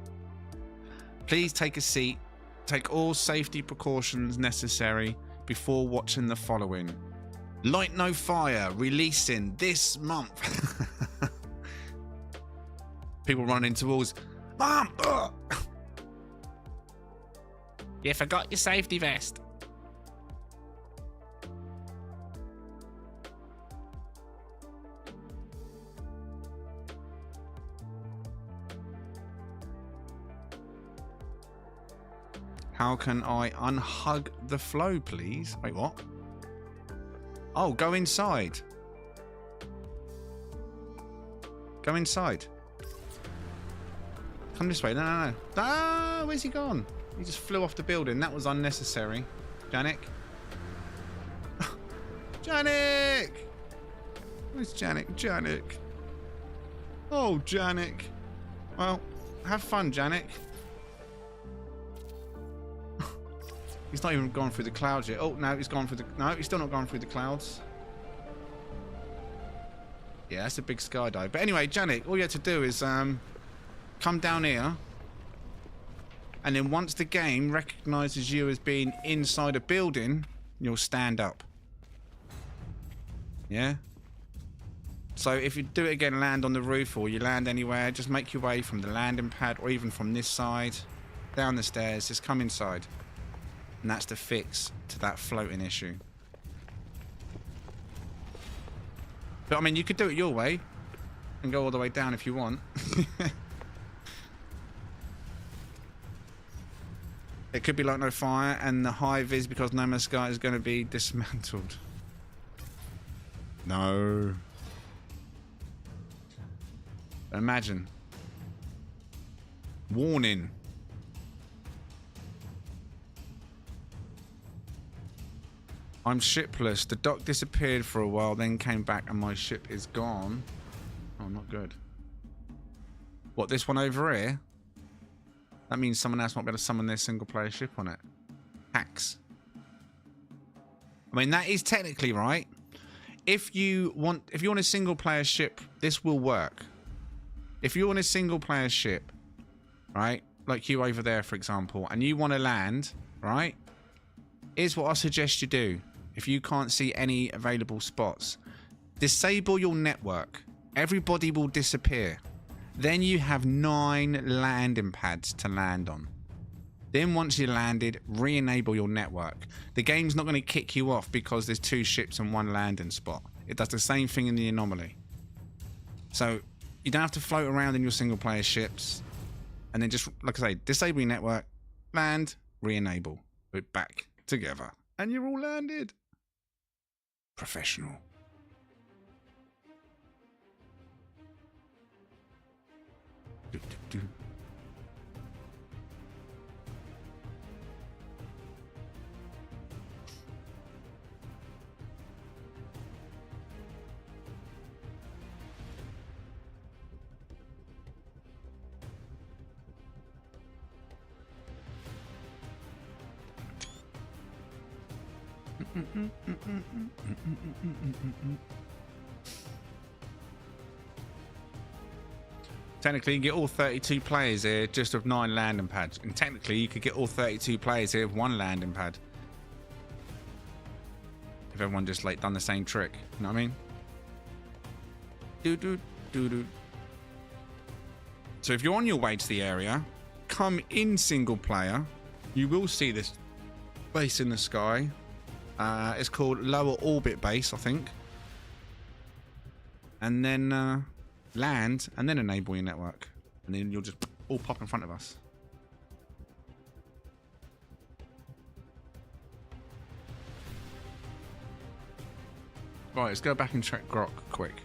please take a seat. Take all safety precautions necessary before watching the following. Light No Fire, releasing this month. People running towards, Mom! You forgot your safety vest. How can I unhug the flow, please? Wait, what? Oh, go inside. Go inside. Come this way. No, no, no. Ah, where's he gone? He just flew off the building. That was unnecessary. Janik? Janik! Where's Janik? Janik. Oh, Janik. Well, have fun, Janik. He's not even gone through the clouds yet. Oh, no, he's gone through the... No, he's still not gone through the clouds. Yeah, that's a big skydive. But anyway, Janik, all you have to do is come down here. And then once the game recognises you as being inside a building, you'll stand up. Yeah? So if you do it again, land on the roof or you land anywhere, just make your way from the landing pad or even from this side, down the stairs, just come inside. And that's the fix to that floating issue. But I mean, you could do it your way and go all the way down if you want. It could be like no fire, and the hive is because No Man's Sky is going to be dismantled. No. Imagine. Warning. I'm shipless. The dock disappeared for a while, then came back and my ship is gone. Oh, not good. What, this one over here? That means someone else might be able to summon their single player ship on it. Hacks. I mean, that is technically right. If you want a single player ship, this will work. If you want a single player ship, right? Like you over there, for example, and you want to land, right? Here's what I suggest you do. If you can't see any available spots, disable your network. Everybody will disappear. Then you have 9 landing pads to land on. Then once you're landed, re-enable your network. The game's not going to kick you off because there's 2 ships and 1 landing spot. It does the same thing in the anomaly. So you don't have to float around in your single player ships. And then just, like I say, disable your network, land, re-enable. We're back together. And you're all landed. Professional. Do, do, do. Technically, you can get all 32 players here just with 9 landing pads. And technically, you could get all 32 players here with 1 landing pad. If everyone just like done the same trick. You know what I mean? Do. So if you're on your way to the area, come in single player. You will see this base in the sky. It's called lower orbit base, I think. And then land, and then enable your network, and then you'll just all pop in front of us. Right, let's go back and check Grok quick.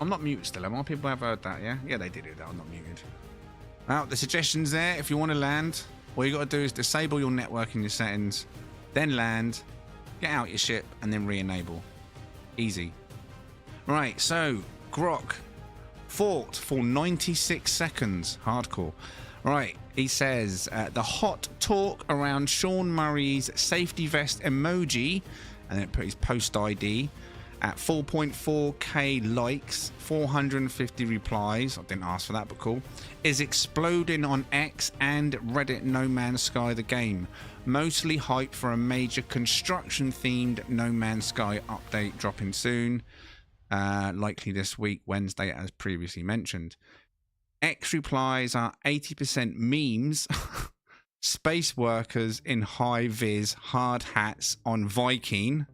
I'm not muted still, am I? People have heard that, yeah? Yeah, they did it, I'm not muted. Now, the suggestion's there. If you want to land, all you got to do is disable your network in your settings, then land, get out your ship, and then re-enable. Easy. Right, so Grok fought for 96 seconds. Hardcore. Right, he says the hot talk around Sean Murray's safety vest emoji, and then put his post ID at 4.4k likes, 450 replies. I didn't ask for that, but cool. Is exploding on X and Reddit No Man's Sky the game. Mostly hype for a major construction-themed No Man's Sky update dropping soon. Likely this week, Wednesday, as previously mentioned. X replies are 80% memes, space workers in high-vis hard hats on Viking.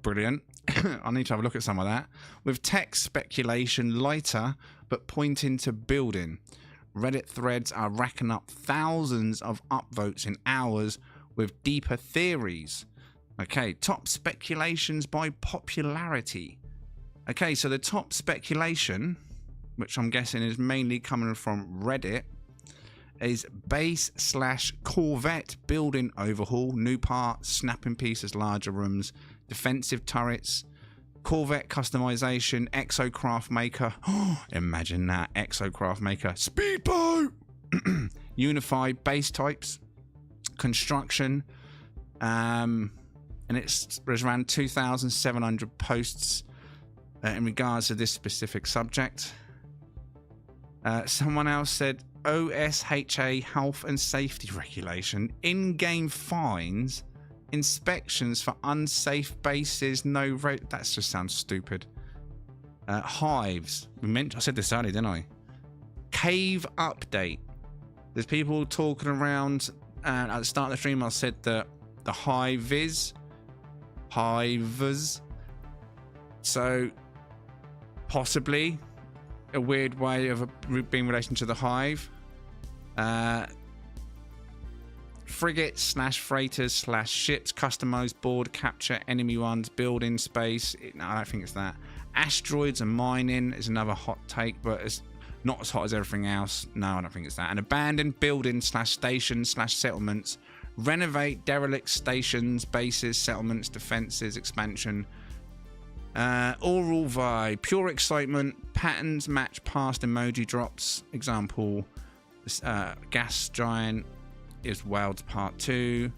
Brilliant. I need to have a look at some of that. With text speculation lighter, but pointing to building. Reddit threads are racking up thousands of upvotes in hours with deeper theories. Okay, top speculations by popularity. Okay, so the top speculation, which I'm guessing is mainly coming from Reddit, is base/Corvette building overhaul, new parts, snapping pieces, larger rooms, defensive turrets, Corvette customization, exocraft maker. Imagine that, exocraft maker, speedboat, unified base types, construction, and there's around 2,700 posts in regards to this specific subject. Someone else said OSHA health and safety regulation, in-game fines, inspections for unsafe bases, that just sounds stupid. Hives, I said this earlier, didn't I? Cave update. There's people talking around And at the start of the stream, I said that the hives. So possibly a weird way of being in relation to the hive. Frigates / freighters / ships, customized board capture, enemy ones, building space. No, I don't think it's that. Asteroids and mining is another hot take, but it's not as hot as everything else. No, I don't think it's that. And abandoned buildings / stations / settlements. Renovate derelict stations, bases, settlements, defenses, expansion. Oral vibe, pure excitement, patterns match past emoji drops. Example, gas giant is Wilds Part 2.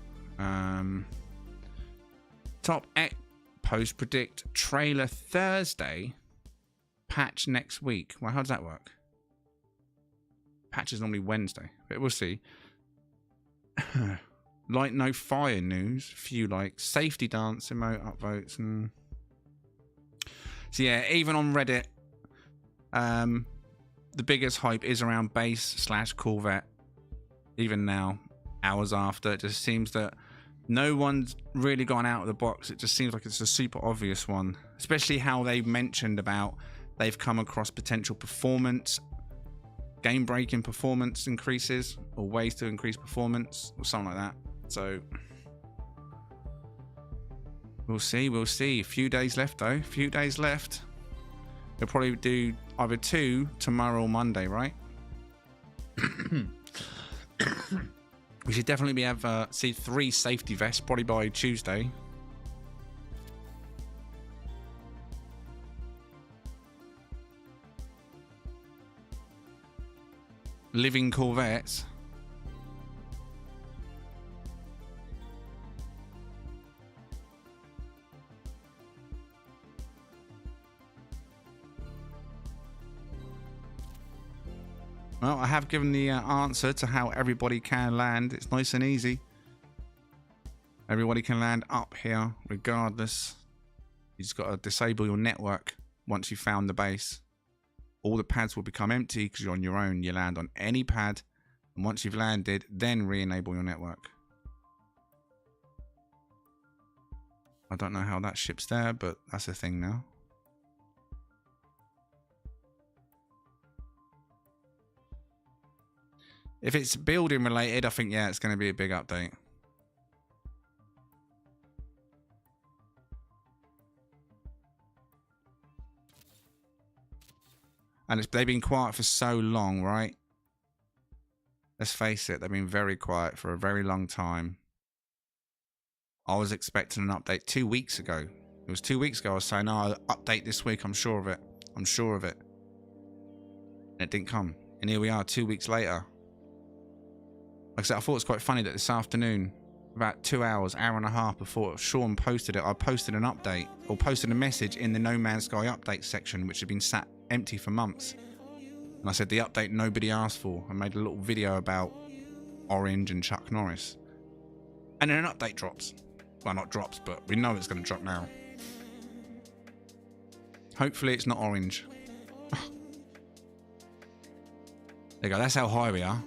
Top X post predict trailer Thursday, patch next week. Well, how does that work? Patch is normally Wednesday, but we'll see. Light no fire news, few likes, safety dance, emote upvotes, and so yeah, even on Reddit, the biggest hype is around base / Corvette. Even now, hours after, it just seems that no one's really gone out of the box. It just seems like it's a super obvious one, especially how they mentioned about they've come across potential performance, game-breaking performance increases, or ways to increase performance, or something like that. So we'll see. A few days left, though. A few days left. They'll probably do either 2 tomorrow or Monday, right? We should definitely see 3 safety vests probably by Tuesday. Living Corvettes. Well, I have given the answer to how everybody can land. It's nice and easy. Everybody can land up here regardless. You just got to disable your network once you've found the base. All the pads will become empty because you're on your own. You land on any pad, and once you've landed, then re-enable your network. I don't know how that ship's there, but that's a thing now. If it's building related, I think, yeah, it's going to be a big update. And they've been quiet for so long, right? Let's face it, they've been very quiet for a very long time. I was expecting an update 2 weeks ago. It was 2 weeks ago I was saying, oh, I'll update this week, I'm sure of it. I'm sure of it. And it didn't come. And here we are 2 weeks later. Like I said, I thought it was quite funny that this afternoon, about 2 hours, hour and a half before Sean posted it, I posted an update, or posted a message in the No Man's Sky update section, which had been sat empty for months. And I said, the update nobody asked for. I made a little video about Orange and Chuck Norris. And then an update drops. Well, not drops, but we know it's going to drop now. Hopefully it's not Orange. There you go, that's how high we are.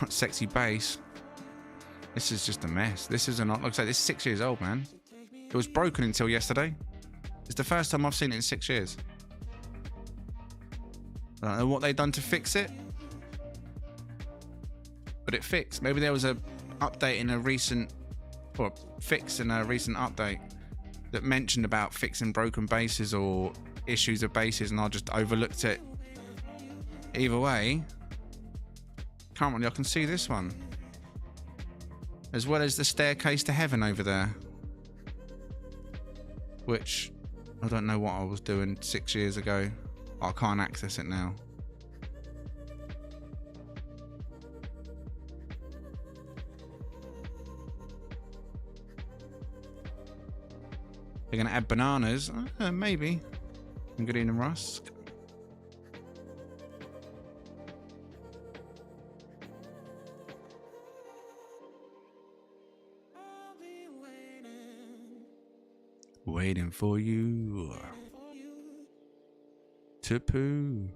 Sexy bass. This is just a mess. This is not. Looks like this is 6 years old, man. It was broken until yesterday. It's the first time I've seen it in 6 years. I don't know what they've done to fix it, but it fixed. Maybe there was a update in a recent, or fix in a recent update that mentioned about fixing broken bases or issues of bases, and I just overlooked it. Either way. Currently, I can see this one, as well as the staircase to heaven over there, which I don't know what I was doing 6 years ago. I can't access it now. They're going to add bananas. Maybe. And good evening, Russ. Waiting for you to poo.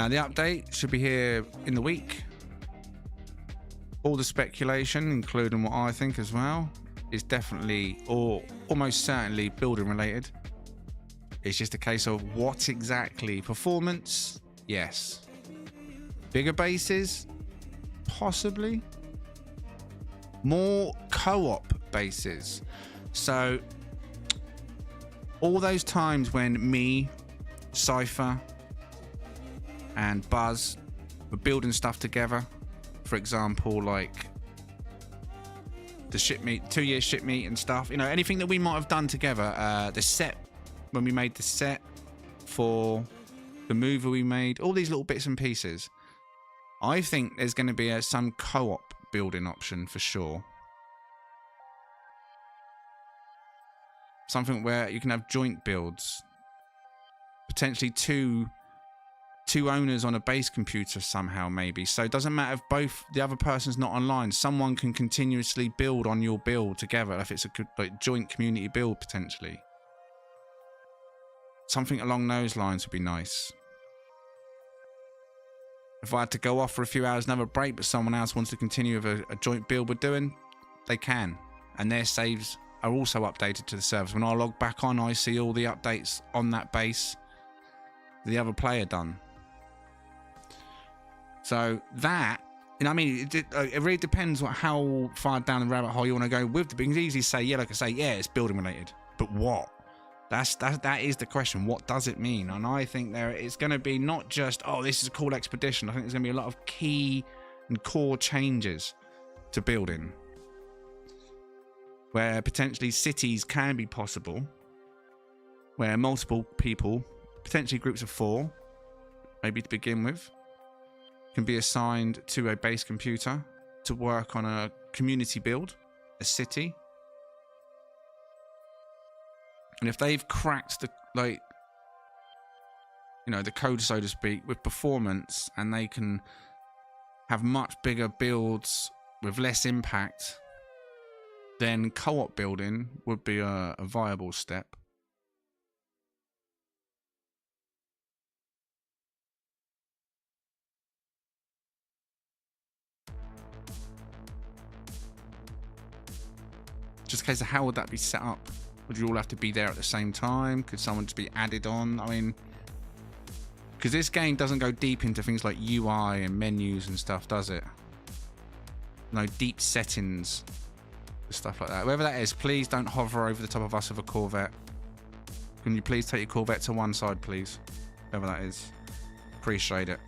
The update should be here in the week. All the speculation, including what I think as well, is definitely or almost certainly building related. It's just a case of what exactly. Performance, yes. Bigger bases, possibly. More co-op bases. So all those times when me, Cypher, and Buzz were building stuff together, for example, like the ship meet, 2 year ship meet and stuff, you know, anything that we might have done together, the set, when we made the set for the movie we made, all these little bits and pieces, I think there's going to be some co-op building option for sure. Something where you can have joint builds, potentially two owners on a base computer somehow, maybe. So it doesn't matter if both the other person's not online. Someone can continuously build on your build together if it's a like joint community build potentially. Something along those lines would be nice. If I had to go off for a few hours and have a break, but someone else wants to continue with a joint build we're doing, they can. And their saves are also updated to the servers. When I log back on, I see all the updates on that base the other player done. So that, you know, I mean, it really depends on how far down the rabbit hole you want to go with it. You can easily say, yeah, like I say, yeah, it's building related, but what? That is the question. What does it mean? And I think it's going to be not just, oh, this is a cool expedition. I think there's going to be a lot of key and core changes to building, where potentially cities can be possible, where multiple people, potentially groups of 4, maybe to begin with, can be assigned to a base computer to work on a community build, a city. And if they've cracked the, like, you know, the code, so to speak, with performance, and they can have much bigger builds with less impact, then co-op building would be a viable step. Just a case of how would that be set up? Would you all have to be there at the same time? Could someone just be added on? I mean, because this game doesn't go deep into things like UI and menus and stuff, does it? No deep settings, stuff like that. Whoever that is, please don't hover over the top of us with a Corvette. Can you please take your Corvette to one side, please? Whoever that is. Appreciate it.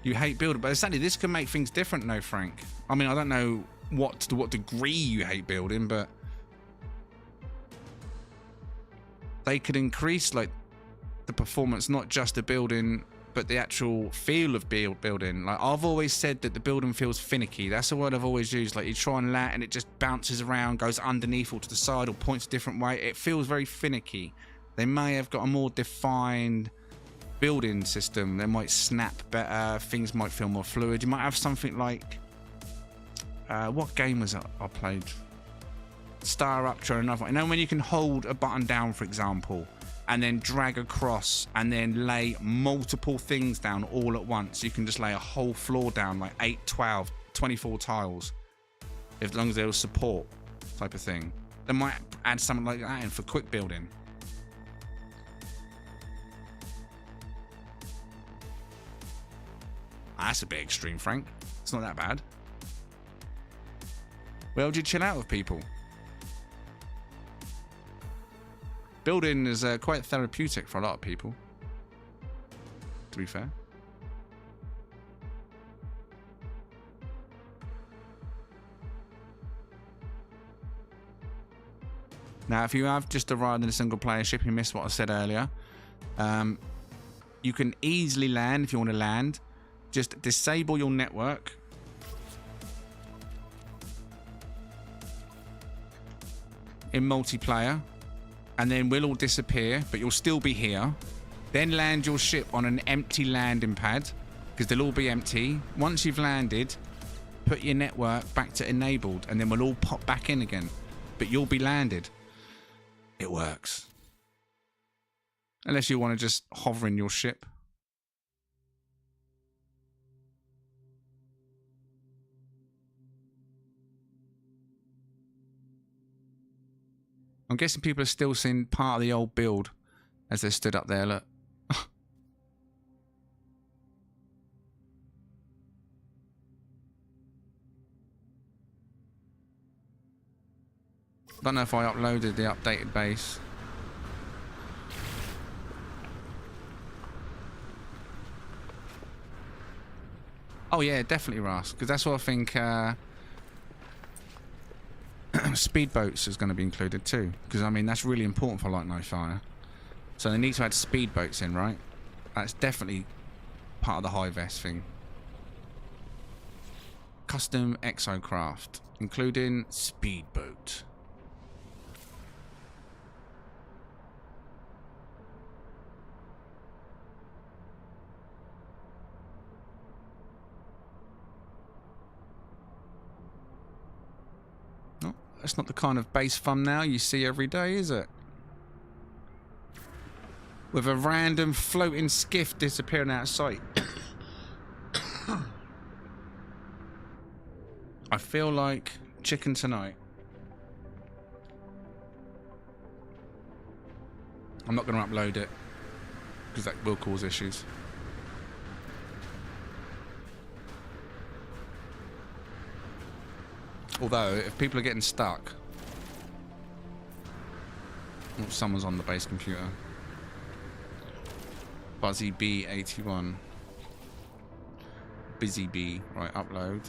You hate building, but sadly this can make things different, no, Frank. I mean, I don't know to what degree you hate building, but they could increase like the performance, not just the building, but the actual feel of building. Like, I've always said that the building feels finicky. That's a word I've always used. Like, you try and land and it just bounces around, goes underneath or to the side or points a different way. It feels very finicky. They may have got a more defined building system. They might snap better. Things might feel more fluid. You might have something like what game was it I played? Star Rupture, another one. You know when you can hold a button down, for example, and then drag across and then lay multiple things down all at once. You can just lay a whole floor down, like 8, 12, 24 tiles, as long as there was support type of thing. They might add something like that in for quick building. That's a bit extreme, Frank. It's not that bad. Where would you chill out with people? Building is quite therapeutic for a lot of people, to be fair. Now, if you have just arrived in a single player ship, you missed what I said earlier. You can easily land if you want to land. Just disable your network. In multiplayer. And then we'll all disappear, but you'll still be here. Then land your ship on an empty landing pad, because they'll all be empty. Once you've landed, put your network back to enabled, and then we'll all pop back in again. But you'll be landed. It works. Unless you want to just hover in your ship. I'm guessing people are still seeing part of the old build as they stood up there, look. Don't know if I uploaded the updated base. Oh yeah, definitely, Ross, because that's what I think speedboats is going to be included too, because I mean that's really important for Light No Fire. So they need to add speedboats in, right? That's definitely part of the hive thing. Custom exocraft, including speedboat. That's not the kind of base thumbnail you see every day, is it? With a random floating skiff disappearing out of sight. I feel like chicken tonight. I'm not going to upload it, because that will cause issues. Although, if people are getting stuck... Oh, someone's on the base computer. Buzzy B81. Busy B. Right, upload.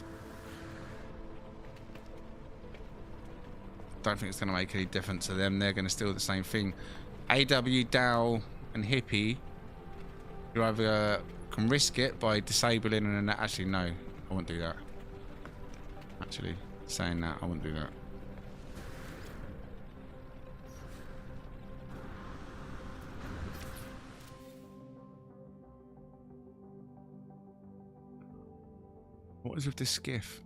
Don't think it's going to make any difference to them. They're going to steal the same thing. AW, Dow, and Hippie. You either can risk it by disabling and then... Actually, no. I won't do that. Actually... Saying that, I wouldn't do that. What is with this skiff?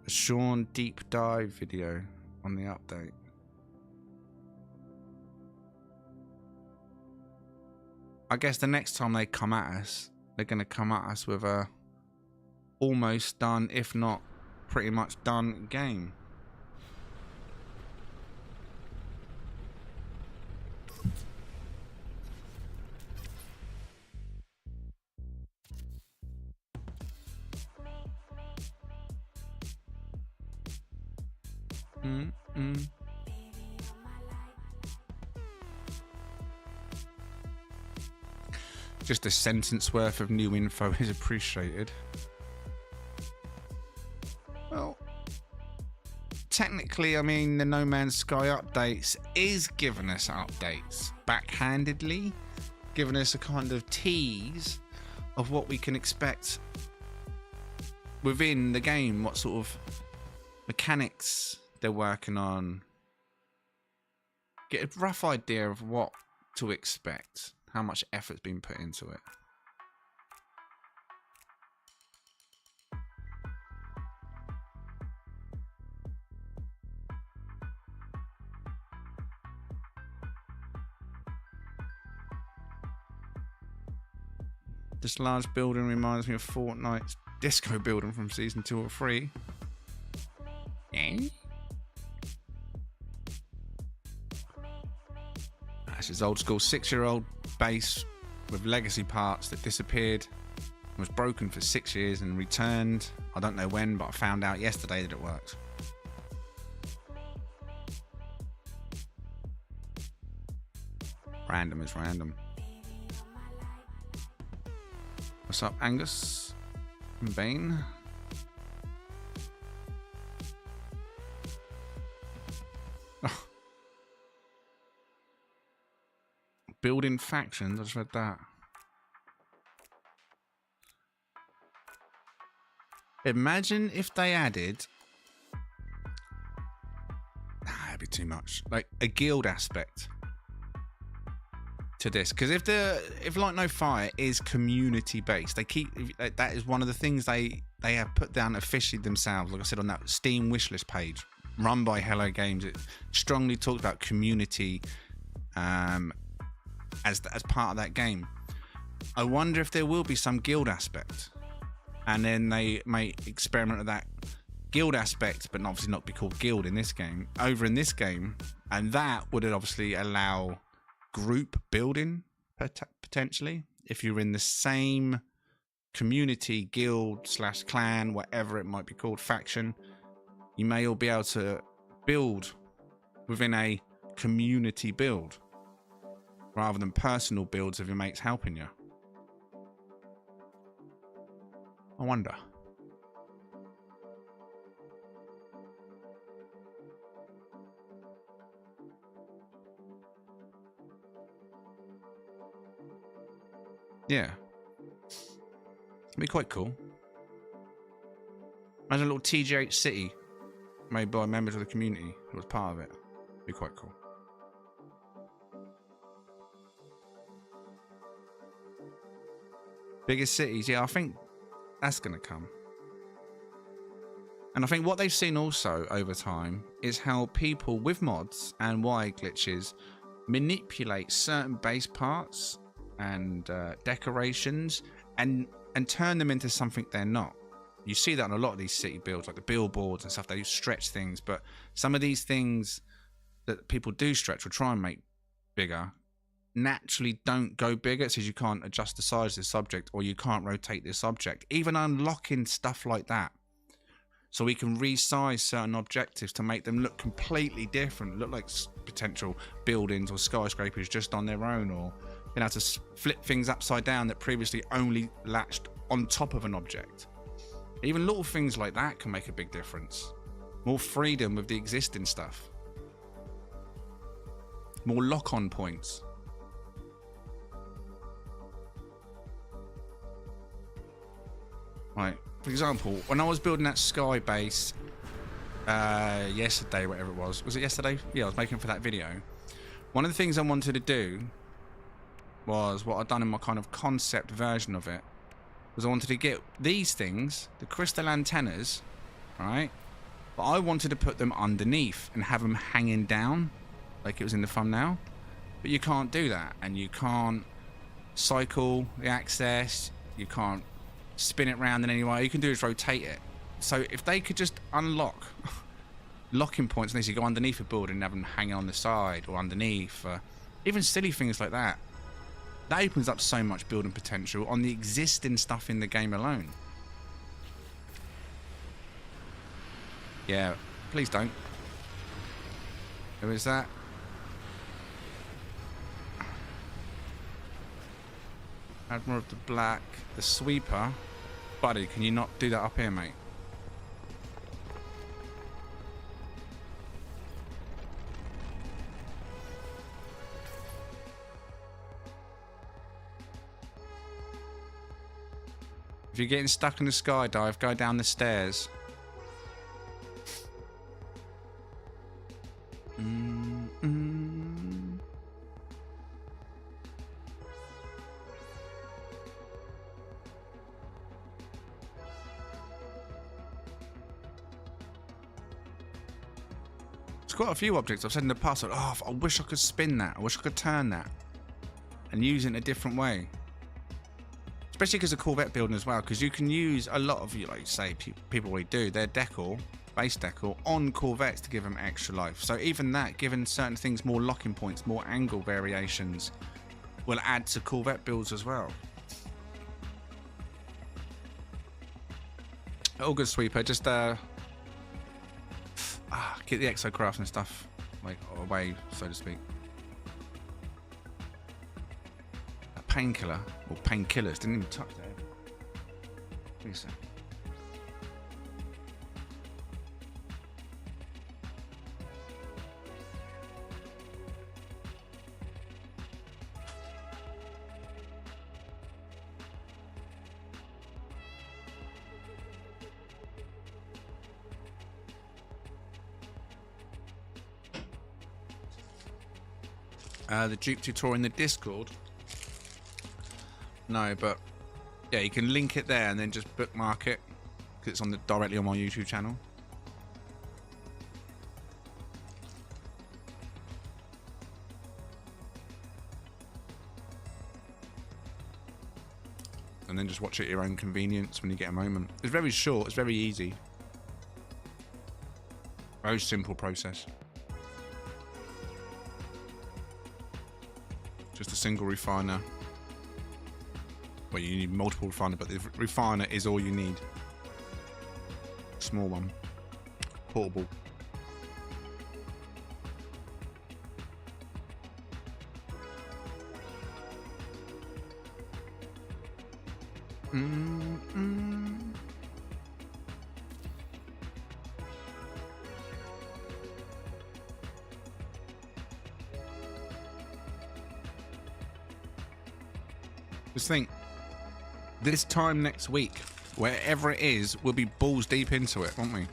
A Sean deep dive video on the update. I guess the next time they come at us, they're going to come at us with a almost done, if not pretty much done game. Just a sentence worth of new info is appreciated. Well, technically, I mean, the No Man's Sky updates is giving us updates backhandedly, giving us a kind of tease of what we can expect within the game, what sort of mechanics they're working on. Get a rough idea of what to expect, how much effort's been put into it. This large building reminds me of Fortnite's disco building from season 2 or 3. Eh? That's his old school 6-year-old base with legacy parts that disappeared and was broken for 6 years and returned. I don't know when, but I found out yesterday that it works. Random is random. What's up, Angus and Bane? Oh. Building factions, I just read that. Imagine if they added... that'd be too much. Like a guild aspect to this, because if Like No Fire is community based, they keep that is one of the things they have put down officially themselves. Like I said on that Steam wishlist page run by Hello Games, it strongly talks about community as part of that game. I wonder if there will be some guild aspect, and then they may experiment with that guild aspect, but obviously not be called guild in this game, over in this game, and that would obviously allow group building potentially. If you're in the same community, guild / clan, whatever it might be called, faction, you may all be able to build within a community build rather than personal builds of your mates helping you. I wonder. Yeah. It'd be quite cool. Imagine a little TGH city made by members of the community who was part of it. It'd be quite cool. Biggest cities, yeah, I think that's going to come. And I think what they've seen also over time is how people with mods and YA glitches manipulate certain base parts and decorations and turn them into something they're not. You see that on a lot of these city builds, like the billboards and stuff. They stretch things, but some of these things that people do stretch or try and make bigger naturally don't go bigger. It says you can't adjust the size of this object, or you can't rotate this object. Even unlocking stuff like that, so we can resize certain objectives to make them look completely different, look like potential buildings or skyscrapers just on their own, or being able to flip things upside down that previously only latched on top of an object. Even little things like that can make a big difference. More freedom with the existing stuff. More lock-on points. Right, for example, when I was building that sky base yesterday, whatever it was it yesterday? Yeah, I was making for that video. One of the things I wanted to do was what I'd done in my kind of concept version of it, was I wanted to get these things, the crystal antennas, right? But I wanted to put them underneath and have them hanging down like it was in the thumbnail. But you can't do that, and you can't cycle the axis, you can't spin it around in any way. All you can do is rotate it. So if they could just unlock locking points, and they go underneath a building and have them hanging on the side or underneath, even silly things like that, that opens up so much building potential on the existing stuff in the game alone. Yeah, please don't. Who is that? Admiral of the Black, the Sweeper. Buddy, can you not do that up here, mate? If you're getting stuck in the skydive, go down the stairs. It's got a few objects I've said in the past, like, oh, I wish I could spin that. I wish I could turn that and use it in a different way. Especially because of Corvette building as well, because you can use a lot of, like say, people already do their decor, base decor, on Corvettes to give them extra life. So even that, giving certain things more locking points, more angle variations, will add to Corvette builds as well. All good, Sweeper. Just get the exocrafts and stuff like away, so to speak. A painkiller or painkillers didn't even touch that. Please, sir. The Duke tutorial in the Discord. No, but yeah, you can link it there and then just bookmark it because it's on directly on my YouTube channel. And then just watch it at your own convenience when you get a moment. It's very short. It's very easy. Very simple process. Just a single refiner. Well, you need multiple refiner, but the refiner is all you need. Small one. Portable. Just think, this time next week, wherever it is, we'll be balls deep into it, won't we?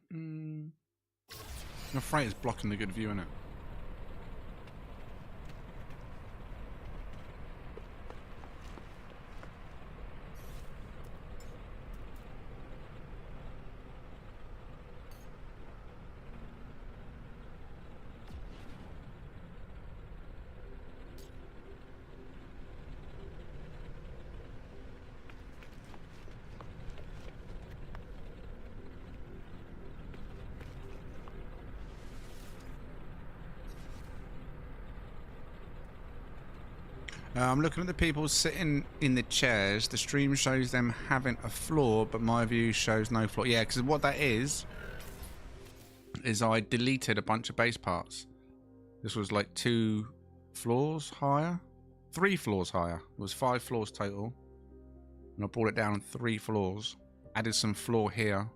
I'm afraid it's blocking the good view, innit? I'm looking at the people sitting in the chairs. The stream shows them having a floor, but my view shows no floor. Yeah, because what that is I deleted a bunch of base parts. This was like 2 floors higher, 3 floors higher. It was 5 floors total, and I brought it down 3 floors. Added some floor here,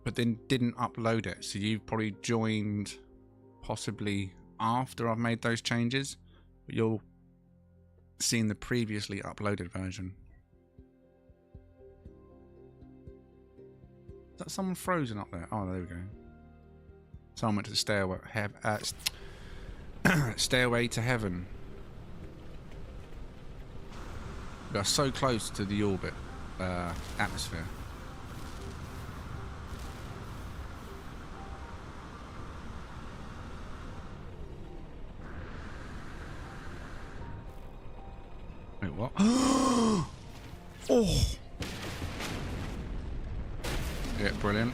but then didn't upload it. So you've probably joined possibly after I've made those changes, but you'll see in the previously uploaded version. Is that someone frozen up there? Oh, there we go. Someone went to the stairway, stairway to heaven. We are so close to the orbit atmosphere. Wait, what? Oh! Yeah, brilliant.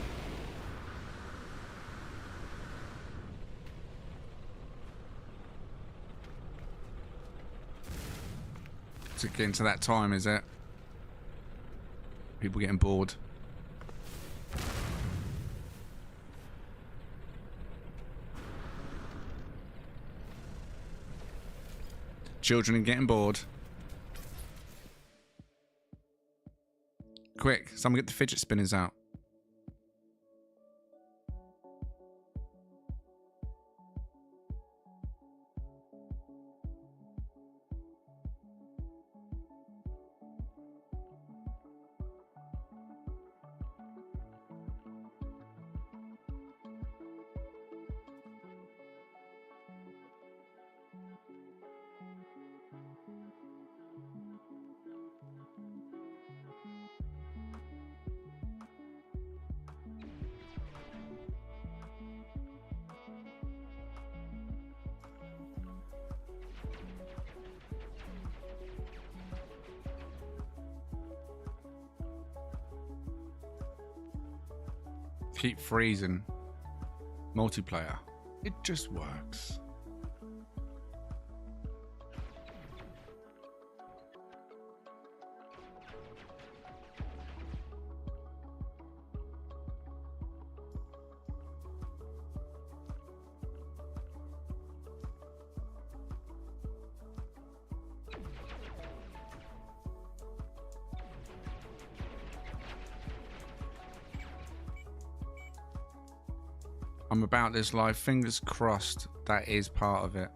To get into that time, is it? People getting bored. Children are getting bored. Quick, someone get the fidget spinners out. Keep freezing. Multiplayer. It just works. I'm about this life. Fingers crossed that is part of it.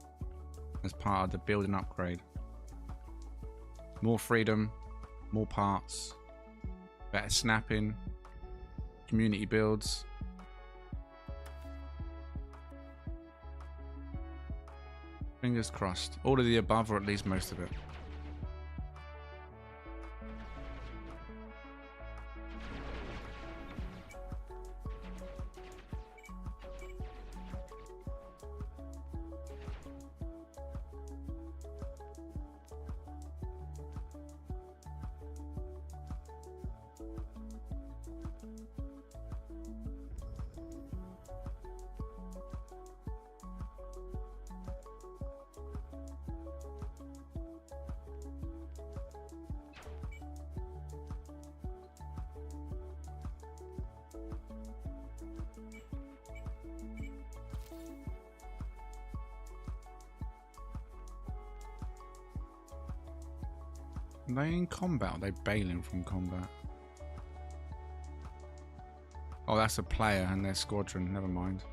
As part of the building upgrade. More freedom, more parts, better snapping, community builds. Fingers crossed. All of the above, or at least most of it. Are they in combat? Or are they bailing from combat? Oh, that's a player and their squadron. Never mind.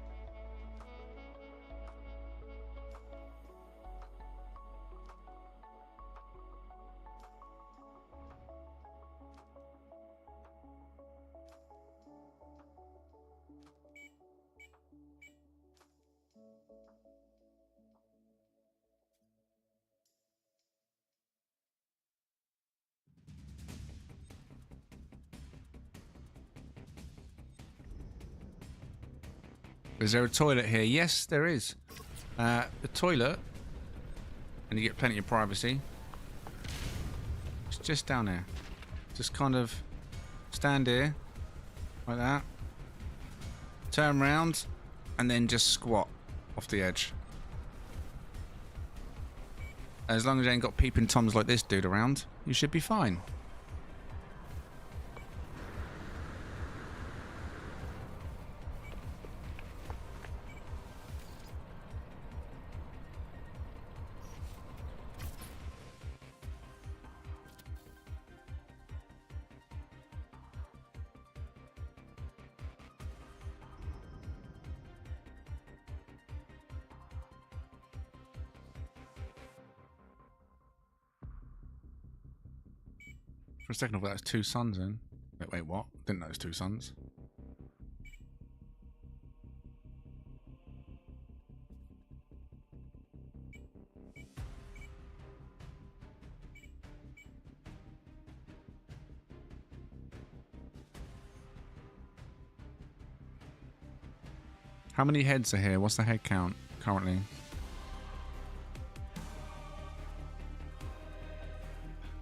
Is there a toilet here? Yes, there is. The toilet, and you get plenty of privacy. It's just down there. Just kind of stand here, like that. Turn round, and then just squat off the edge. As long as you ain't got peeping toms like this dude around, you should be fine. For a second I thought that was two suns in. Wait, what? Didn't know it was two suns. How many heads are here? What's the head count currently?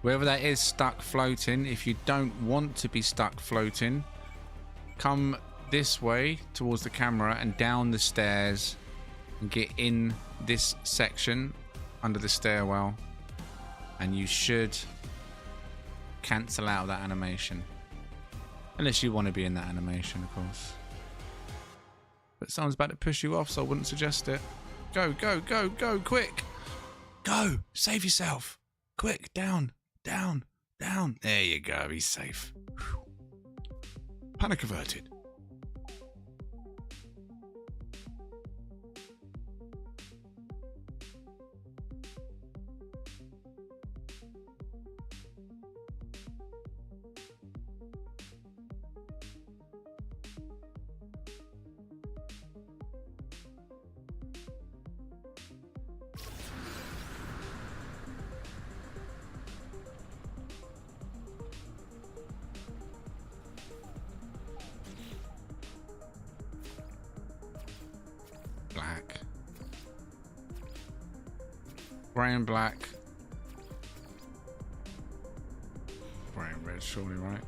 Whoever that is stuck floating, if you don't want to be stuck floating, come this way towards the camera and down the stairs and get in this section under the stairwell. and you should cancel out that animation. Unless you want to be in that animation, of course. But someone's about to push you off, so I wouldn't suggest it. Go, go, go, go, quick! Go! Save yourself! Quick, down, down, down. There you go, he's safe. Whew. Panic averted. Black. Grey and black. Grey and red, surely, right?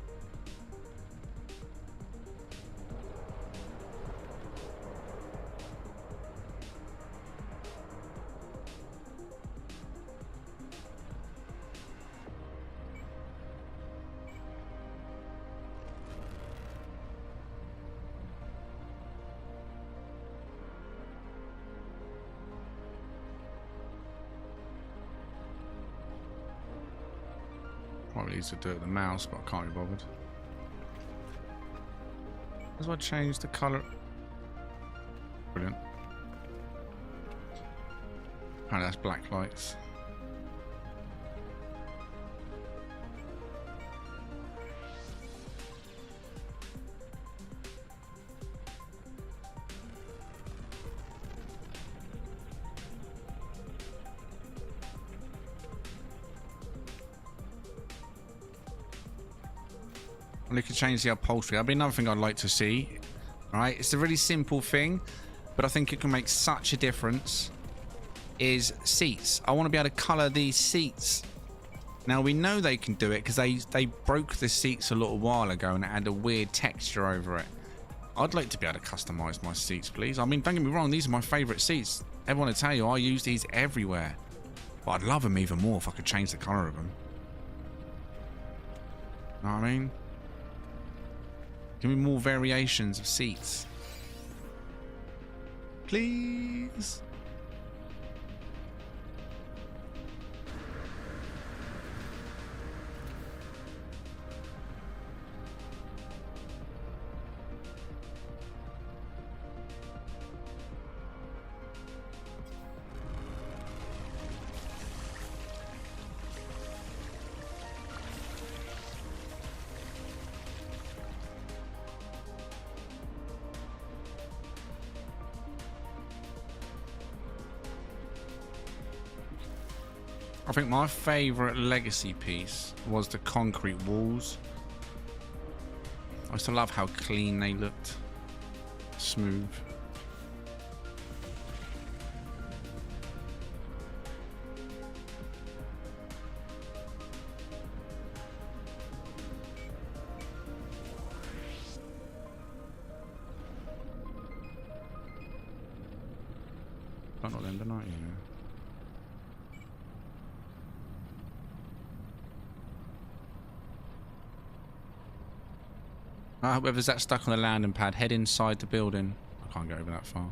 Probably needs to do it with the mouse, but I can't be bothered. As I change the colour. Brilliant. Oh, that's black lights. Well, you can change the upholstery. That'd be another thing I'd like to see. Right, it's a really simple thing, but I think it can make such a difference. Is seats. I want to be able to colour these seats. Now we know they can do it because they broke the seats a little while ago and it had a weird texture over it. I'd like to be able to customise my seats, please. I mean, don't get me wrong, these are my favourite seats. Everyone will tell you I use these everywhere, but I'd love them even more if I could change the colour of them. Know what I mean? Give me more variations of seats. Please. I think my favourite legacy piece was the concrete walls. I used to love how clean they looked. Smooth. Don't know them tonight, you know. Whoever's that stuck on the landing pad, head inside the building. I can't get over that far.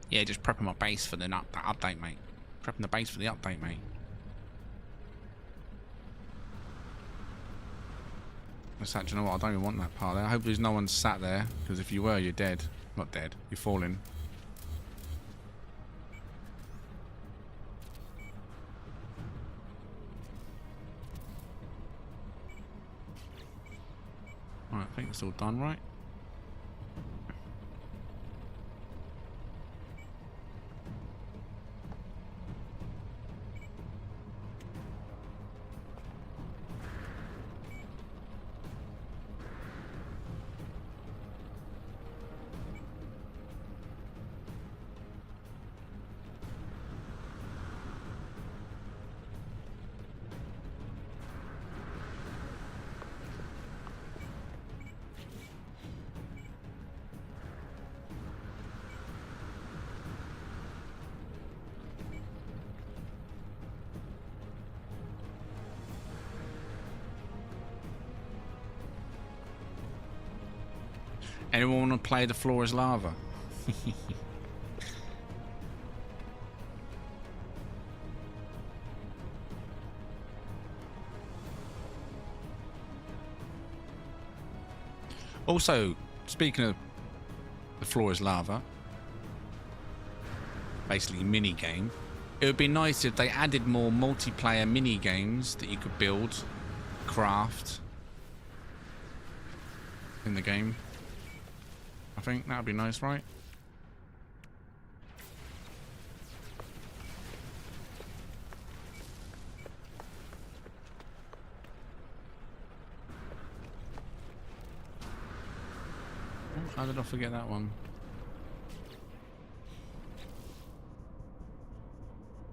Yeah, just prepping my base for the update, mate. Prepping the base for the update, mate. What's that? Do you know what? I don't even want that part there. I hope there's no one sat there, because if you were, you're dead. Not dead. You're falling. Alright, I think it's all done, right? Anyone want to play The Floor is Lava? Also, speaking of The Floor is Lava, basically mini game, it would be nice if they added more multiplayer mini games that you could build, craft in the game. I think that would be nice, right? How did I forget that one?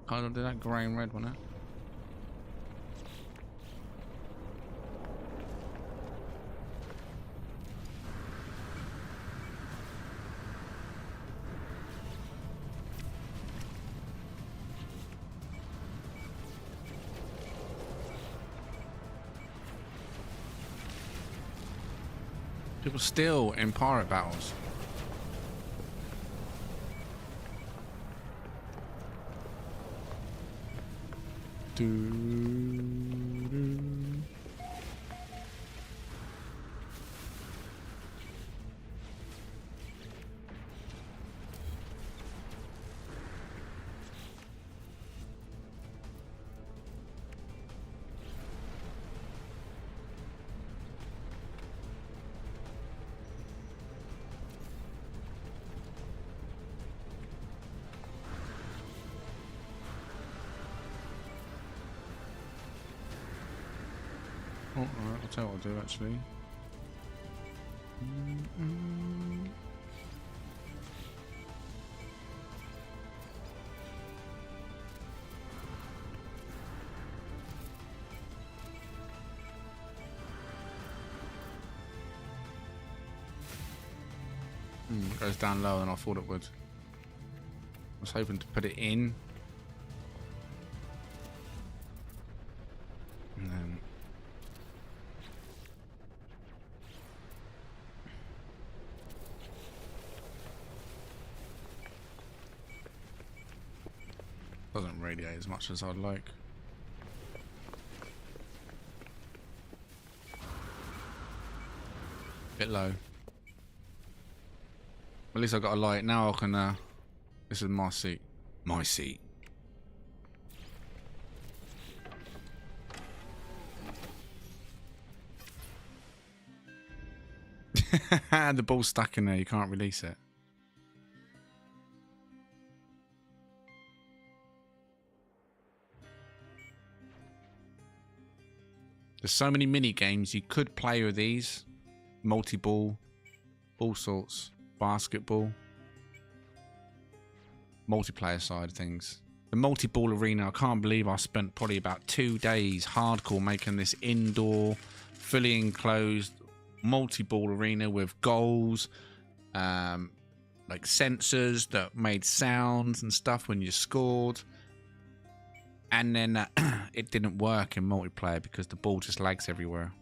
How did that grey and red one out? People still in pirate battles. Oh, alright, I'll tell you what I'll do actually. It goes down lower than I thought it would. I was hoping to put it in. And then doesn't radiate as much as I'd like. Bit low. At least I got a light. Now I can, this is my seat. My seat. The ball's stuck in there, you can't release it. There's so many mini games you could play with these. Multi-ball, all sorts. Basketball. Multiplayer side of things. The multi-ball arena, I can't believe I spent probably about 2 days hardcore making this indoor, fully enclosed multi-ball arena with goals, like sensors that made sounds and stuff when you scored. And then it didn't work in multiplayer because the ball just lags everywhere.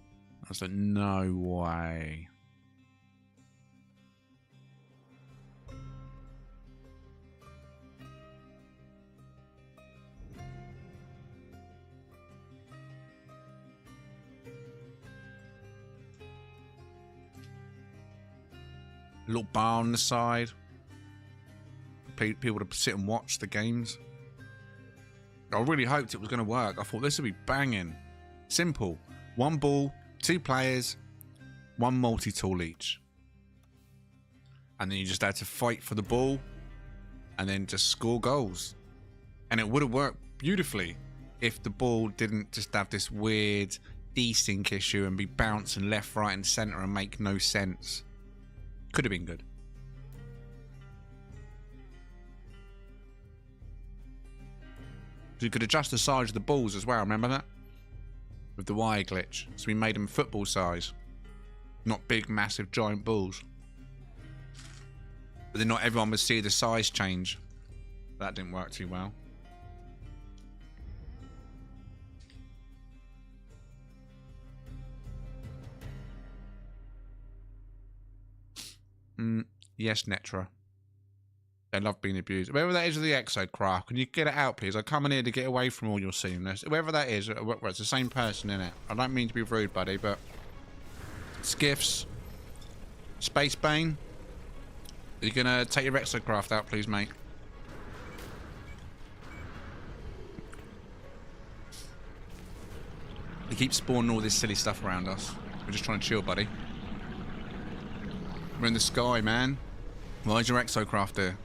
I was like, no way. A little bar on the side. People to sit and watch the games. I really hoped it was going to work. I thought this would be banging. Simple. 1 ball, 2 players, 1 multi-tool each. And then you just had to fight for the ball and then just score goals. And it would have worked beautifully if the ball didn't just have this weird desync issue and be bouncing left, right and centre and make no sense. Could have been good. You could adjust the size of the balls as well, remember that? With the wire glitch. So we made them football size. Not big, massive, giant balls. But then not everyone would see the size change. That didn't work too well. Yes, Netra. They love being abused. Wherever that is with the exocraft, can you get it out, please? I come in here to get away from all your seamless. Wherever that is, well, it's the same person, in it. I don't mean to be rude, buddy, but... Skiffs. Space Bane. Are you going to take your exocraft out, please, mate? They keep spawning all this silly stuff around us. We're just trying to chill, buddy. We're in the sky, man. Why is your exocraft there?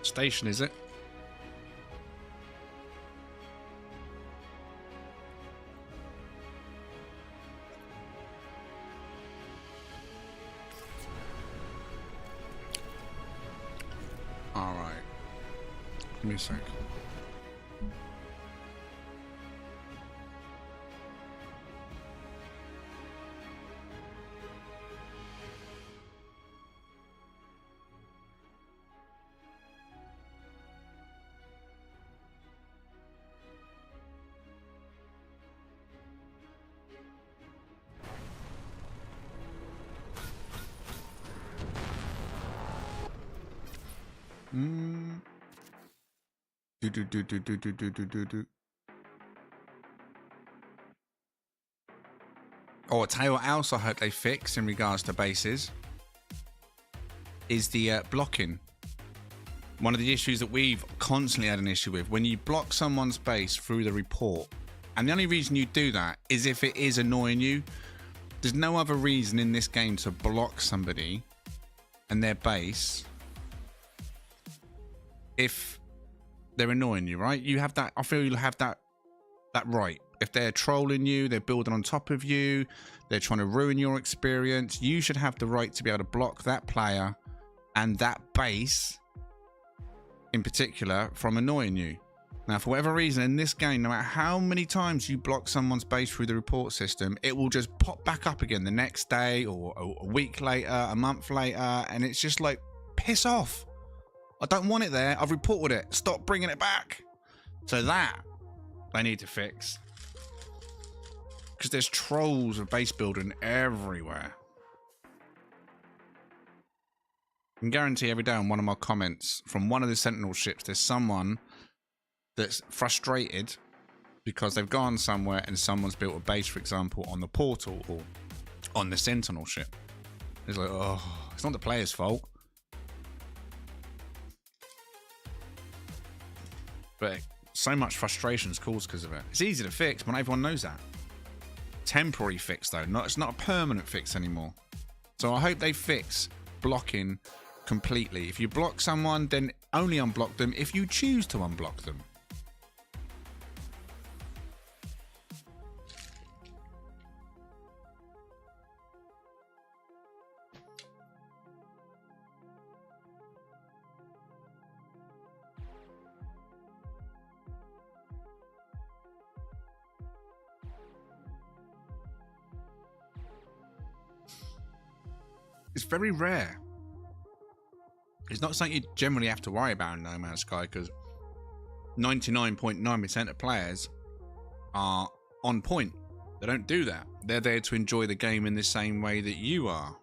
Station, is it? All right. Give me a sec. Oh, I'll tell you what else I hope they fix in regards to bases is the blocking. One of the issues that we've constantly had an issue with, when you block someone's base through the report, and the only reason you do that is if it is annoying you. There's no other reason in this game to block somebody and their base if they're annoying you, right? You have that, I feel you'll have that right. If they're trolling you, they're building on top of you, they're trying to ruin your experience, you should have the right to be able to block that player and that base in particular from annoying you. Now, for whatever reason, in this game, no matter how many times you block someone's base through the report system, it will just pop back up again the next day or a week later, a month later, and it's just like, piss off. I don't want it there. I've reported it. Stop bringing it back. So that they need to fix. Because there's trolls of base building everywhere. I can guarantee every day on one of my comments from one of the Sentinel ships, there's someone that's frustrated because they've gone somewhere and someone's built a base, for example, on the portal or on the Sentinel ship. It's like, oh, it's not the player's fault. But so much frustration is caused because of it. It's easy to fix, but not everyone knows that. Temporary fix, though. It's not a permanent fix anymore. So I hope they fix blocking completely. If you block someone, then only unblock them if you choose to unblock them. It's very rare. It's not something you generally have to worry about in No Man's Sky because 99.9% of players are on point. They don't do that. They're there to enjoy the game in the same way that you are.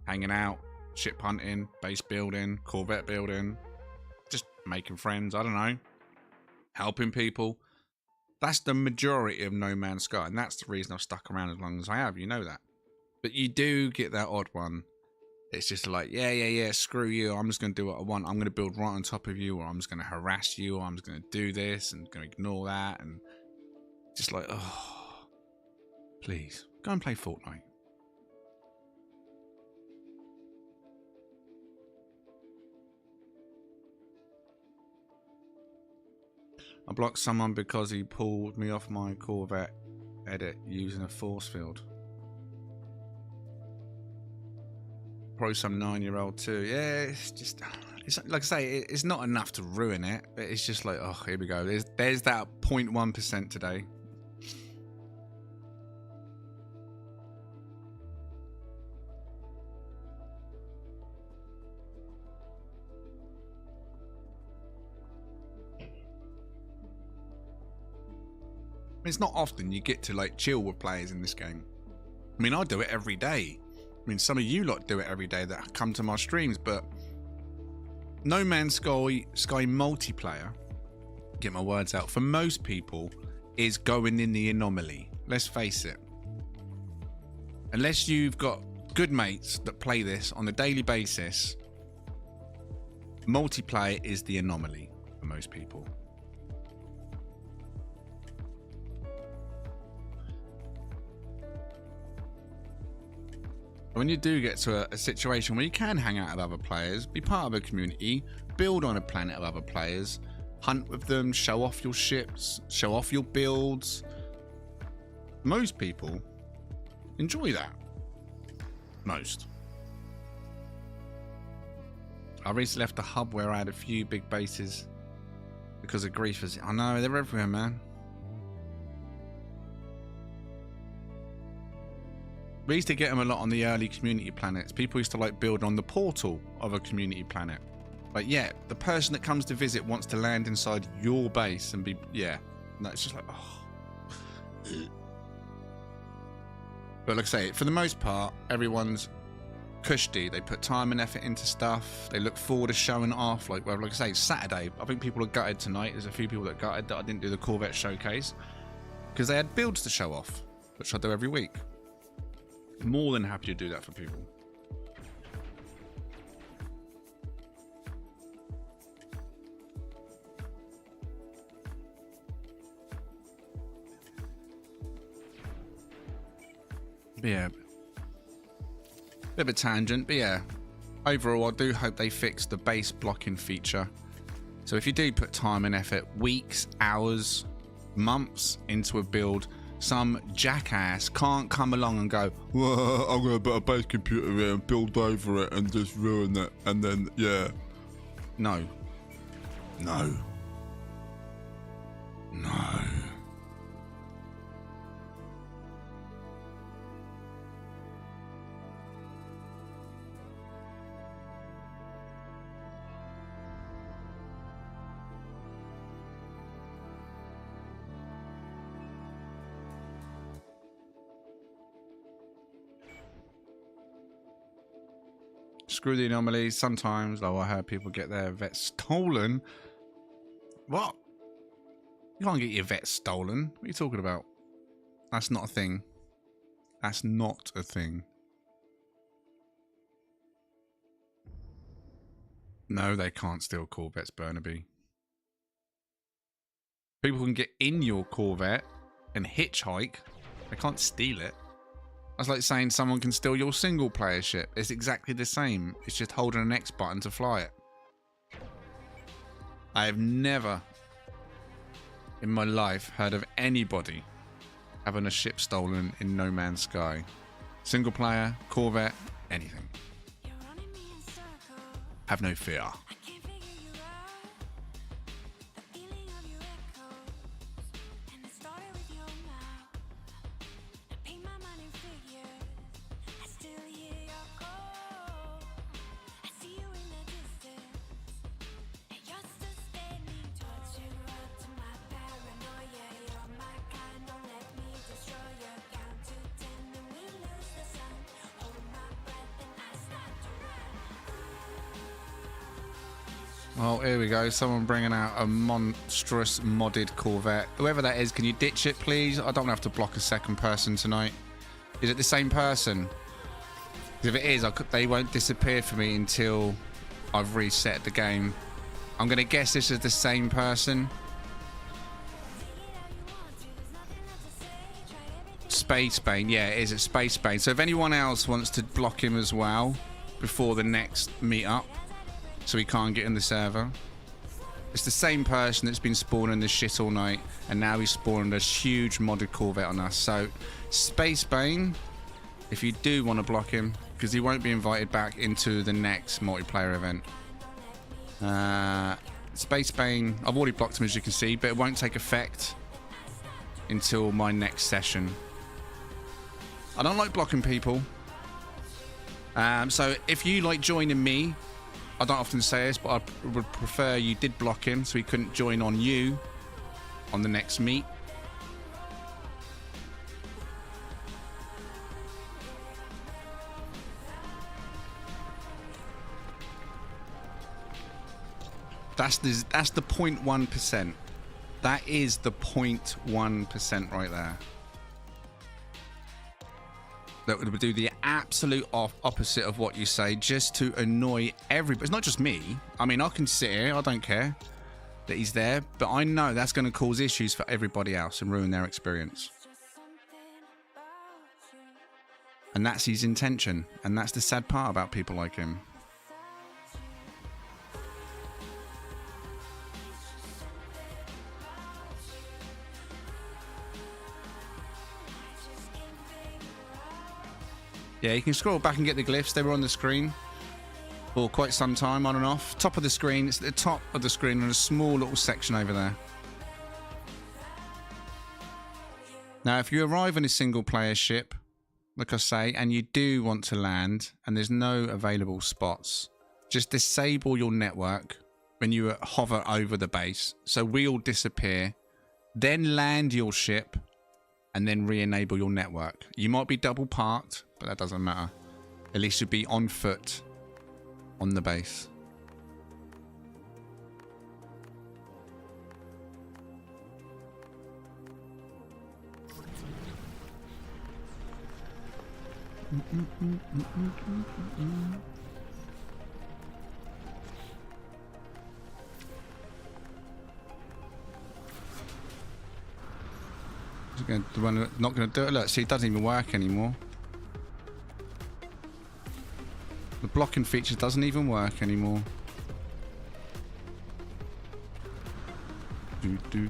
Hanging out, ship hunting, base building, Corvette building, just making friends, I don't know, helping people. That's the majority of No Man's Sky, and that's the reason I've stuck around as long as I have, you know that. But you do get that odd one. It's just like, yeah, screw you. I'm just going to do what I want. I'm going to build right on top of you, or I'm just going to harass you, or I'm just going to do this and going to ignore that. And just like, oh, please, go and play Fortnite. I blocked someone because he pulled me off my Corvette edit using a force field. Probably some 9-year-old too. Yeah, it's just, it's like I say, it's not enough to ruin it, but it's just like, oh, here we go. There's that 0.1% today. It's not often you get to like chill with players in this game. I mean, I do it every day. I mean, some of you lot do it every day that come to my streams, but No Man's Sky multiplayer, get my words out, for most people is going in the anomaly. Let's face it. Unless you've got good mates that play this on a daily basis, multiplayer is the anomaly for most people. When you do get to a situation where you can hang out with other players, be part of a community, build on a planet of other players, hunt with them, show off your ships, show off your builds, most people enjoy that. Most. I recently left a hub where I had a few big bases because of griefers. I know, they're everywhere, man. We used to get them a lot on the early community planets. People used to like build on the portal of a community planet. Like, yeah, the person that comes to visit wants to land inside your base and be, yeah. No, it's just like, oh. But like I say, for the most part, everyone's cushy. They put time and effort into stuff. They look forward to showing off. Like, well, like I say, it's Saturday. I think people are gutted tonight. There's a few people that gutted that I didn't do the Corvette showcase because they had builds to show off, which I do every week. More than happy to do that for people. But yeah, bit of a tangent, but yeah, overall I do hope they fix the base blocking feature. So if you do put time and effort, weeks, hours, months into a build, some jackass can't come along and go, well, I'm going to put a base computer here and build over it and just ruin it. And then, yeah. No. No. No. Screw the anomalies. Sometimes, though, I heard people get their vet stolen. What? You can't get your vet stolen. What are you talking about? That's not a thing. That's not a thing. No, they can't steal Corvettes, Burnaby. People can get in your Corvette and hitchhike. They can't steal it. That's like saying someone can steal your single player ship. It's exactly the same. It's just holding an X button to fly it. I have never in my life heard of anybody having a ship stolen in No Man's Sky. Single player, Corvette, anything. Have no fear. Well, here we go. Someone bringing out a monstrous modded Corvette. Whoever that is, can you ditch it, please? I don't have to block a second person tonight. Is it the same person? If it is, they won't disappear for me until I've reset the game. I'm going to guess this is the same person. Space Bane. Yeah, it is. It's Space Bane. So if anyone else wants to block him as well before the next meetup, so he can't get in the server, It's the same person that's been spawning this shit all night, and now he's spawning a huge modded Corvette on us. So, Space Bane, if you do want to block him, because he won't be invited back into the next multiplayer event. Space Bane, I've already blocked him as you can see, but it won't take effect until my next session. I don't like blocking people. So if you like joining me, I don't often say this, but I would prefer you did block him so he couldn't join on you on the next meet. That's the 0.1%. That is the 0.1% right there. That would do the absolute opposite of what you say, just to annoy everybody. It's not just me. I mean, I can sit here, I don't care that he's there, but I know that's going to cause issues for everybody else and ruin their experience. And that's his intention, and that's the sad part about people like him. Yeah, you can scroll back and get the glyphs. They were on the screen for quite some time, on and off. Top of the screen, it's at the top of the screen and a small little section over there. Now, if you arrive on a single player ship, like I say, and you do want to land and there's no available spots, just disable your network when you hover over the base. So we all disappear, then land your ship and then re-enable your network. You might be double parked, but that doesn't matter. At least you'll be on foot on the base. Not going to do it. Look, see, it doesn't even work anymore. The blocking feature doesn't even work anymore. Used to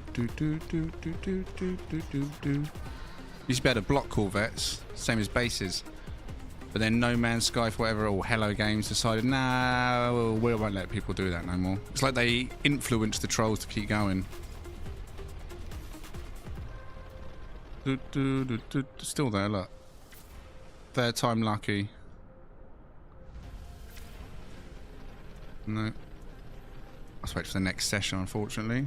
be able to block Corvettes, same as bases. But then No Man's Sky, for whatever, or Hello Games decided, nah, we won't let people do that no more. It's like they influenced the trolls to keep going. Still there, look. Third time lucky. No. Let's wait for the next session, unfortunately.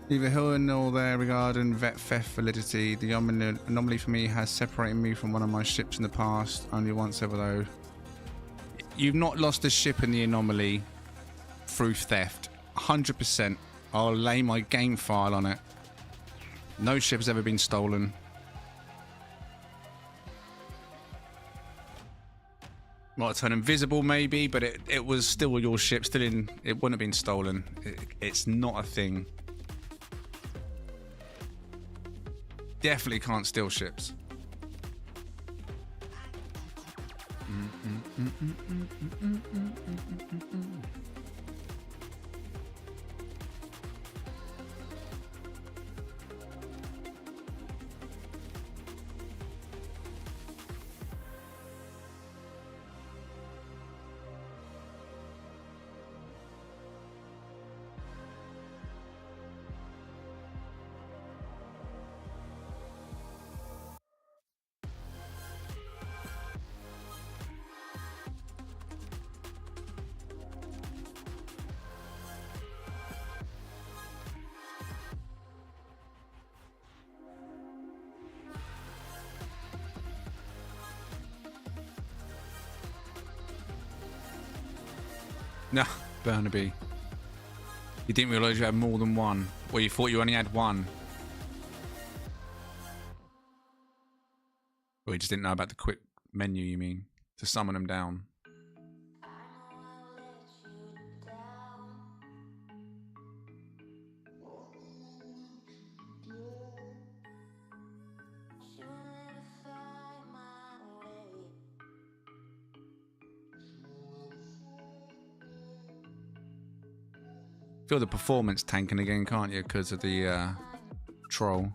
Either here nor there regarding vet theft validity. The anomaly for me has separated me from one of my ships in the past. Only once ever though. You've not lost a ship in the anomaly through theft. 100%. I'll lay my game file on it. No ship has ever been stolen. Might have turned invisible maybe, but it was still your ship, still in. It wouldn't have been stolen. It's not a thing. Definitely can't steal ships. No, Burnaby. You didn't realise you had more than one. Well, you thought you only had one. Or you just didn't know about the quick menu, you mean? To summon them down. Feel the performance tanking again, can't you? Because of the troll.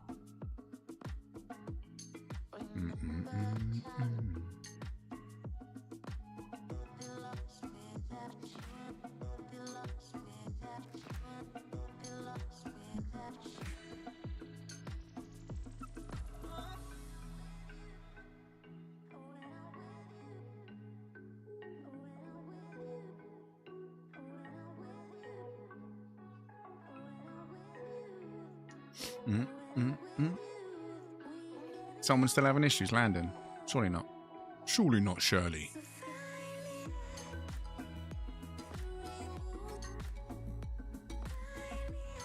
Someone still having issues landing? Surely not. Surely not, Shirley.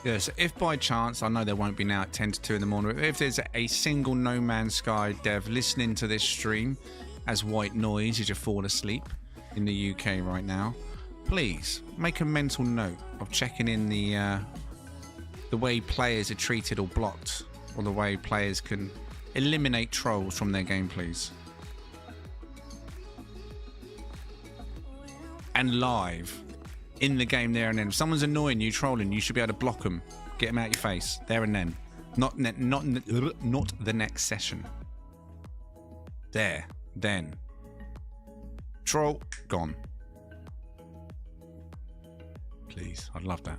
Yeah, so if by chance, I know there won't be now at 10 to 2 in the morning, but if there's a single No Man's Sky dev listening to this stream as white noise as you fall asleep in the UK right now, please make a mental note of checking in the way players are treated or blocked, or the way players can eliminate trolls from their game, please. And live in the game there and then. If someone's annoying you, trolling, you should be able to block them, get them out your face there and then. Not the next session. There, then. Troll gone. Please, I'd love that.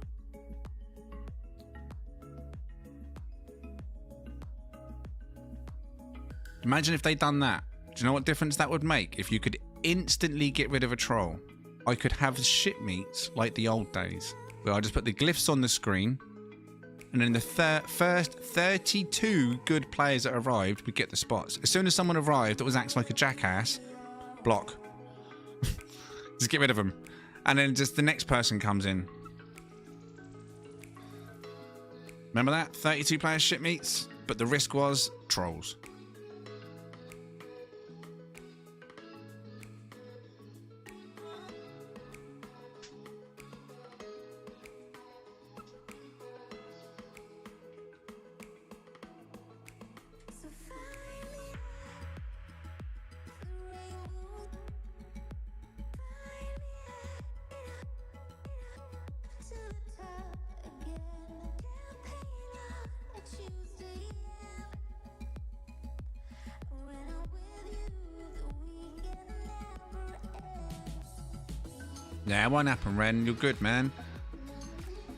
Imagine if they'd done that. Do you know what difference that would make? If you could instantly get rid of a troll. I could have ship meets like the old days, where I just put the glyphs on the screen, and then the first 32 good players that arrived would get the spots. As soon as someone arrived that was acting like a jackass, block. Just get rid of them. And then just the next person comes in. Remember that? 32 player ship meets, but the risk was trolls. Yeah, it won't happen, Ren. You're good, man.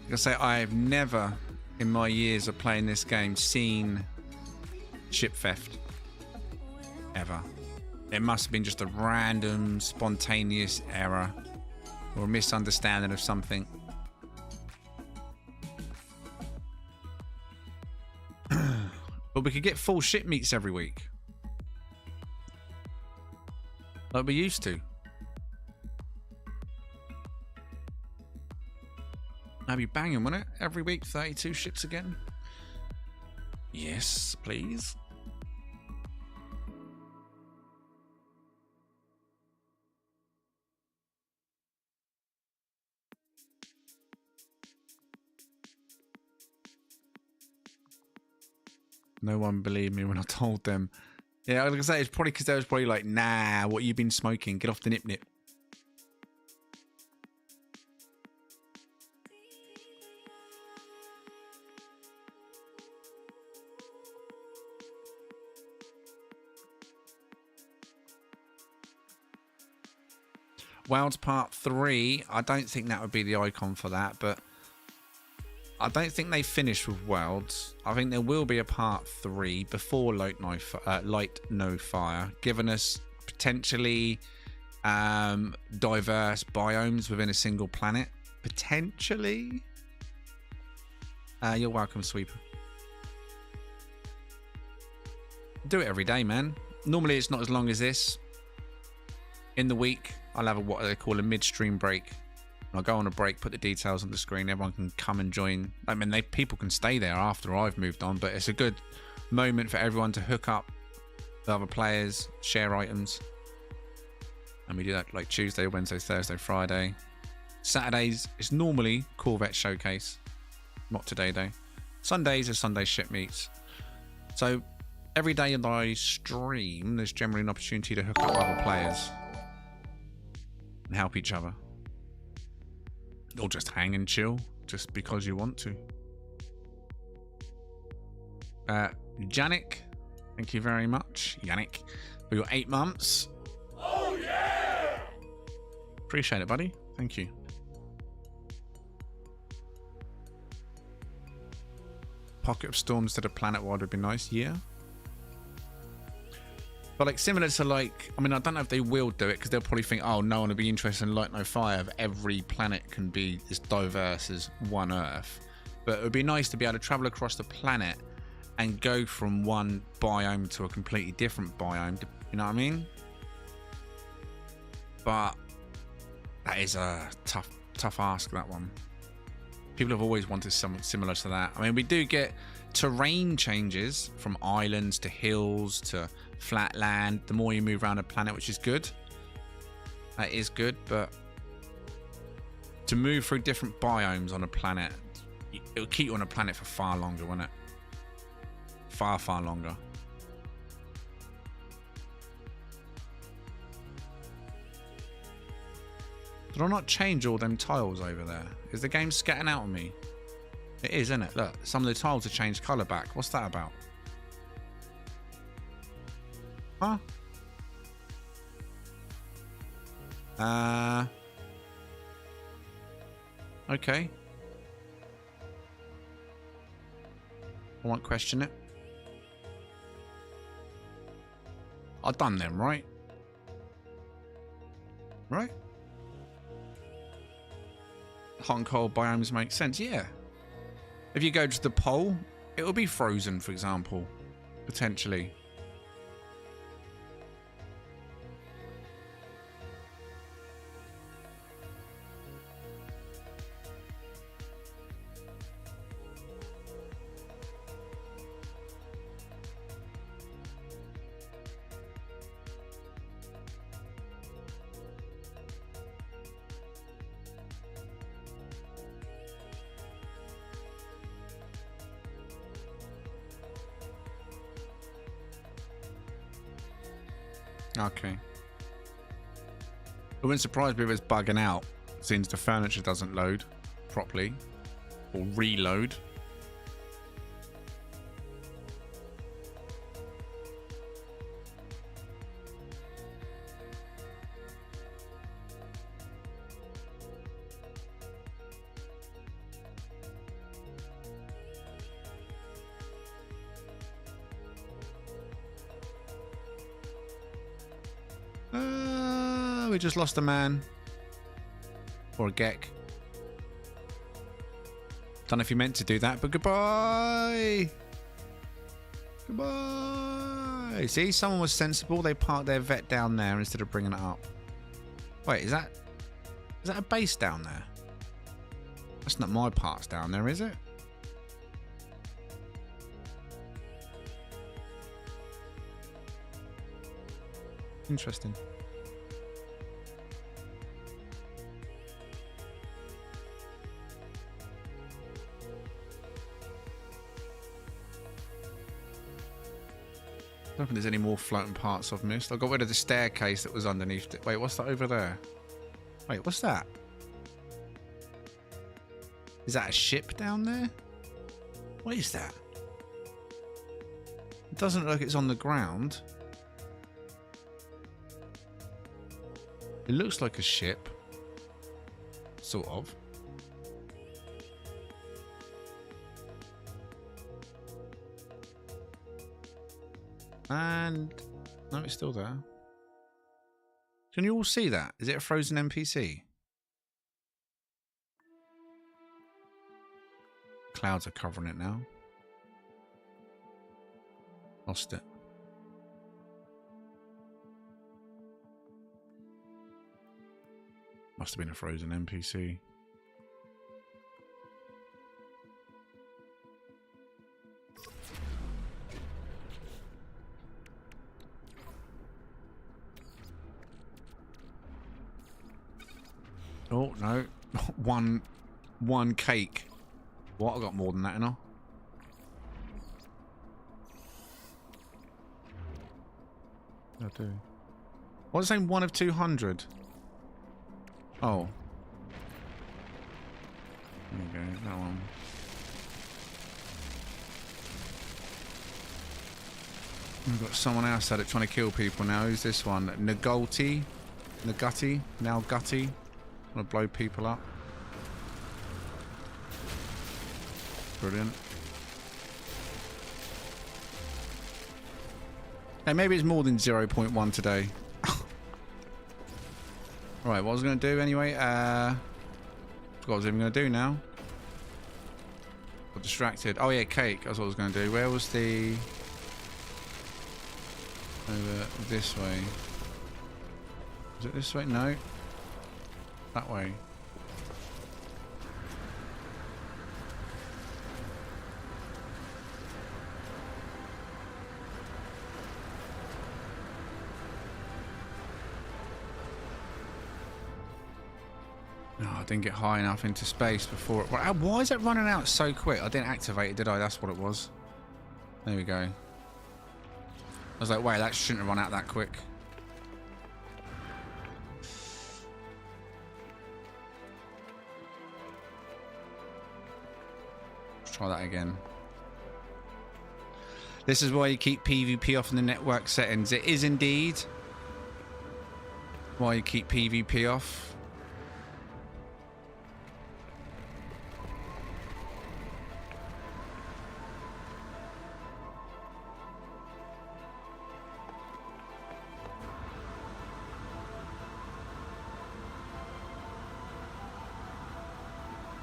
Like I say, I've never, in my years of playing this game, seen ship theft. Ever. It must have been just a random, spontaneous error or a misunderstanding of something. But we could get full ship meets every week. Like we used to. That'd be banging, wouldn't it? Every week, 32 ships again. Yes, please. No one believed me when I told them. Yeah, like I say, it's probably because they was probably like, nah, what you been smoking? Get off the nip nip. Worlds Part 3, I don't think that would be the icon for that, but I don't think they finished with Worlds. I think there will be a Part 3 before Light No Fire, giving us potentially diverse biomes within a single planet. Potentially. You're welcome, Sweeper. Do it every day, man. Normally it's not as long as this. In the week, I'll have what they call a midstream break. I'll go on a break, put the details on the screen. Everyone can come and join. I mean, people can stay there after I've moved on, but it's a good moment for everyone to hook up with other players, share items. And we do that like Tuesday, Wednesday, Thursday, Friday. Saturdays, it's normally Corvette Showcase. Not today, though. Sundays are Sunday ship meets. So every day that I stream, there's generally an opportunity to hook up with other players and help each other. Or just hang and chill, just because you want to. Yannick, thank you very much, Yannick, for your 8 months. Oh yeah! Appreciate it, buddy. Thank you. Pocket of Storm instead of planet-wide would be nice, yeah. But like similar to like, I mean, I don't know if they will do it because they'll probably think, oh, no one will be interested in Light No Fire if every planet can be as diverse as one Earth. But it would be nice to be able to travel across the planet and go from one biome to a completely different biome. You know what I mean? But that is a tough ask, that one. People have always wanted something similar to that. I mean, we do get terrain changes from islands to hills to flat land the more you move around a planet, which is good. That is good, but to move through different biomes on a planet, it'll keep you on a planet for far longer, won't it? Far longer. Did I not change all them tiles over there? Is the game scatting out on me? It is, isn't it? Look, some of the tiles have changed colour back. What's that about? Huh? Okay. I won't question it. I've done them, right? Right? Hot and cold biomes make sense, yeah. If you go to the pole, it will be frozen, for example. Potentially. Okay. It wouldn't surprise me if it's bugging out since the furniture doesn't load properly or reload. We just lost a man. Or a geck. Don't know if you meant to do that, but goodbye. Goodbye. See, someone was sensible. They parked their vet down there instead of bringing it up. Wait, is that a base down there? That's not my parts down there, is it? Interesting. I don't think there's any more floating parts I've missed. I got rid of the staircase that was underneath it. Wait, what's that over there? Wait, what's that? Is that a ship down there? What is that? It doesn't look like it's on the ground. It looks like a ship. Sort of. And no, it's still there. Can you all see that? Is it a frozen NPC? Clouds are covering it now. Lost it. Must have been a frozen NPC. Oh, no. one cake. What? I got more than that, you know? I do. What's it saying? 1 of 200? Oh. There you go, that one. We've got someone else at it trying to kill people now. Who's this one? Nagulti? Nagutty? Now Gutty? Want to blow people up. Brilliant. Hey, maybe it's more than 0.1 today. Right, what was I going to do anyway? Forgot what I was even going to do now. Got distracted. Oh yeah, cake. That's what I was going to do. Where was the... Over this way. Is it this way? No. That way. No, I didn't get high enough into space before it... Why is it running out so quick? I didn't activate it, did I? That's what it was. There we go. I was like, wait, that shouldn't have run out that quick. Let's try that again. This is why you keep PvP off in the network settings. It is indeed why you keep PvP off.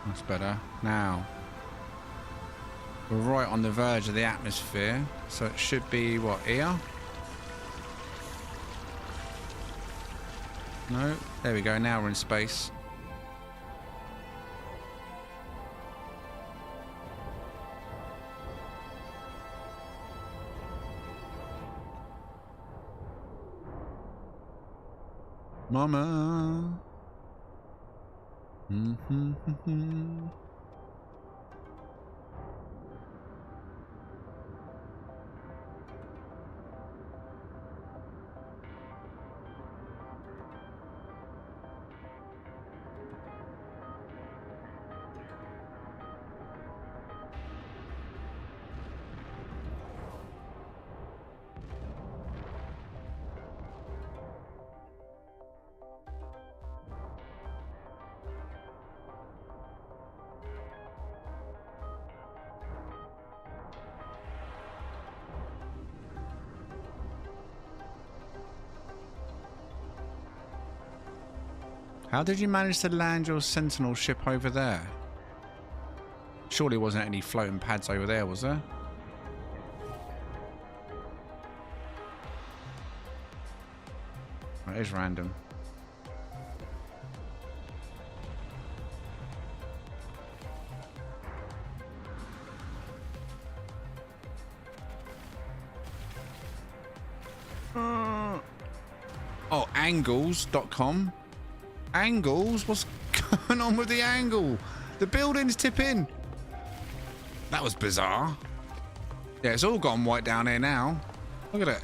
That's better. Now, we're right on the verge of the atmosphere, so it should be, what, here? No? There we go, now we're in space. Mama! How did you manage to land your Sentinel ship over there? Surely wasn't any floating pads over there, was there? That is random. Oh, angles.com. Angles? What's going on with the angle? The building's tipping. That was bizarre. Yeah, it's all gone white down here now. Look at it.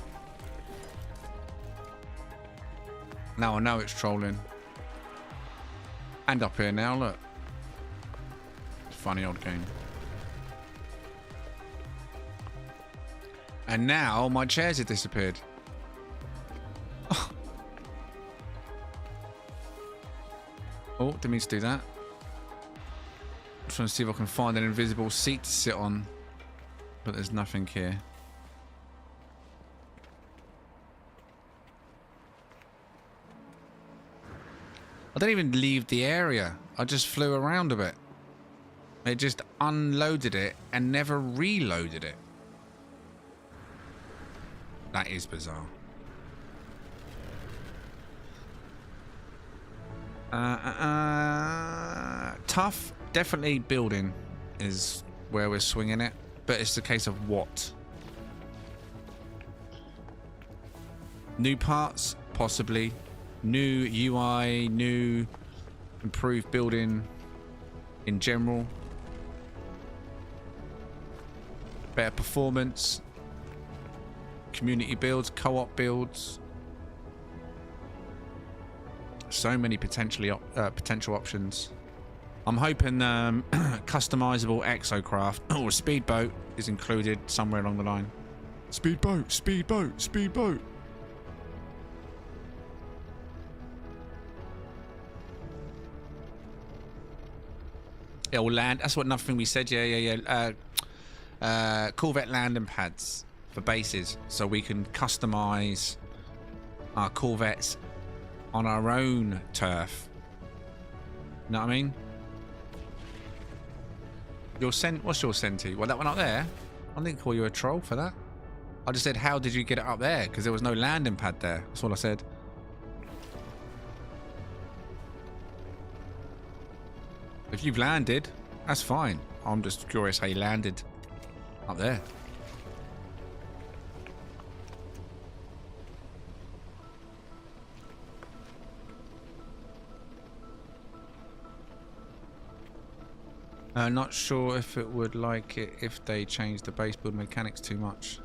Now I know it's trolling. And up here now, look. Funny old game. And now my chairs have disappeared. Oh, didn't mean to do that. I'm trying to see if I can find an invisible seat to sit on. But there's nothing here. I didn't even leave the area. I just flew around a bit. It just unloaded it and never reloaded it. That is bizarre. Tough, definitely building is where we're swinging it, but it's a case of what. New parts, possibly. New UI, new improved building in general. Better performance. Community builds, co-op builds. So many potential options. I'm hoping customizable exocraft or speedboat is included somewhere along the line. Speedboat, speedboat, speedboat. It'll land. That's what another thing we said. Yeah. Corvette landing pads for bases, so we can customize our Corvettes on our own turf. You know what I mean? What's your Senti? Well, that one up there. I didn't call you a troll for that. I just said, how did you get it up there? Because there was no landing pad there. That's all I said. If you've landed, that's fine. I'm just curious how you landed up there. Not sure if it would like it if they changed the base build mechanics too much.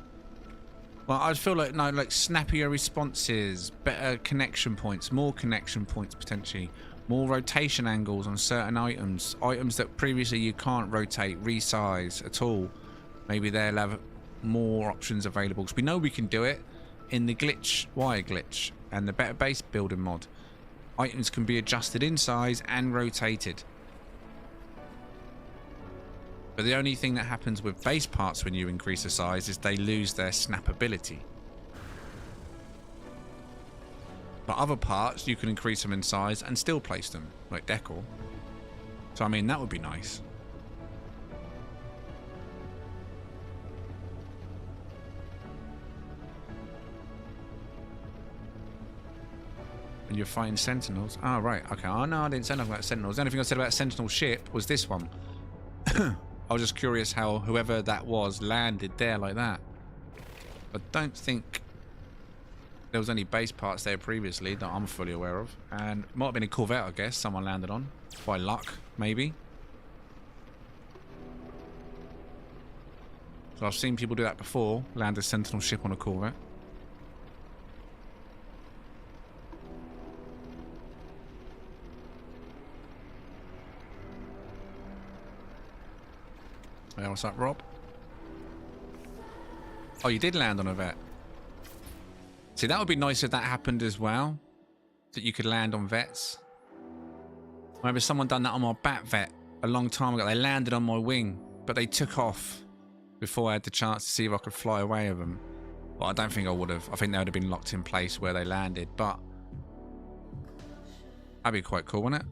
Well, I feel like, no, like snappier responses, better connection points, more connection points potentially, more rotation angles on certain items, items that previously you can't rotate, resize at all. Maybe they'll have more options available, because we know we can do it in the wire glitch and the better base building mod. Items can be adjusted in size and rotated. But the only thing that happens with base parts when you increase the size is they lose their snappability. But other parts, you can increase them in size and still place them, like decor. So, I mean, that would be nice. And you're fighting Sentinels? Oh, right. Okay. Oh, no, I didn't say nothing about Sentinels. The only thing I said about Sentinel ship was this one. I was just curious how whoever that was landed there like that. I don't think there was any base parts there previously that I'm fully aware of. And it might have been a Corvette, I guess, someone landed on. By luck, maybe. So I've seen people do that before, land a Sentinel ship on a Corvette. Hey, what's up, Rob? Oh, you did land on a vet. See, that would be nice if that happened as well. That you could land on vets. I remember someone done that on my bat vet a long time ago. They landed on my wing, but they took off before I had the chance to see if I could fly away with them. Well, I don't think I would have. I think they would have been locked in place where they landed, but that'd be quite cool, wouldn't it?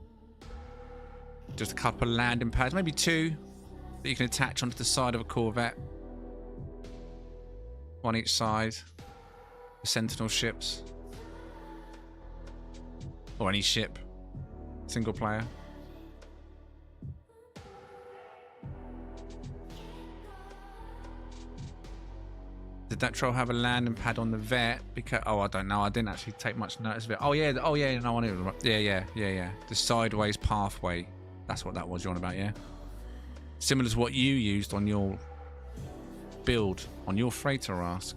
Just a couple of landing pads, maybe two, that you can attach onto the side of a Corvette. One each side. The Sentinel ships. Or any ship. Single player. Did that troll have a landing pad on the vet? Because I don't know. I didn't actually take much notice of it. Oh yeah. No, I knew it. Yeah. The sideways pathway. That's what that was you're on about, yeah. Similar to what you used on your build on your freighter ask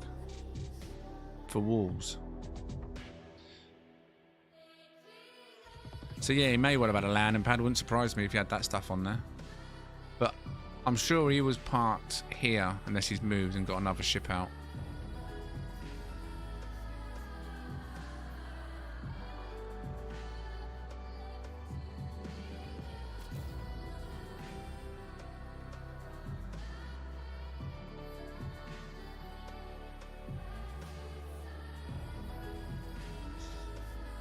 for walls. So yeah, he may well have had a landing pad. Wouldn't surprise me if he had that stuff on there. But I'm sure he was parked here unless he's moved and got another ship out.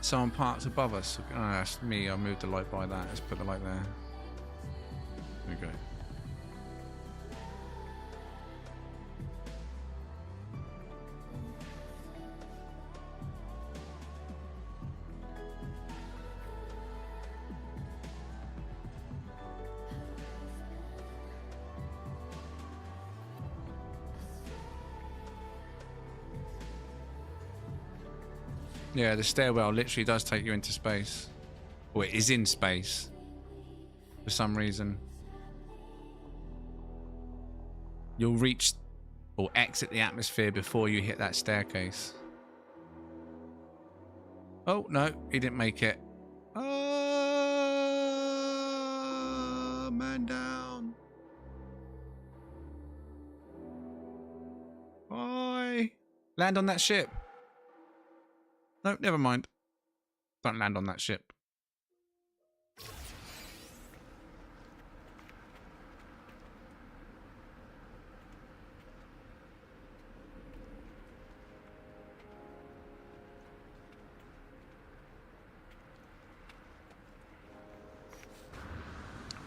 Someone parked above us. Oh, that's me. I moved the light by that. Let's put the light there. There we go. Yeah, the stairwell literally does take you into space. Or it is in space. For some reason. You'll reach or exit the atmosphere before you hit that staircase. Oh, no, he didn't make it. going down. Bye. Land on that ship. No, never mind. Don't land on that ship.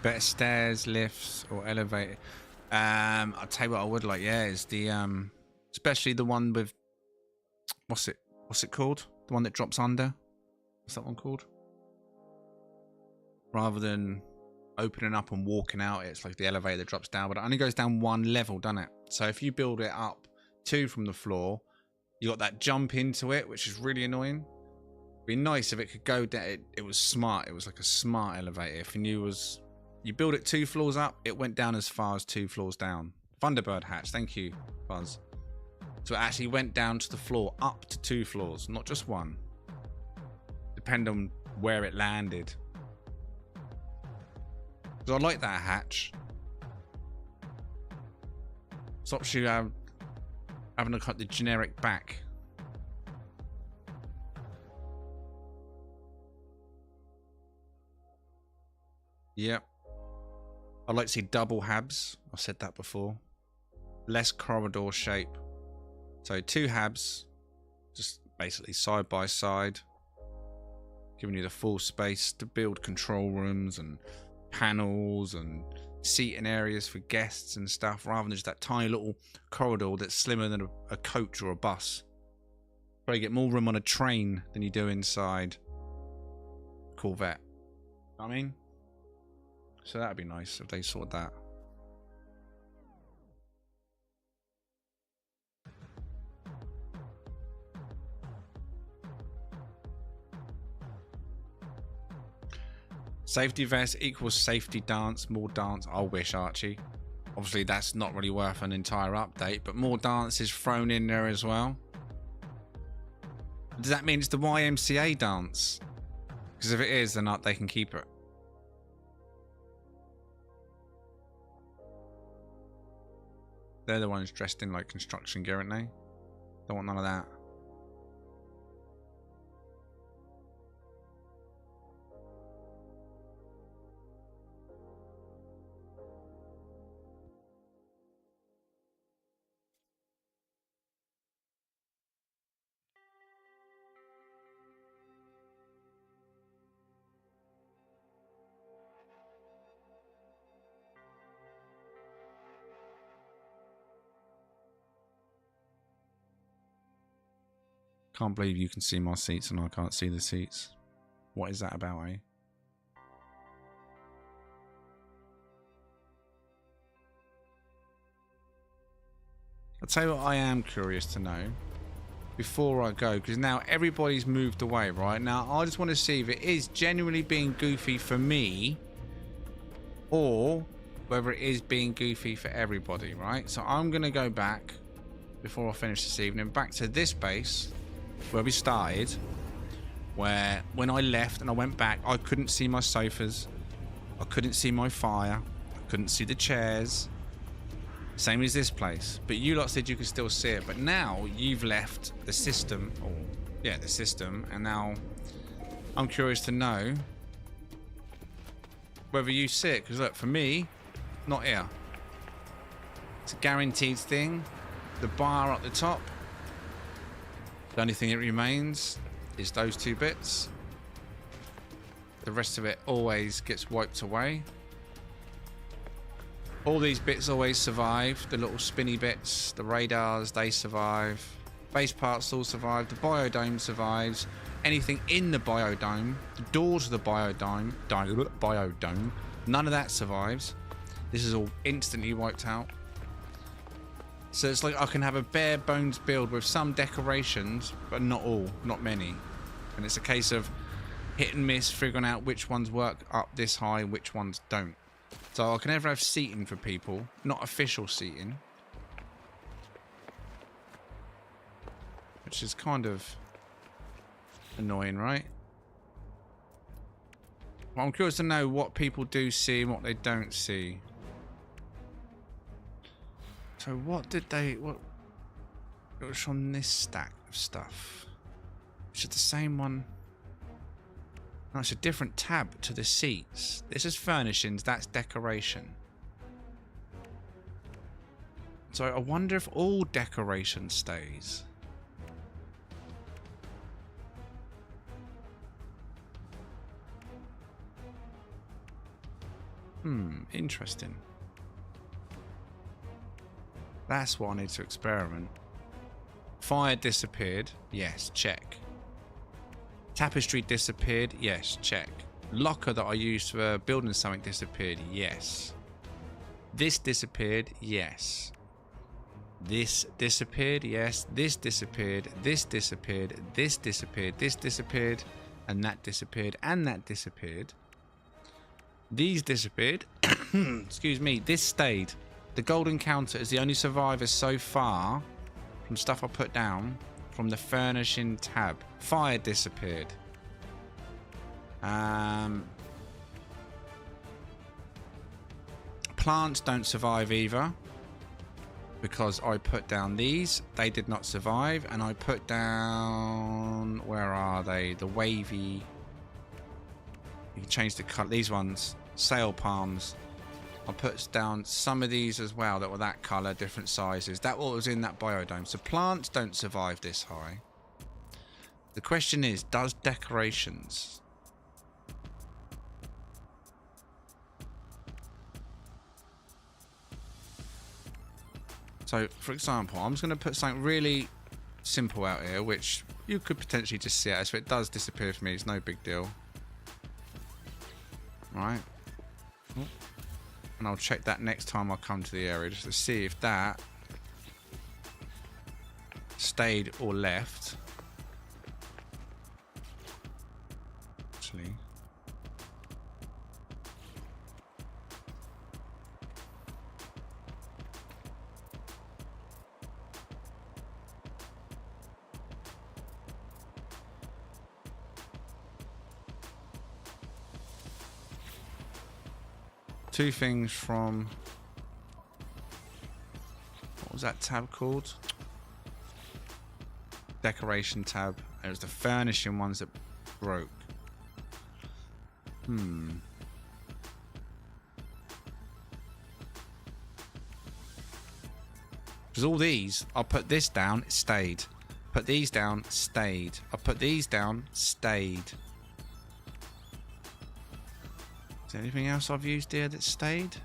Better stairs, lifts, or elevator. I'll tell you what I would like, yeah, is the especially the one with what's it called? The one that drops under? What's that one called? Rather than opening up and walking out, it's like the elevator that drops down, but it only goes down one level, doesn't it? So if you build it up 2 from the floor, you got that jump into it, which is really annoying. It'd be nice if it could go down. It was smart. It was like a smart elevator. If you knew you build it 2 floors up, it went down as far as 2 floors down. Thunderbird hatch, thank you, Buzz. So it actually went down to the floor, up to 2 floors, not just 1. Depend on where it landed. So I like that hatch. Stops you having to cut the generic back. Yep. I'd like to see double habs. I've said that before. Less corridor shape. So 2 habs, just basically side by side, giving you the full space to build control rooms and panels and seating areas for guests and stuff, rather than just that tiny little corridor that's slimmer than a coach or a bus. Probably get more room on a train than you do inside Corvette. You know what I mean? So that'd be nice if they sort that. Safety vest equals safety dance, more dance. I wish, Archie. Obviously, that's not really worth an entire update, but more dance is thrown in there as well. Does that mean it's the YMCA dance? Because if it is, then they can keep it. They're the ones dressed in like construction gear, aren't they? Don't want none of that. Can't believe you can see my seats and I can't see the seats. What is that about, eh? I'll tell you what I am curious to know before I go, because now everybody's moved away, right? Now I just want to see if it is genuinely being goofy for me or whether it is being goofy for everybody, right? So I'm going to go back, before I finish this evening, back to this base where we started, where when I left and I went back, I couldn't see my sofas, I couldn't see my fire, I couldn't see the chairs. Same as this place, but you lot said you could still see it. But now you've left the system, or yeah, the system, and now I'm curious to know whether you see it. Because look, for me, not here. It's a guaranteed thing. The bar at the top. The only thing that remains is those 2 bits. The rest of it always gets wiped away. All these bits always survive. The little spinny bits, the radars, they survive. Base parts all survive. The biodome survives. Anything in the biodome, the doors of the biodome, none of that survives. This is all instantly wiped out. So it's like I can have a bare bones build with some decorations, but not all, not many. And it's a case of hit and miss, figuring out which ones work up this high and which ones don't. So I can never have seating for people, not official seating. Which is kind of annoying, right? Well, I'm curious to know what people do see and what they don't see. So what did they... What? It was from this stack of stuff. Is it the same one? No, it's a different tab to the seats. This is furnishings, that's decoration. So I wonder if all decoration stays. Interesting. That's what I need to experiment. Fire disappeared. Yes, check. Tapestry disappeared. Yes, check. Locker that I used for building something disappeared. Yes. This disappeared. Yes. This disappeared. Yes. This disappeared. This disappeared. This disappeared. This disappeared. And that disappeared. And that disappeared. These disappeared. Excuse me. This stayed. The golden counter is the only survivor so far from stuff I put down from the furnishing tab. Fire disappeared. Plants don't survive either because I put down these. They did not survive. And I put down... Where are they? The wavy... You can change the colour. These ones. Sail palms. I put down some of these as well that were that colour, different sizes. That was in that biodome. So plants don't survive this high. The question is, does decorations? So, for example, I'm just going to put something really simple out here, which you could potentially just see it. So it does disappear for me. It's no big deal. Right. And I'll check that next time I come to the area just to see if that stayed or left. Actually. Two things from... What was that tab called? Decoration tab. It was the furnishing ones that broke. Because all these, I'll put this down, it stayed. Put these down, stayed. I'll put these down, stayed. Is there anything else I've used here that stayed?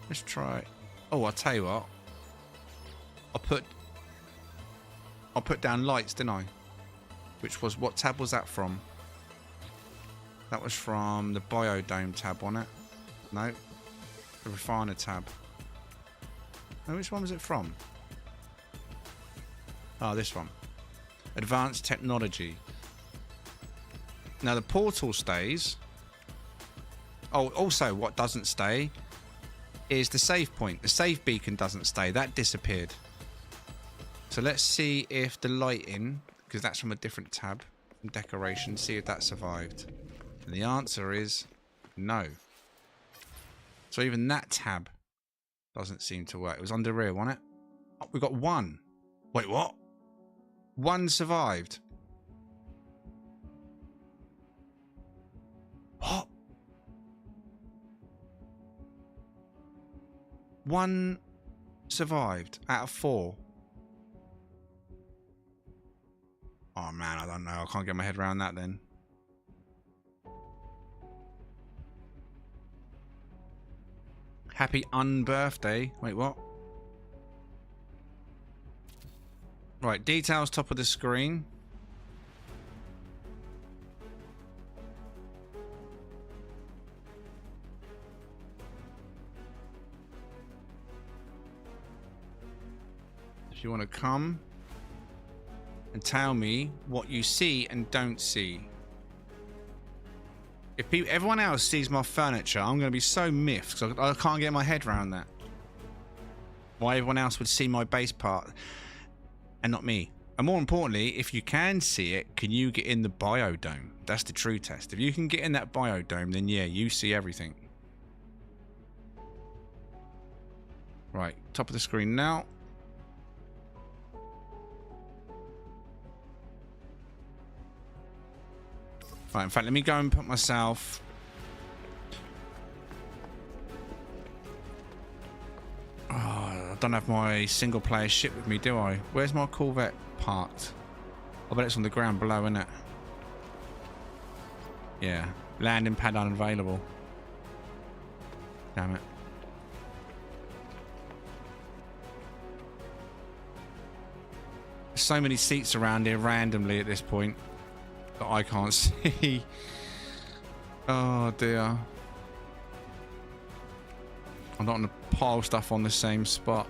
Let's try. Oh, I'll tell you what. I put down lights, didn't I? Which was, what tab was that from? That was from the biodome tab, wasn't it? No. The refiner tab. Oh, which one was it from? Oh, this one. Advanced technology. Now the portal stays. Oh, also what doesn't stay is the save point. The save beacon doesn't stay. That disappeared. So let's see if the lighting, because that's from a different tab, from decoration, see if that survived. And the answer is no. So even that tab doesn't seem to work. It was under rear, wasn't it? Oh, we got one. Wait, what? One survived. What? One survived out of 4. Oh man, I don't know. I can't get my head around that then. Happy unbirthday. Wait, what? Right, details top of the screen. If you want to come and tell me what you see and don't see. If everyone else sees my furniture, I'm going to be so miffed because I can't get my head around that. Why everyone else would see my base part and not me. And more importantly, if you can see it, can you get in the biodome? That's the true test. If you can get in that biodome, then yeah, you see everything. Right, top of the screen now. Right, in fact, let me go and put myself... Oh, I don't have my single player ship with me, do I? Where's my Corvette parked? I bet it's on the ground below, isn't it? Yeah. Landing pad unavailable. Damn it. There's so many seats around here randomly at this point that I can't see. Oh dear. I'm not going to pile stuff on the same spot.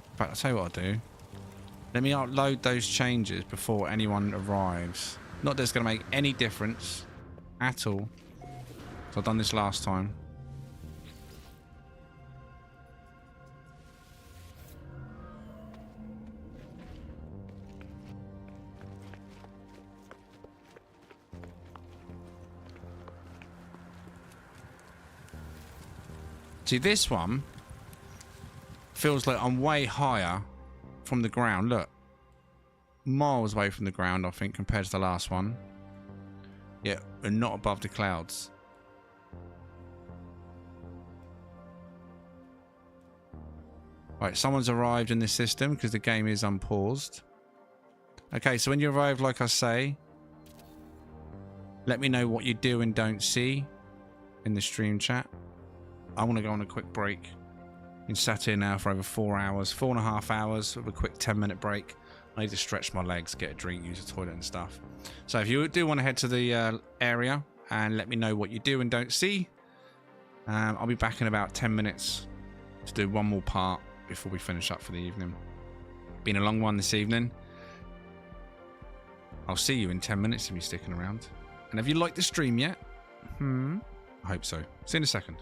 In fact, I'll tell you what I'll do. Let me upload those changes before anyone arrives. Not that it's going to make any difference at all. So I've done this last time. See, this one feels like I'm way higher from the ground. Look. Miles away from the ground, I think, compared to the last one. Yeah, and not above the clouds. Right, someone's arrived in this system because the game is unpaused. Okay, so when you arrive, like I say, let me know what you do and don't see in the stream chat. I want to go on a quick break. Been sat here now for over 4 hours, 4.5 hours with a quick 10-minute break. I need to stretch my legs, get a drink, use the toilet and stuff. So if you do want to head to the area and let me know what you do and don't see, I'll be back in about 10 minutes to do one more part before we finish up for the evening. Been a long one this evening. I'll see you in 10 minutes if you're sticking around. And have you liked the stream yet? I hope so. See you in a second.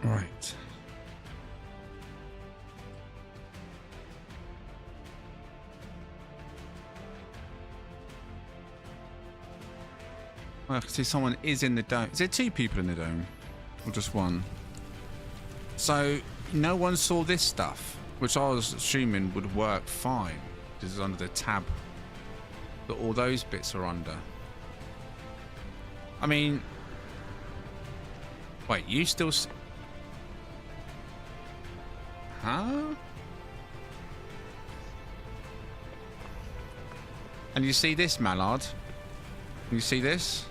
Right. Well, I can see someone is in the dome. Is there 2 people in the dome? Or just 1? So, no one saw this stuff, which I was assuming would work fine. This is under the tab that all those bits are under. I mean... Wait, you still... Huh? And you see this, Mallard? You see this?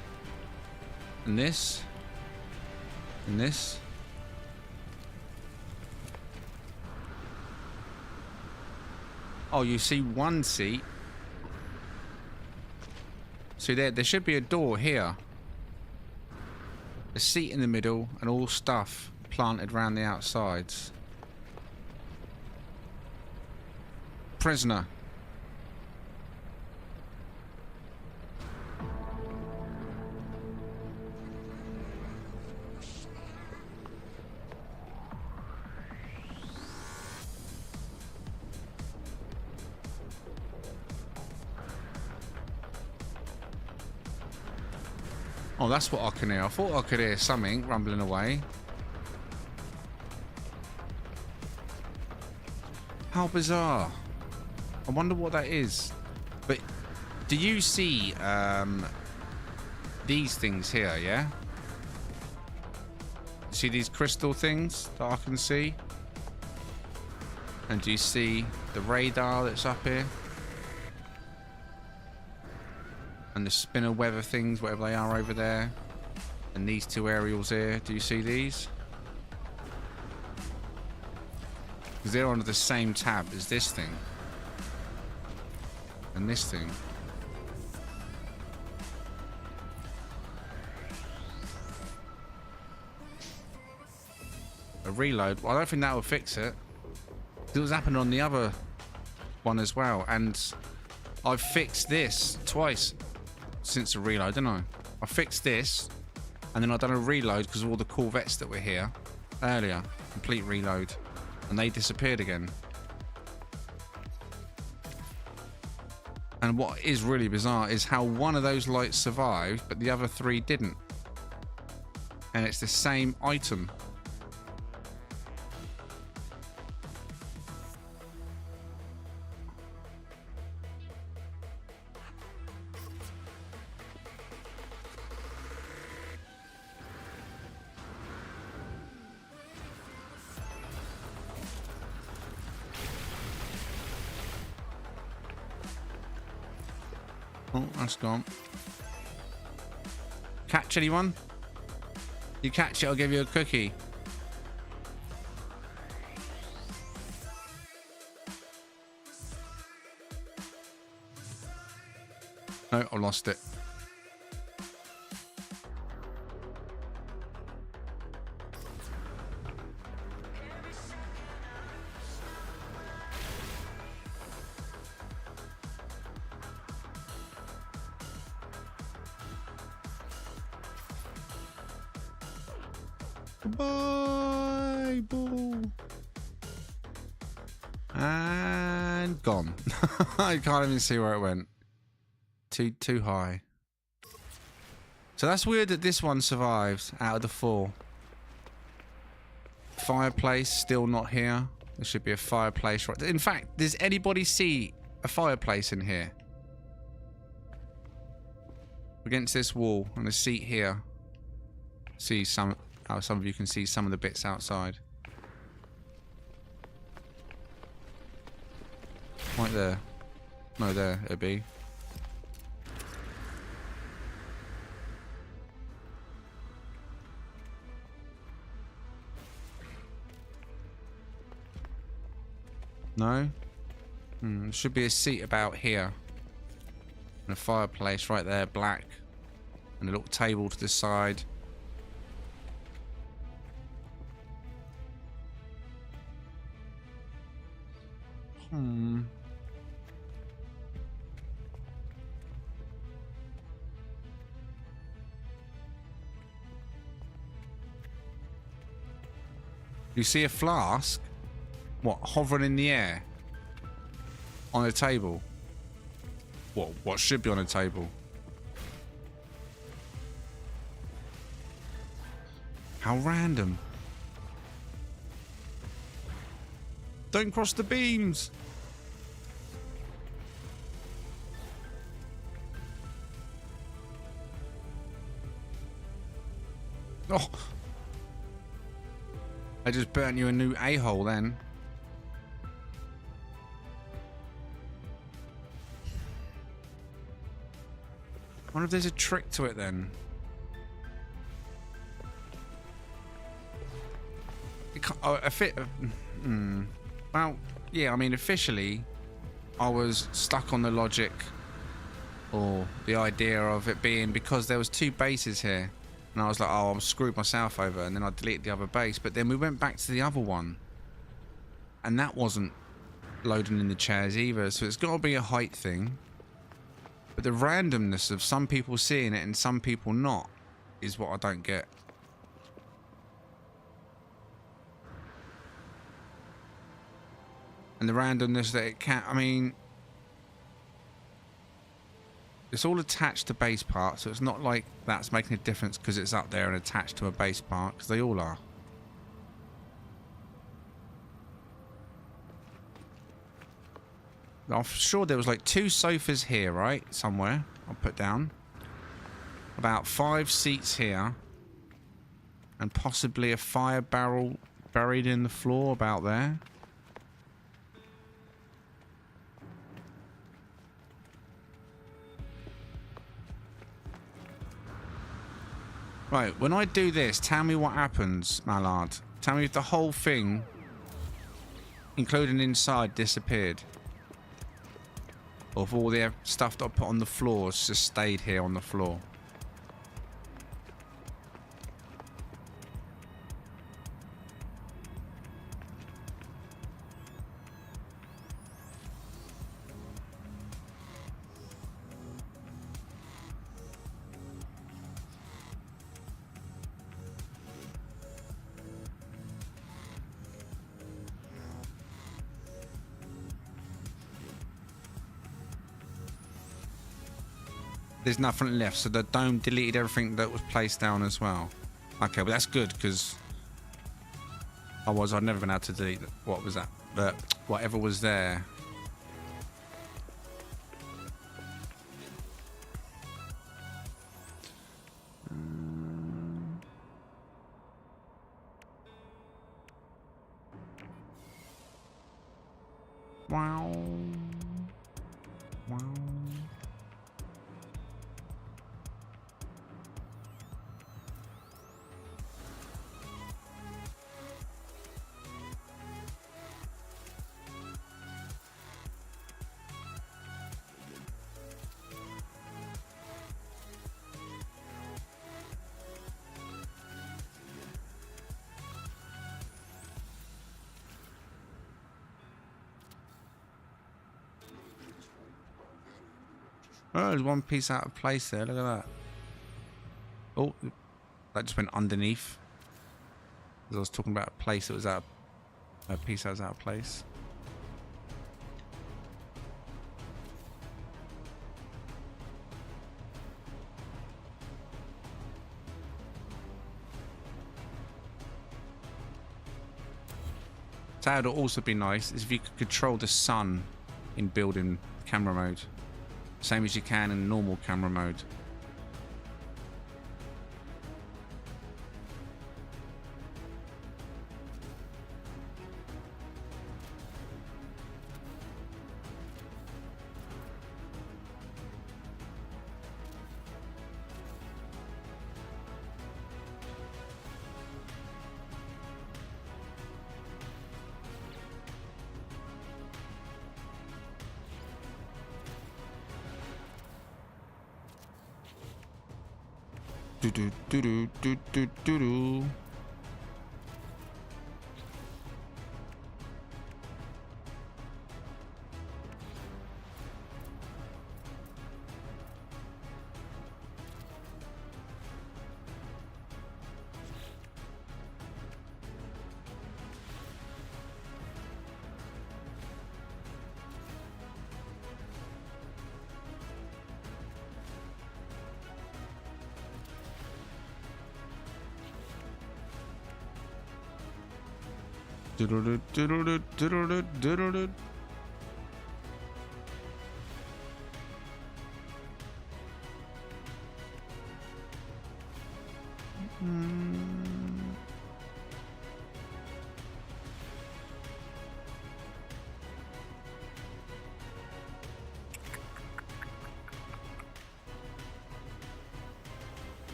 And this? And this? Oh, you see 1 seat. So there should be a door here. A seat in the middle and all stuff planted around the outsides. Prisoner. Oh, that's what I can hear. I thought I could hear something rumbling away. How bizarre. I wonder what that is. But do you see these things here, yeah? See these crystal things that I can see? And do you see the radar that's up here? And the spinner weather things, whatever they are over there. And these 2 aerials here. Do you see these? Because they're under the same tab as this thing. And this thing. A reload. Well, I don't think that will fix it. It was happening on the other one as well. And I've fixed this twice since the reload, didn't I? I fixed this, and then I've done a reload because of all the Corvettes that were here earlier. Complete reload. And they disappeared again. And what is really bizarre is how one of those lights survived, but the other 3 didn't. And it's the same item. Oh, that's gone. Catch anyone? You catch it, I'll give you a cookie. No, I lost it. Goodbye, ball. And gone. I can't even see where it went. Too high. So that's weird that this one survived out of the 4. Fireplace still not here. There should be a fireplace right. In fact, does anybody see a fireplace in here? Against this wall and a seat here. See some. Oh, some of you can see some of the bits outside. Right there. No, there it'd be. No? Should be a seat about here. And a fireplace right there, black. And a little table to the side. You see a flask? What, hovering in the air? On a table? What should be on a table? How random. Don't cross the beams. Oh. I just burnt you a new a-hole then. I wonder if there's a trick to it then. Well, yeah, I mean, officially, I was stuck on the logic or the idea of it being because there was 2 bases here. And I was like, oh, I've screwed myself over. And then I deleted the other base. But then we went back to the other one. And that wasn't loading in the chairs either. So it's got to be a height thing. But the randomness of some people seeing it and some people not is what I don't get. And the randomness that it can't... I mean... It's all attached to base parts, so it's not like that's making a difference because it's up there and attached to a base part, because they all are. I'm sure there was like 2 sofas here, right? Somewhere. I'll put down. About 5 seats here. And possibly a fire barrel buried in the floor about there. Right, when I do this, tell me what happens, Mallard. Tell me if the whole thing, including inside, disappeared. Or if all the stuff that I put on the floor has just stayed here on the floor. There's nothing left, so the dome deleted everything that was placed down as well. Okay, well that's good, because otherwise I'd never been able to delete what was that, but whatever was there. Wow. Wow. Oh, there's one piece out of place there. Look at that. Oh, that just went underneath. As I was talking about a place that was out of, a piece that was out of place. So that would also be nice is if you could control the sun in building camera mode. Same as you can in normal camera mode. Do do do do do do do do.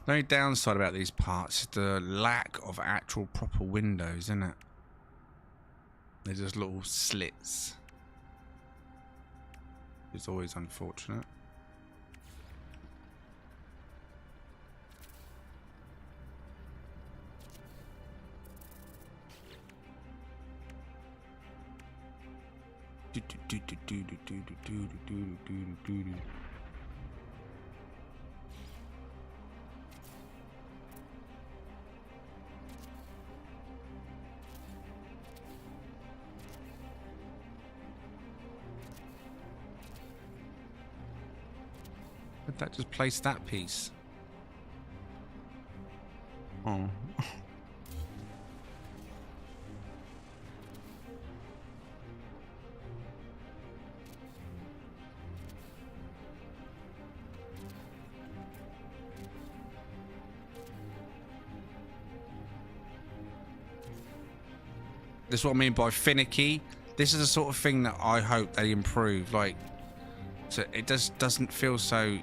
The only downside about these parts is the lack of actual proper windows, isn't it? They're just little slits. It's always unfortunate. Did that just place that piece? Oh. This is what I mean by finicky. This is the sort of thing that I hope they improve. Like, so it doesn't feel so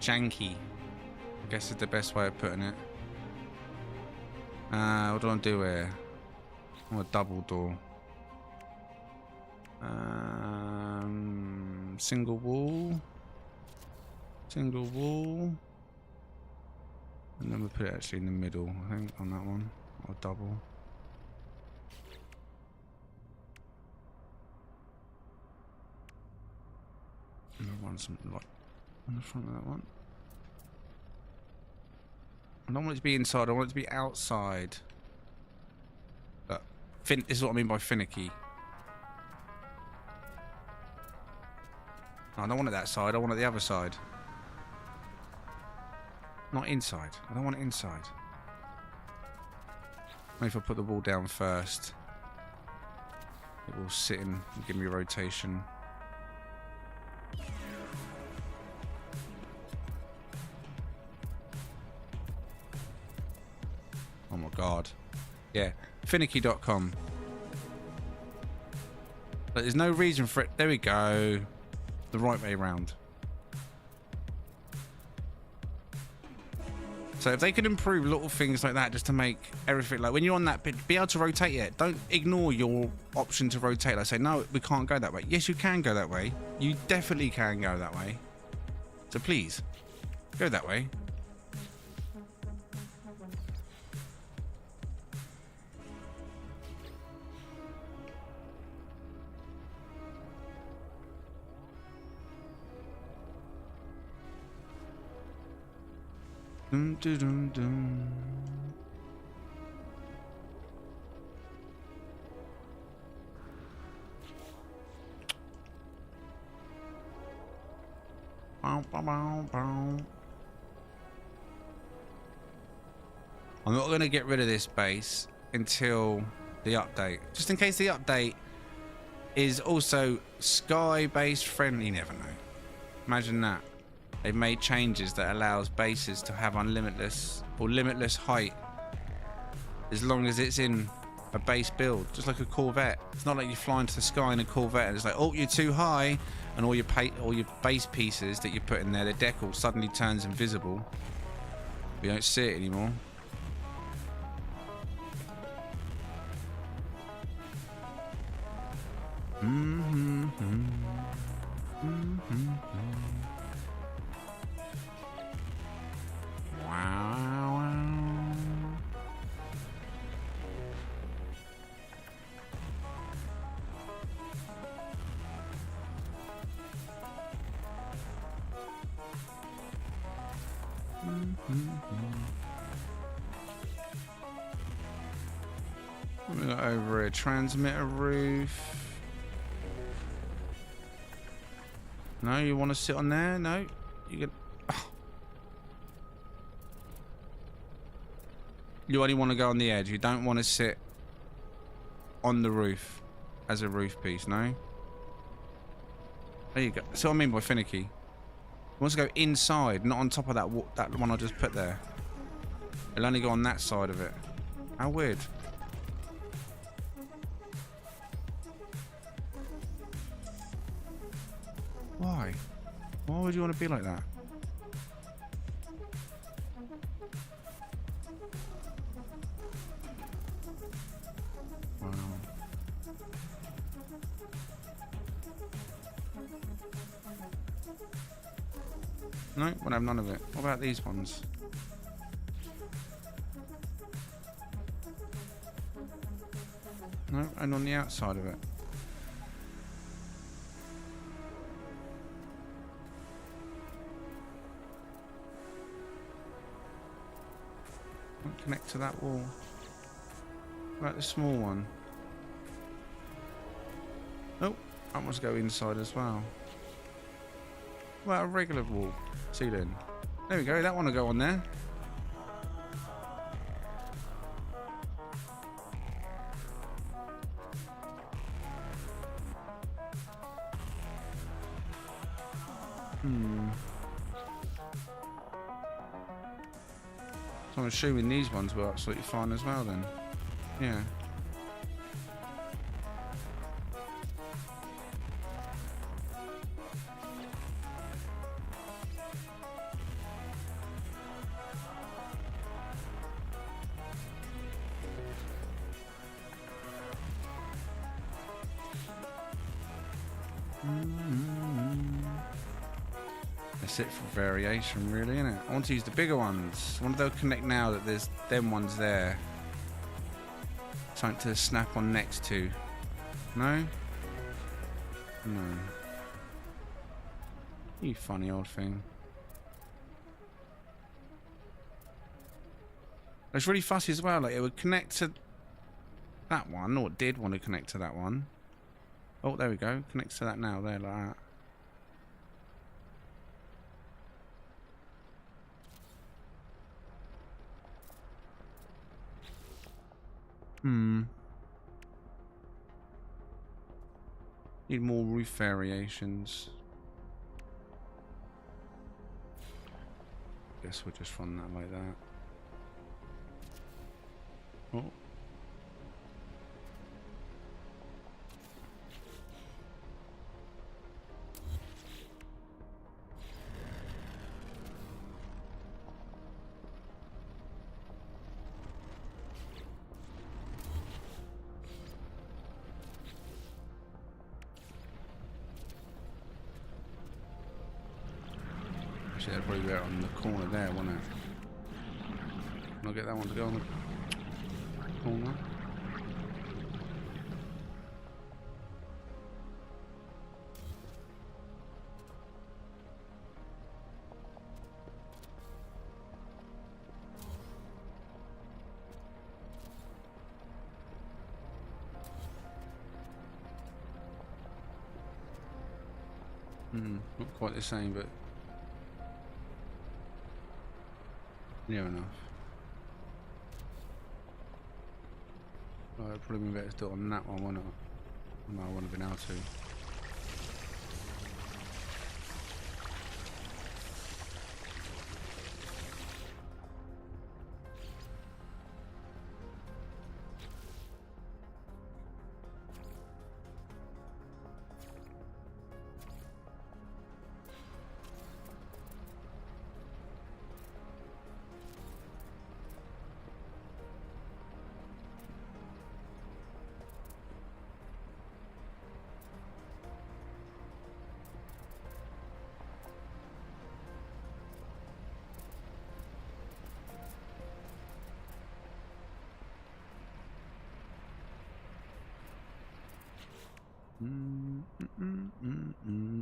janky, I guess is the best way of putting it. What do I do here? I want a double door. Single wall. Single wall. And then we put it actually in the middle, I think, on that one. Or double. And I want some light on the front of that one. I don't want it to be inside, I want it to be outside. But this is what I mean by finicky. No, I don't want it that side, I want it the other side. Not inside. I don't want it inside. Maybe if I put the wall down first, it will sit in and give me a rotation. Oh my god. Yeah, finicky.com. But there's no reason for it. There we go. The right way around. So if they could improve little things like that just to make everything, like when you're on that bit, be able to rotate it. Don't ignore your option to rotate. Like say, no, we can't go that way. Yes, you can go that way. You definitely can go that way. So please, go that way. Dum, dum, dum, dum. Bow, bow, bow, bow. I'm not going to get rid of this base until the update. Just in case the update is also sky-based friendly. You never know. Imagine that. They've made changes that allows bases to have unlimitless or limitless height as long as it's in a base build, just like a Corvette. It's not like you fly into the sky in a Corvette and it's like, oh, you're too high, and all your base pieces that you put in there, the decor suddenly turns invisible. We don't see it anymore. We got over a transmitter roof. No, you want to sit on there? No, you can. Oh. You only want to go on the edge. You don't want to sit on the roof as a roof piece, no? There you go. That's what I mean by finicky. It wants to go inside, not on top of that one I just put there. It'll only go on that side of it. How weird. Why? Why would you want to be like that? Wow. No, we'll have none of it. What about these ones? No, and on the outside of it. Won't connect to that wall. What about the small one? Oh, that must go inside as well. What about a regular wall ceiling? There we go, that one will go on there. So I'm assuming these ones were absolutely fine as well then. Yeah. That's it for variation, really, isn't it? I want to use the bigger ones. I wonder if they'll connect now that there's them ones there. Something to snap on next to. No? No. You funny old thing. It's really fussy as well. Like, it would connect to that one, or it did want to connect to that one. Oh, there we go. Connects to that now, there, like that. Need more roof variations. Guess we'll just run that like that. Oh. Actually, that'd probably be out on the corner there, wouldn't it? Can I get that one to go on the corner? Not quite the same, but near enough. It'd probably be better to do it on that one, wouldn't it? No, I wouldn't have been able to.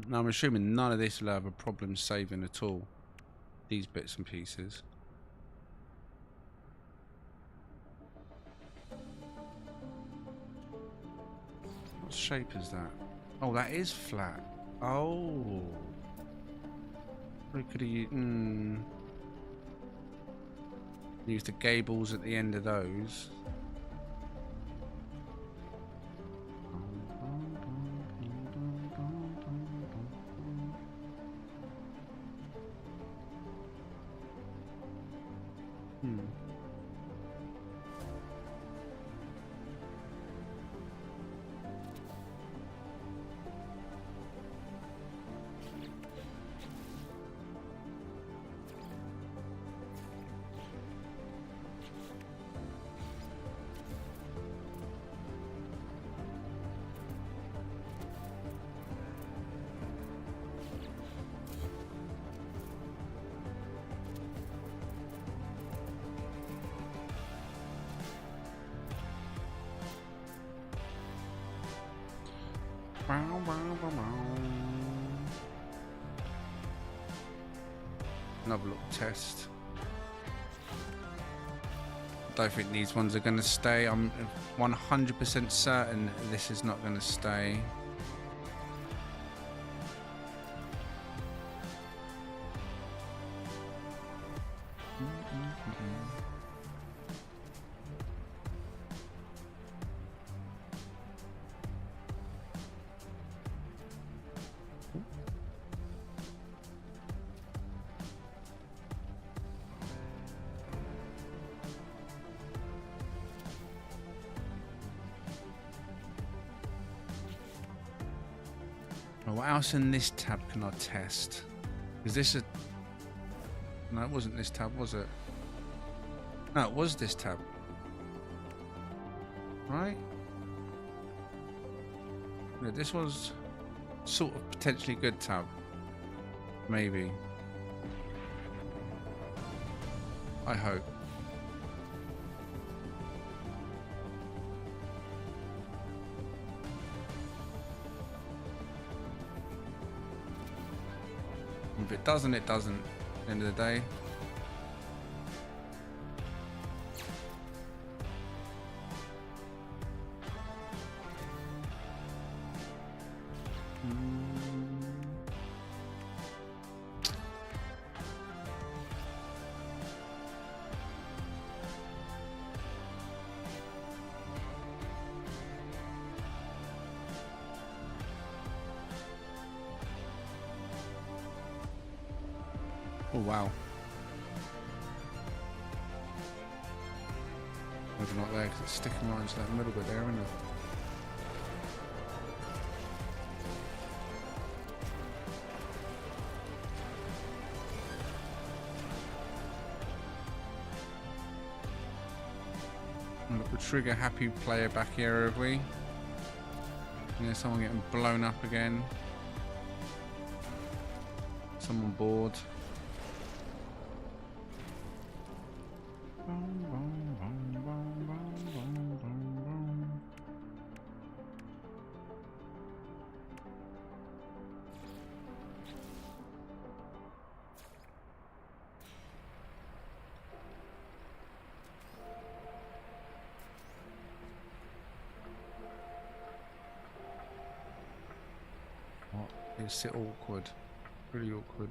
Now I'm assuming none of this will have a problem saving at all. These bits and pieces. What shape is that? Oh, that is flat. Oh. What could he? Use the gables at the end of those. Another little test. I don't think these ones are going to stay. I'm 100% certain this is not going to stay. What else in this tab can I test? Is this a... No, it wasn't this tab, was it? No, it was this tab. Right? Yeah, this was sort of potentially good tab. Maybe. I hope. If it doesn't, it doesn't. At the end of the day. Oh wow. Maybe not there because it's sticking right into that middle bit there, isn't it? Look, the trigger happy player back here, have we? Yeah, someone getting blown up again. Someone bored. What? It's awkward. Really awkward.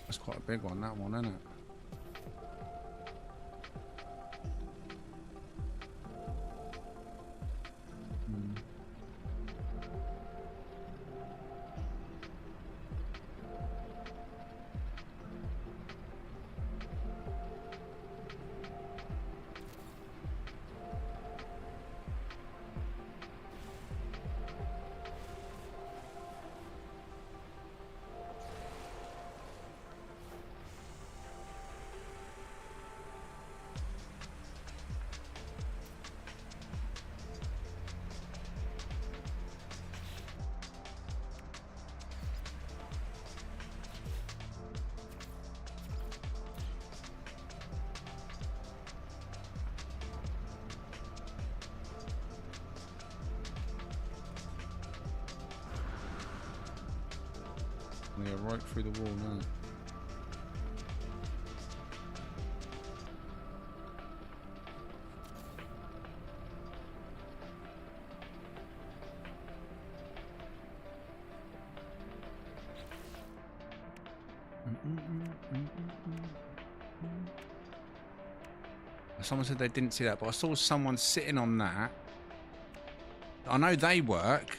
That's quite a big one, that one, isn't it? Yeah, right through the wall now. Someone said they didn't see that, but I saw someone sitting on that. I know they work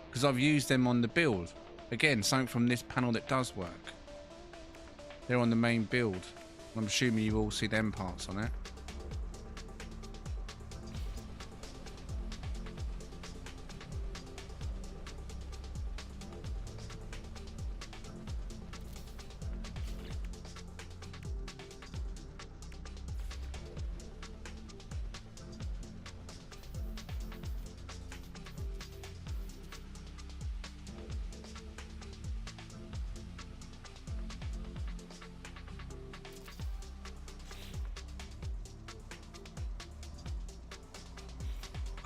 because I've used them on the build. Again, something from this panel that does work. They're on the main build. I'm assuming you all see them parts on it.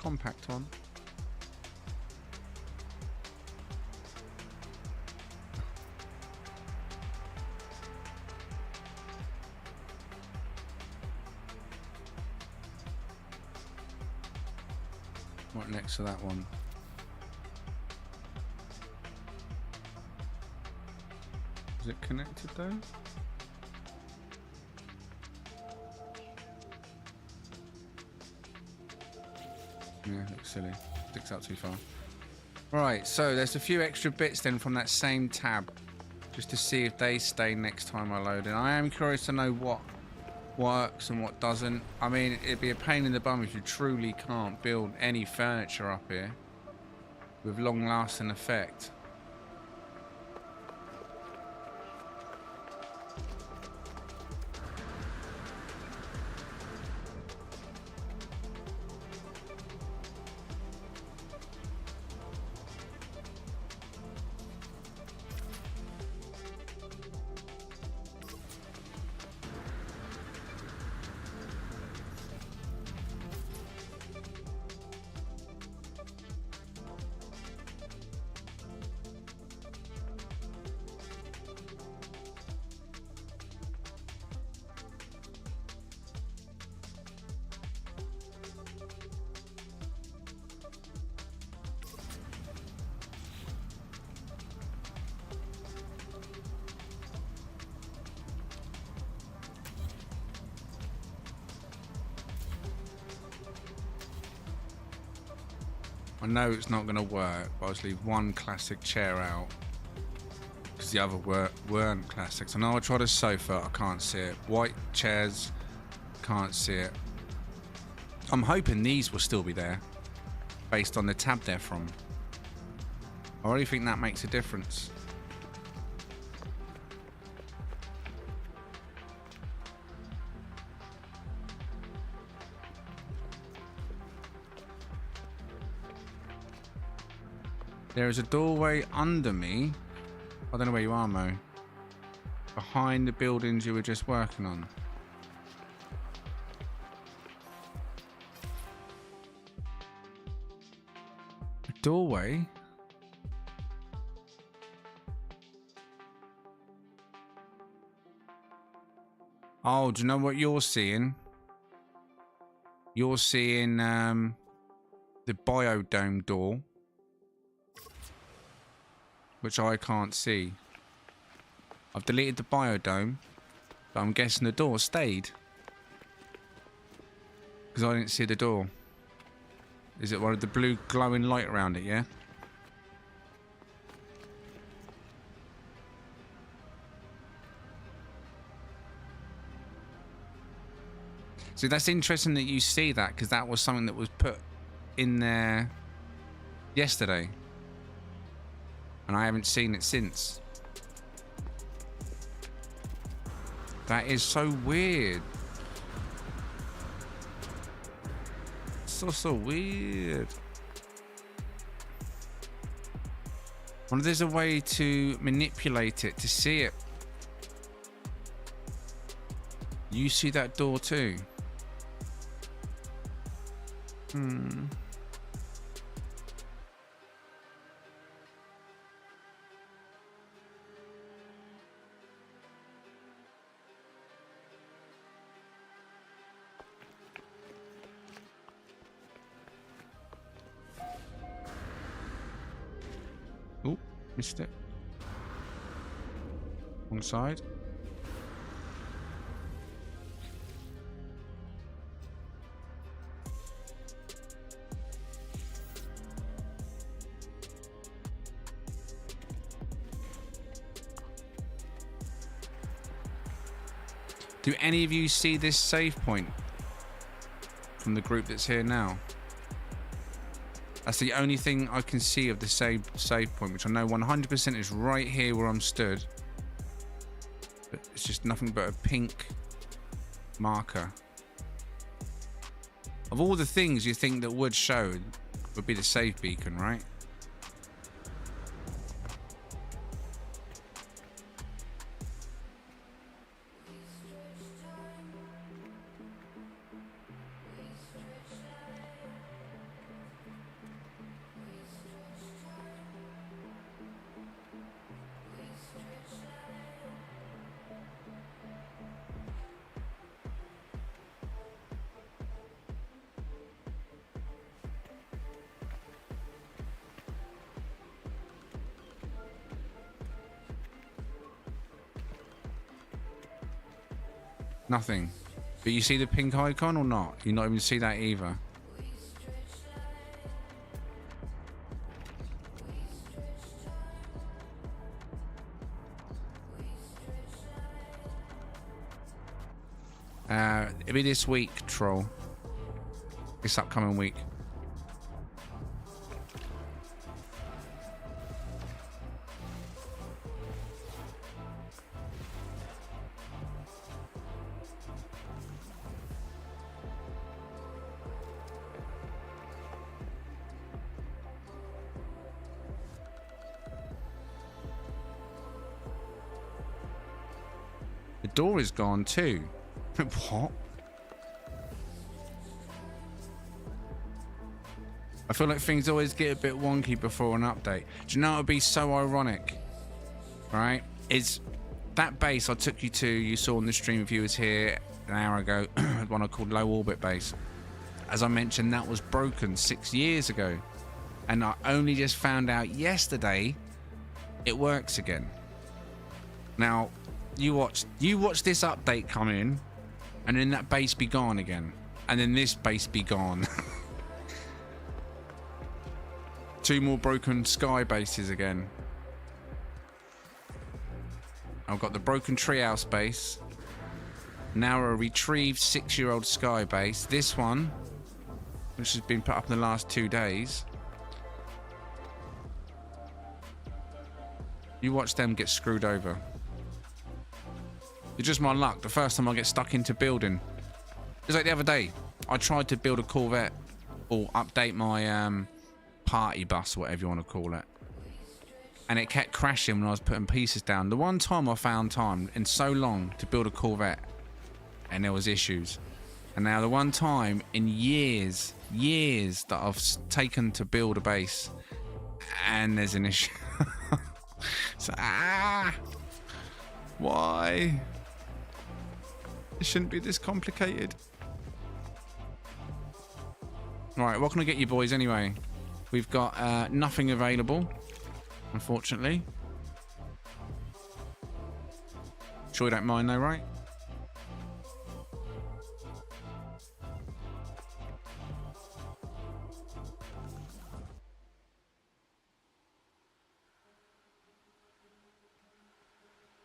Compact on. Right next to that one. Is it connected though? Yeah, looks silly. Sticks out too far. Right, so there's a few extra bits then from that same tab, just to see if they stay next time I load it. I am curious to know what works and what doesn't. I mean, it'd be a pain in the bum if you truly can't build any furniture up here with long-lasting effect. I know it's not going to work, but I'll just leave one classic chair out because the other weren't classics. I know I tried a sofa, I can't see it. White chairs, can't see it. I'm hoping these will still be there based on the tab they're from. I really think that makes a difference. There is a doorway under me. I don't know where you are, Mo. Behind the buildings you were just working on. A doorway? Oh, do you know what you're seeing? You're seeing the biodome door, which I can't see. I've deleted the biodome, but I'm guessing the door stayed because I didn't see the door. Is it one of the blue glowing light around it, yeah? See, that's interesting that you see that, because that was something that was put in there yesterday. And I haven't seen it since. That is so weird. So weird. I wonder if there's a way to manipulate it to see it. You see that door too? Oh, missed it. Wrong side. Do any of you see this save point from the group that's here now? That's the only thing I can see of the save point, which I know 100% is right here where I'm stood. But it's just nothing but a pink marker. Of all the things you think that would show, would be the save beacon, right? Nothing. But you see the pink icon or not? You not even see that either. It'll be this week, troll. This upcoming week. The door is gone too. What? I feel like things always get a bit wonky before an update. Do you know what would be so ironic? Right? Is that base I took you to, you saw on the stream viewers here an hour ago, one I called low orbit base. As I mentioned, that was broken 6 years ago. And I only just found out yesterday it works again. Now, you watch this update come in, and then that base be gone again, and then this base be gone. 2 more broken sky bases again. I've got the broken treehouse base, now a retrieved 6-year-old sky base. This one, which has been put up in the last 2 days. You watch them get screwed over. It's just my luck. The first time I get stuck into building. It's like the other day. I tried to build a Corvette. Or update my party bus, whatever you want to call it. And it kept crashing when I was putting pieces down. The one time I found time in so long to build a Corvette. And there was issues. And now the one time in years that I've taken to build a base. And there's an issue. So, why? It shouldn't be this complicated. Right, what can I get you boys anyway? We've got nothing available, unfortunately. Sure you don't mind though, right?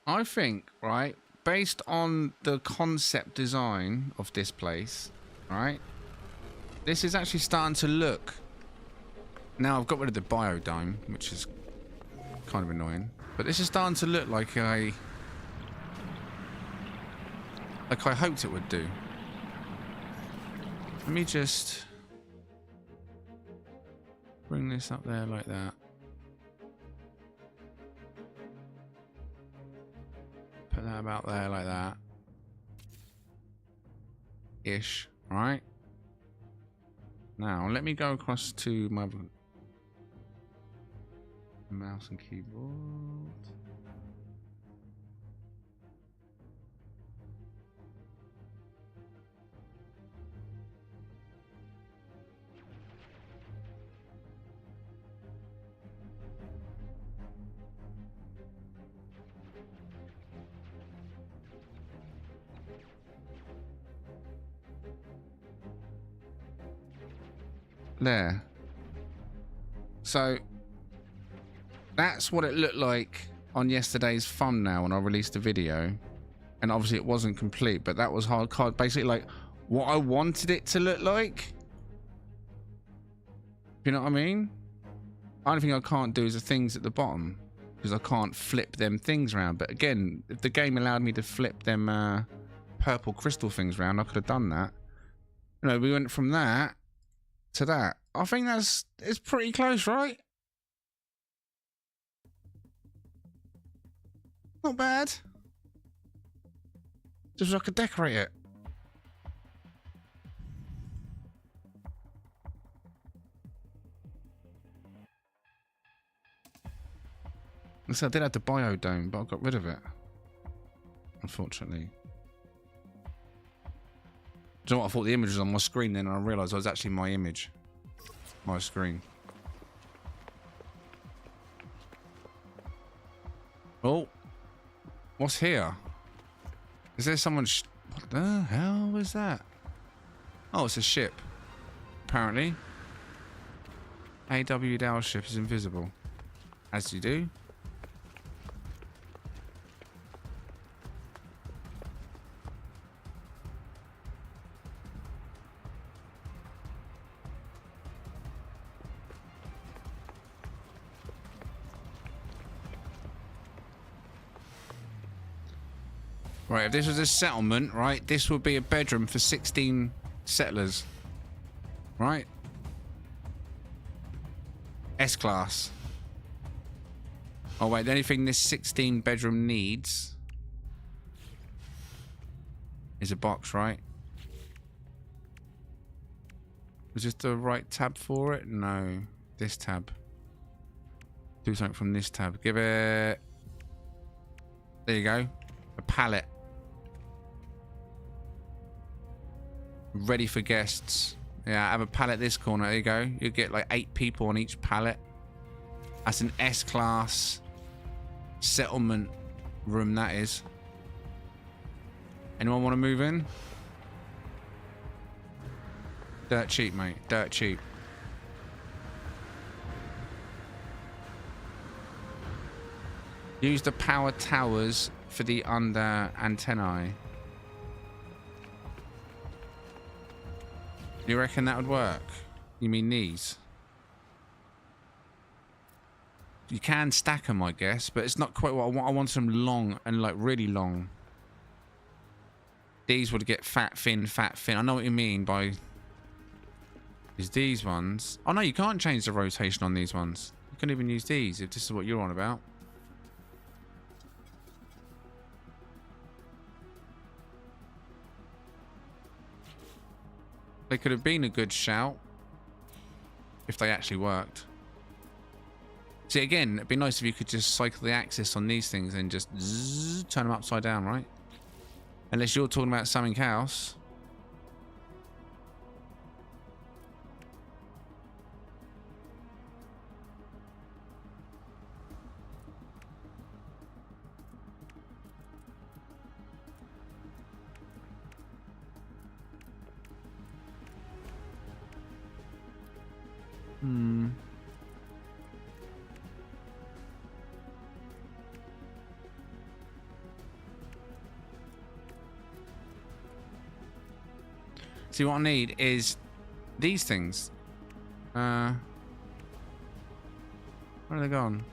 I think, right, based on the concept design of this place, right, this is actually starting to look... Now, I've got rid of the biodome, which is kind of annoying, but this is starting to look like I hoped it would do. Let me just bring this up there like that. Put that about there like that. Ish, right? Now, let me go across to my mouse and keyboard. There. So that's what it looked like on yesterday's thumbnail when I released the video. and obviously it wasn't complete, but that was hard. Basically, like what I wanted it to look like. You know what I mean? The only thing I can't do is the things at the bottom, because I can't flip them things around. But again, if the game allowed me to flip them purple crystal things around, I could have done that. You know, we went from that to that. I think it's pretty close, right? Not bad. Just so I could decorate it. So I did have the biodome, but I got rid of it. Unfortunately. Do you know what? I thought the image was on my screen then, and I realised it was actually my image. My screen. Oh. What's here? Is there someone... What the hell was that? Oh, it's a ship. Apparently. AW Dow ship is invisible. As you do. Right, if this was a settlement, right, this would be a bedroom for 16 settlers. Right? S-class. Oh, wait, the only thing this 16 bedroom needs is a box, right? Was this the right tab for it? No. This tab. Do something from this tab. Give it... There you go. A pallet. Ready for guests. Yeah, have a pallet this corner. There you go. You get like 8 people on each pallet. That's an S-class settlement room, that is. Anyone want to move in? Dirt cheap, mate. Dirt cheap. Use the power towers for the under antennae. You reckon that would work? You mean these? You can stack them, I guess, but it's not quite what I want. I want them long and like really long. These would get fat, thin, fat, thin. I know what you mean by... Is these ones... Oh no, you can't change the rotation on these ones. You can even use these if this is what you're on about. They could have been a good shout if they actually worked. See, again, it'd be nice if you could just cycle the axis on these things and just zzz, turn them upside down, right? Unless you're talking about something else. See, what I need is these things. Where are they gone?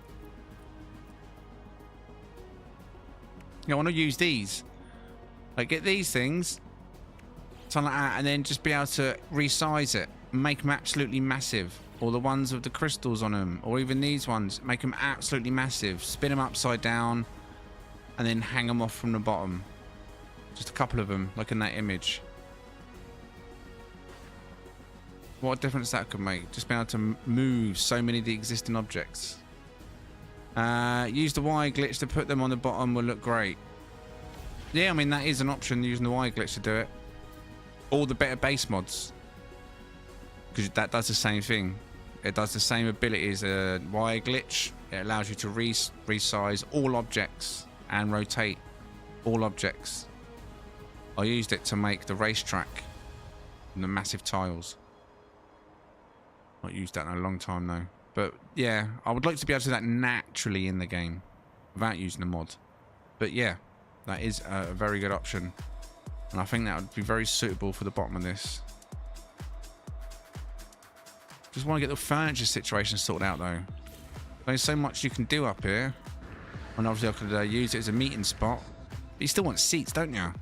Yeah, I want to use these. Like, get these things, something like that, and then just be able to resize it, make them absolutely massive. Or the ones with the crystals on them, or even these ones, make them absolutely massive. Spin them upside down, and then hang them off from the bottom. Just a couple of them, like in that image. What a difference that could make. Just being able to move so many of the existing objects. Use the Y glitch to put them on the bottom will look great. Yeah, I mean, that is an option, using the Y glitch to do it. Or the better base mods. Because that does the same thing. It does the same ability as a Y glitch. It allows you to resize all objects and rotate all objects. I used it to make the racetrack and the massive tiles. Not used that in a long time though. But yeah, I would like to be able to do that naturally in the game without using a mod. But yeah, That is a very good option. And I think that would be very suitable for the bottom of this. Just want to get the furniture situation sorted out though. There's so much you can do up here. And obviously I could use it as a meeting spot. But you still want seats, don't you?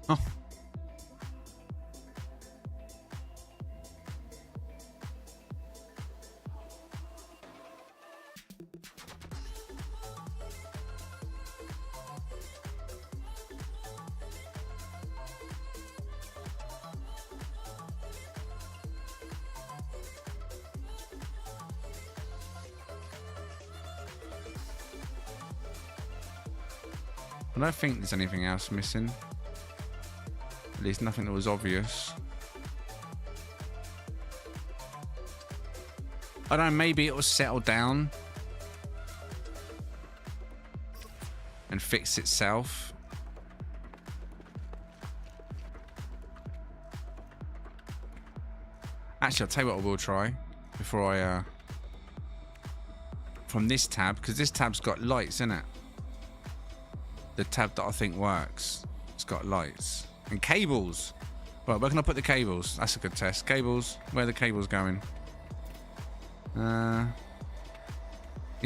Oh. I don't think there's anything else missing. At least nothing that was obvious. I don't know, maybe it will settle down and fix itself. Actually, I'll tell you what I will try before I from this tab, because this tab's got lights in it. The tab that I think works, it's got lights and cables. Right, where can I put the cables? That's a good test. Cables, where are the cables going? Need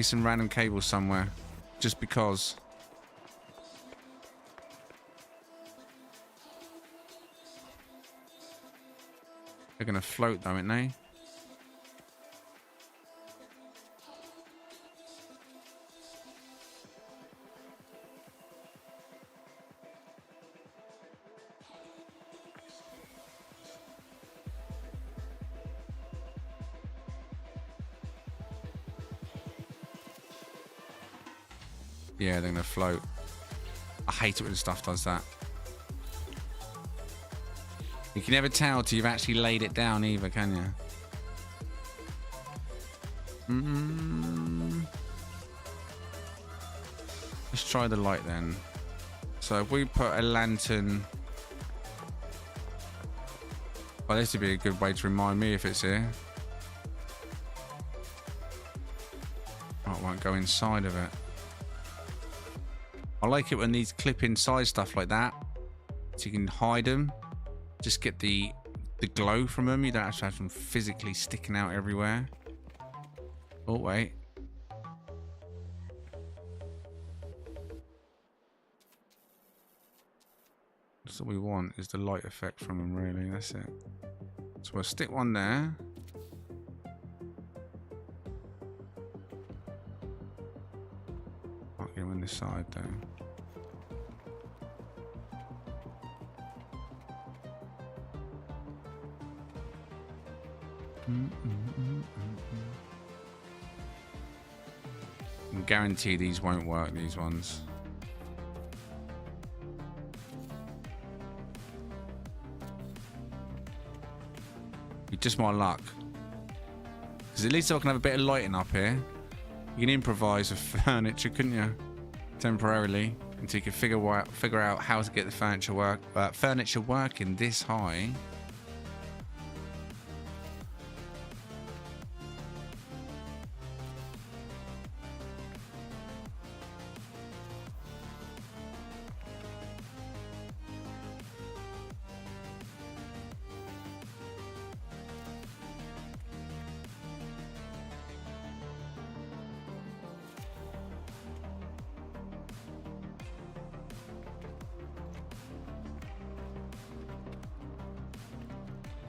some random cables somewhere, just because. They're gonna float though, aren't they? Yeah, they're gonna float. I hate it when stuff does that. You can never tell till you've actually laid it down either, can you? Let's try the light then. So if we put a lantern... Well, this would be a good way to remind me if it's here. Oh, it won't go inside of it. I like it when these clip inside stuff like that, so you can hide them. Just get the glow from them. You don't have to have them physically sticking out everywhere. Oh wait. That's what we want, is the light effect from them, really. That's it. So we'll stick one there. Can't get them on this side though. I guarantee these won't work, these ones. You're just my luck. Because at least I can have a bit of lighting up here. You can improvise with furniture, couldn't you? Temporarily. Until you can figure out how to get the furniture working this high.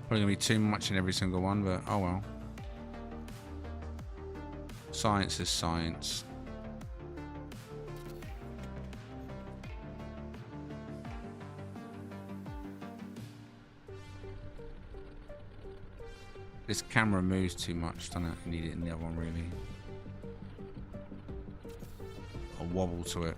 Probably gonna be too much in every single one, but oh well. Science is science. This camera moves too much, doesn't it? You need it in the other one, really. A wobble to it.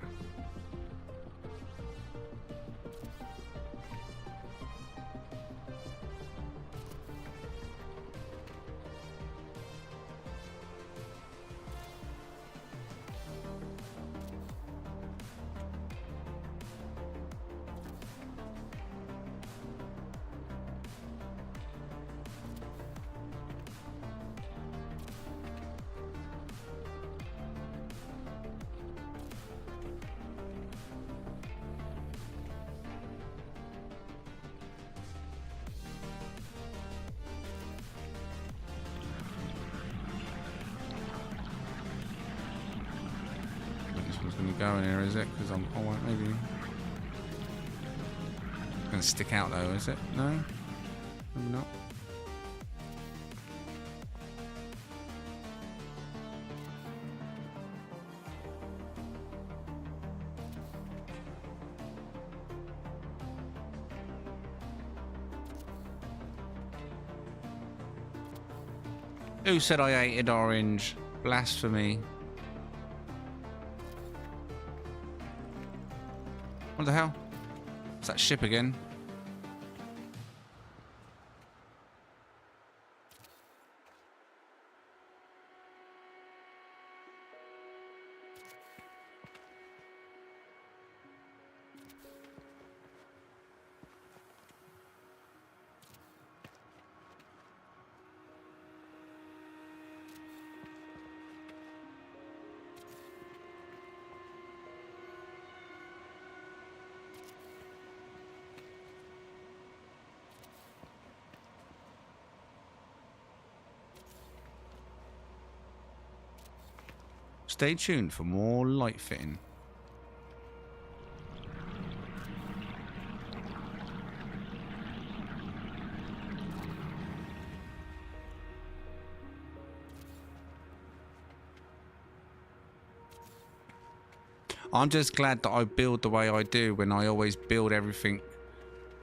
Nothing's going to go in here, is it? Because I'm... Oh, maybe... It's going to stick out, though, is it? No? Maybe not. Who said I hated orange? Blasphemy. What the hell? It's that ship again. Stay tuned for more light fitting. I'm just glad that I build the way I do when I always build everything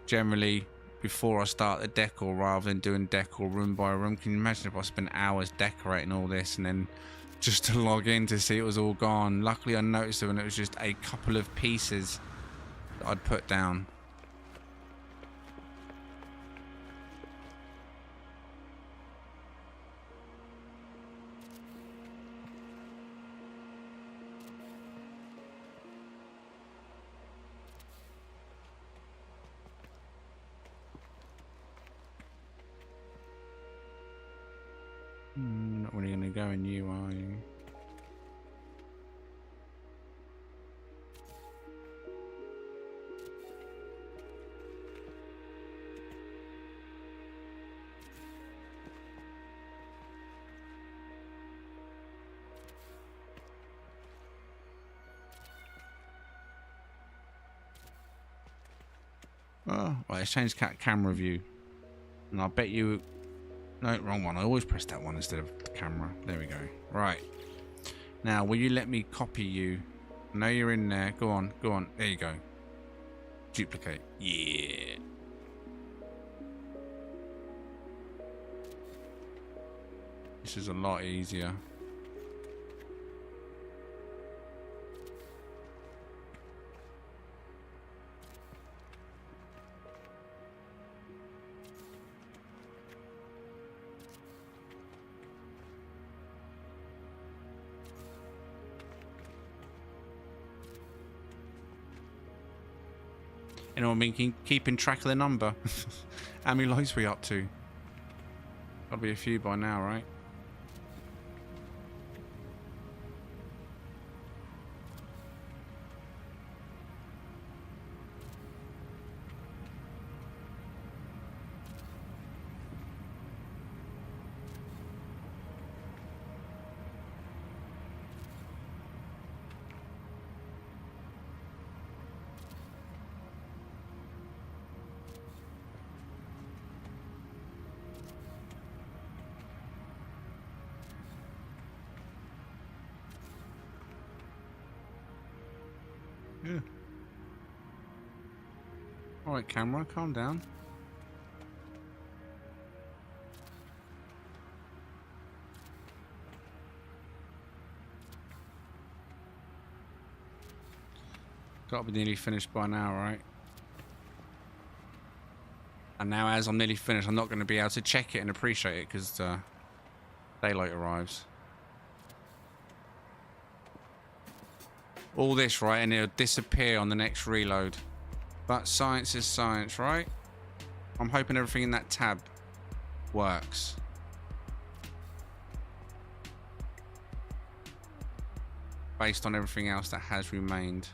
generally before I start the decor rather than doing decor room by room. Can you imagine if I spent hours decorating all this and then just to log in to see it was all gone? Luckily I noticed it when it was just a couple of pieces that I'd put down. Not really going to go in you, are you? Oh, right, let's change camera view. And I bet you... No, wrong one. I always press that one instead of the camera. There we go. Right. Now, will you let me copy you? I know you're in there. Go on. Go on. There you go. Duplicate. Yeah. This is a lot easier. Anyone been keeping track of the number? How many lights we up to? Gotta be a few by now, right? Yeah. Alright, camera, calm down. Gotta be nearly finished by now, right? And now as I'm nearly finished, I'm not going to be able to check it and appreciate it because daylight arrives. All this, right, and it'll disappear on the next reload. But science is science, right? I'm hoping everything in that tab works. Based on everything else that has remained.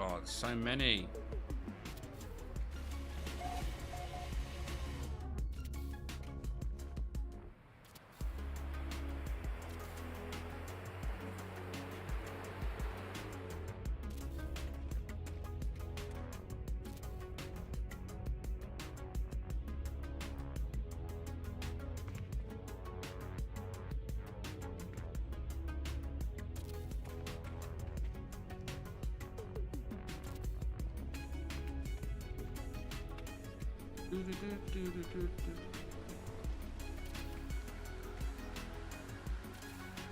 God, so many.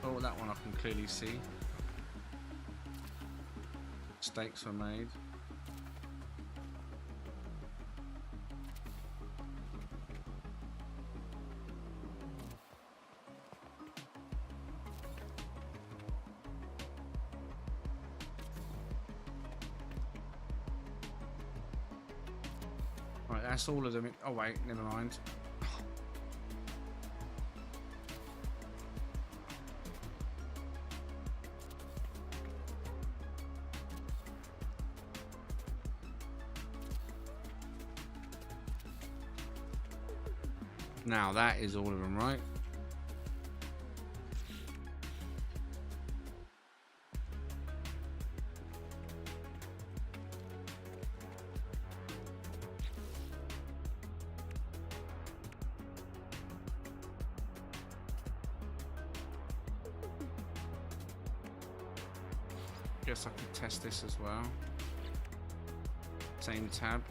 Oh, that one I can clearly see. Mistakes were made. Right, that's all of them. Oh wait, never mind. Now that is all of them, right? Guess I could test this as well. Same tab.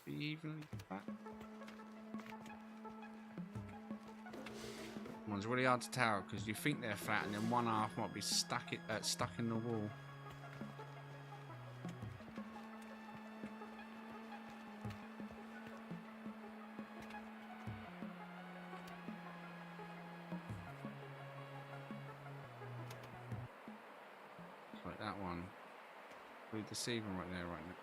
Evenly flat. One's really hard to tell because you think they're flat, and then one half might be stuck in the wall. Like that one. Really deceiving right there, right now.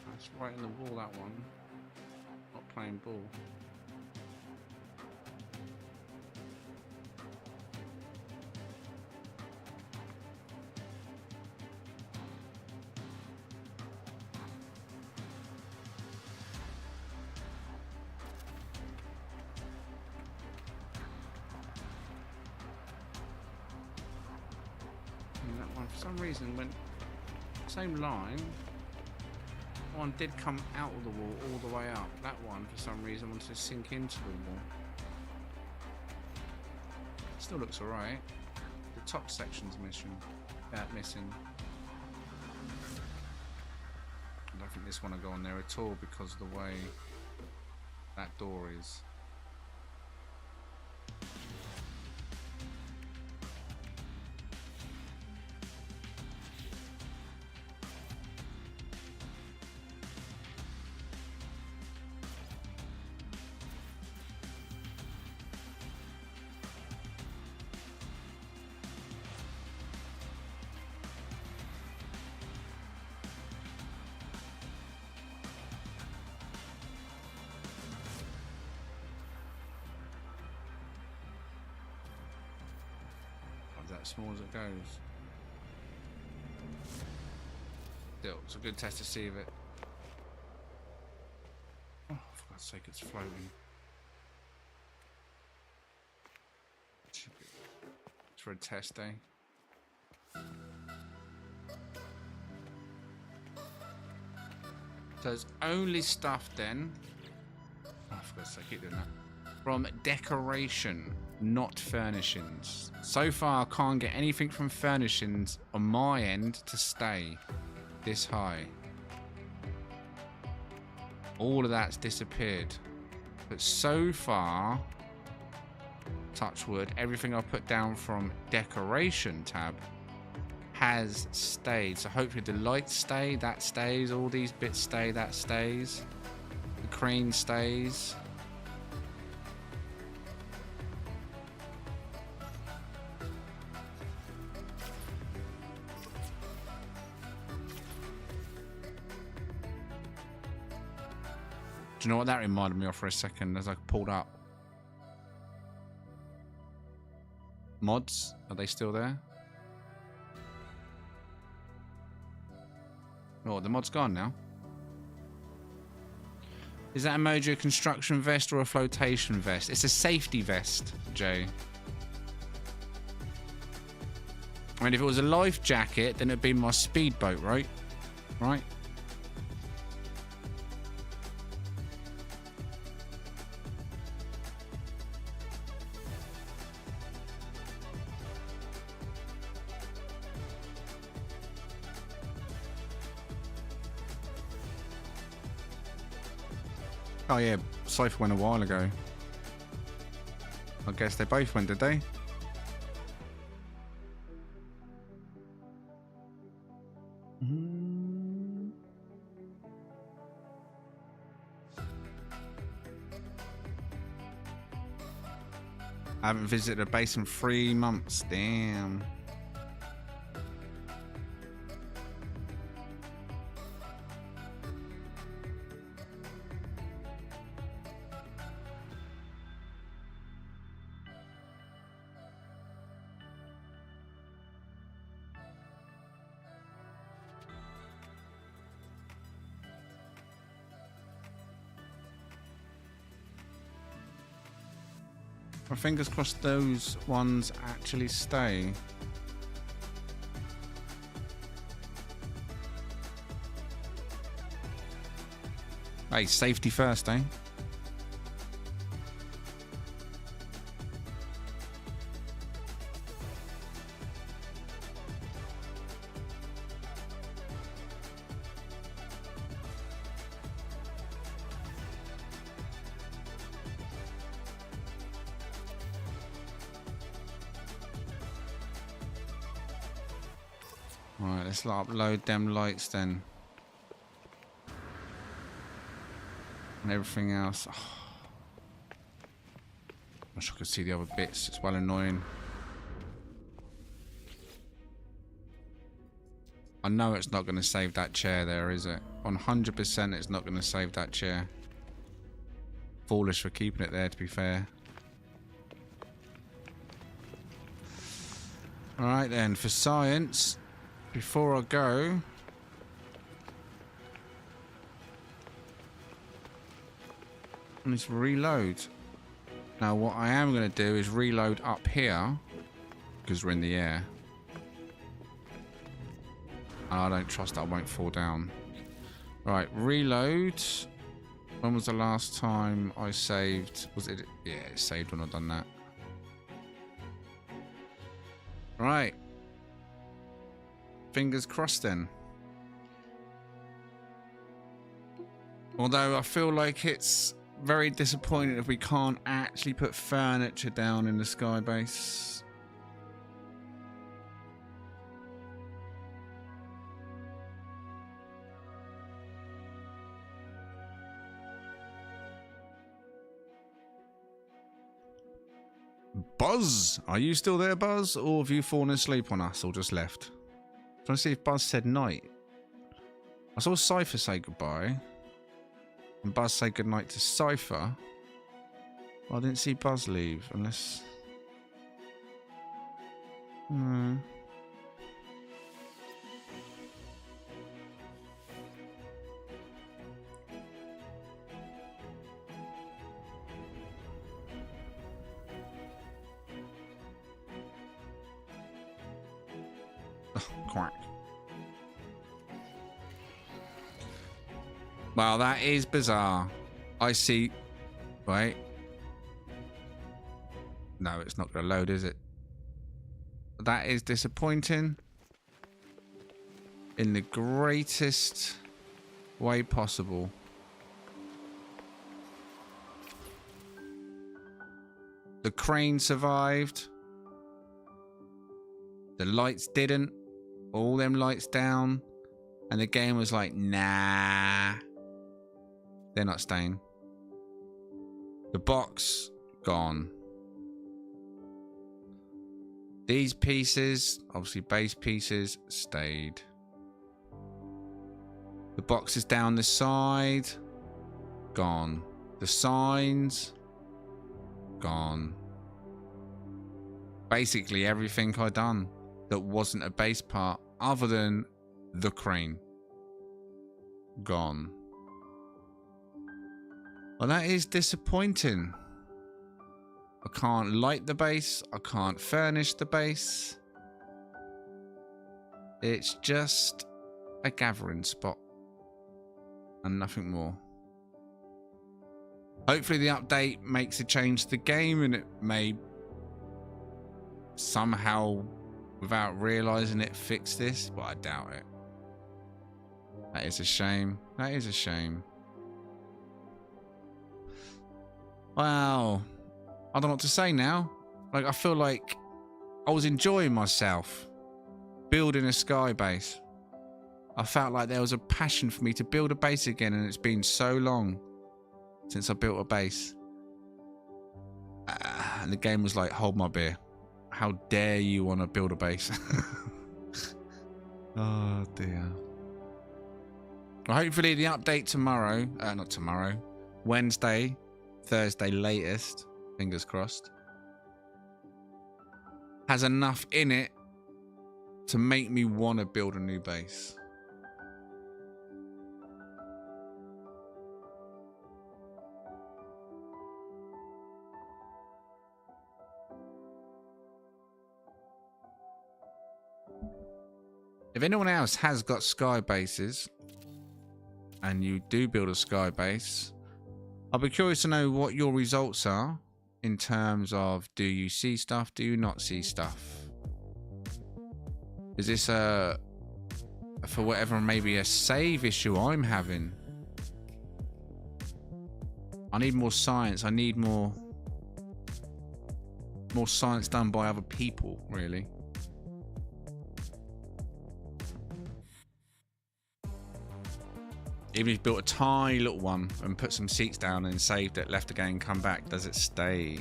That's right in the wall, that one. Not playing ball. And that one, for some reason, went same line. One did come out of the wall all the way up. That one, for some reason, wanted to sink into the wall. Still looks alright. The top section's missing. I don't think this one will go on there at all because of the way that door is. That small as it goes. Still, it's a good test to see if it. Oh, for God's sake, it's floating. It's for a test day. So it's only stuff then. Oh, for God's sake, keep doing that. From decoration, not furnishings. So far, I can't get anything from furnishings on my end to stay this high. All of that's disappeared. But so far, touch wood, everything I put down from decoration tab has stayed. So hopefully the lights stay, that stays, all these bits stay, that stays. The crane stays. Do you know what that reminded me of for a second as I pulled up? Mods, are they still there? Oh, the mod's gone now. Is that emoji a construction vest or a flotation vest? It's a safety vest, Jay. I mean, if it was a life jacket, then it'd be my speedboat, right? Right? Oh yeah, Cypher went a while ago. I guess they both went, did they? I haven't visited a base in 3 months. Damn. My fingers crossed those ones actually stay. Hey, safety first, eh? Right, let's upload them lights then. And everything else. Oh. I wish I could see the other bits. It's well annoying. I know it's not going to save that chair there, is it? 100% it's not going to save that chair. Foolish for keeping it there, to be fair. Alright then, for science, before I go... let's reload. Now what I am going to do is reload up here, because we're in the air. I don't trust that I won't fall down. Right, reload. When was the last time I saved? Was it? Yeah, it saved when I've done that. Right. Fingers crossed then. Although I feel like it's very disappointing if we can't actually put furniture down in the sky base. Buzz! Are you still there, Buzz? Or have you fallen asleep on us or just left? I'm trying to see if Buzz said night. I saw Cypher say goodbye. And Buzz say goodnight to Cypher. Well, I didn't see Buzz leave, unless... Quack. Well, that is bizarre. I see... Wait. No, it's not going to load, is it? That is disappointing. In the greatest way possible. The crane survived. The lights didn't. All them lights down. And the game was like, nah. They're not staying. The box, gone. These pieces, obviously base pieces, stayed. The boxes down the side, gone. The signs, gone. Basically everything I done that wasn't a base part other than the crane, gone. Well, that is disappointing. I can't light the base. I can't furnish the base. It's just a gathering spot and nothing more. Hopefully the update makes a change to the game and it may somehow, without realizing it, fix this, but I doubt it. That is a shame. That is a shame. Wow. I don't know what to say now. Like, I feel like I was enjoying myself building a sky base. I felt like there was a passion for me to build a base again, and it's been so long since I built a base. And the game was like, hold my beer. How dare you want to build a base? Oh dear. Well, hopefully the update tomorrow, not tomorrow, Wednesday, Thursday latest, fingers crossed, has enough in it to make me want to build a new base. If anyone else has got sky bases and you do build a sky base, I'll be curious to know what your results are in terms of, do you see stuff, do you not see stuff? Is this for whatever, maybe a save issue I'm having? I need more science. I need more science done by other people, really. Even if you built a tiny little one and put some seats down and saved it, left again, come back, does it stay?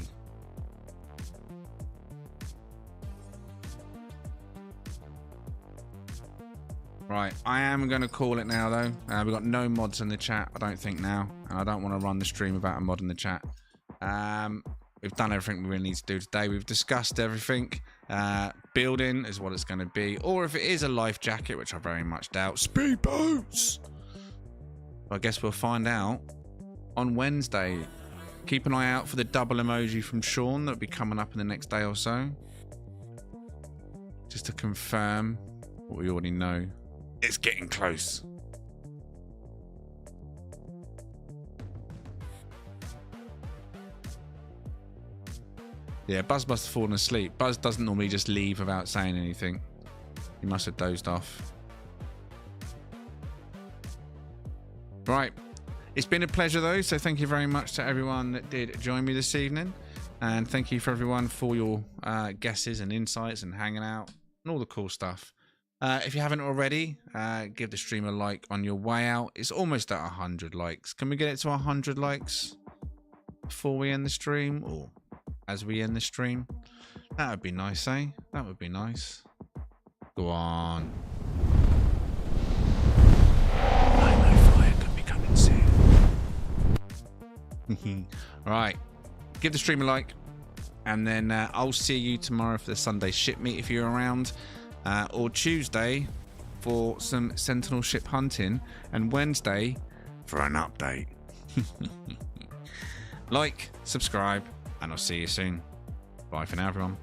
Right, I am going to call it now though. We've got no mods in the chat, I don't think now. And I don't want to run the stream without a mod in the chat. We've done everything we really need to do today. We've discussed everything. Building is what it's going to be. Or if it is a life jacket, which I very much doubt, speed boots! I guess we'll find out on Wednesday. Keep an eye out for the double emoji from Sean that'll be coming up in the next day or so. Just to confirm what we already know. It's getting close. Yeah, Buzz must have fallen asleep. Buzz doesn't normally just leave without saying anything. He must have dozed off. Right, it's been a pleasure though, so thank you very much to everyone that did join me this evening, and thank you for everyone for your guesses and insights and hanging out and all the cool stuff. If you haven't already, give the stream a like on your way out. It's almost at 100 likes. Can we get it to 100 likes before we end the stream, or as we end the stream? That would be nice, eh? That would be nice. Go on. Right, give the stream a like, and then I'll see you tomorrow for the Sunday ship meet if you're around, or Tuesday for some Sentinel ship hunting, and Wednesday for an update. Like, subscribe, and I'll see you soon. Bye for now, everyone.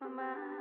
My mind.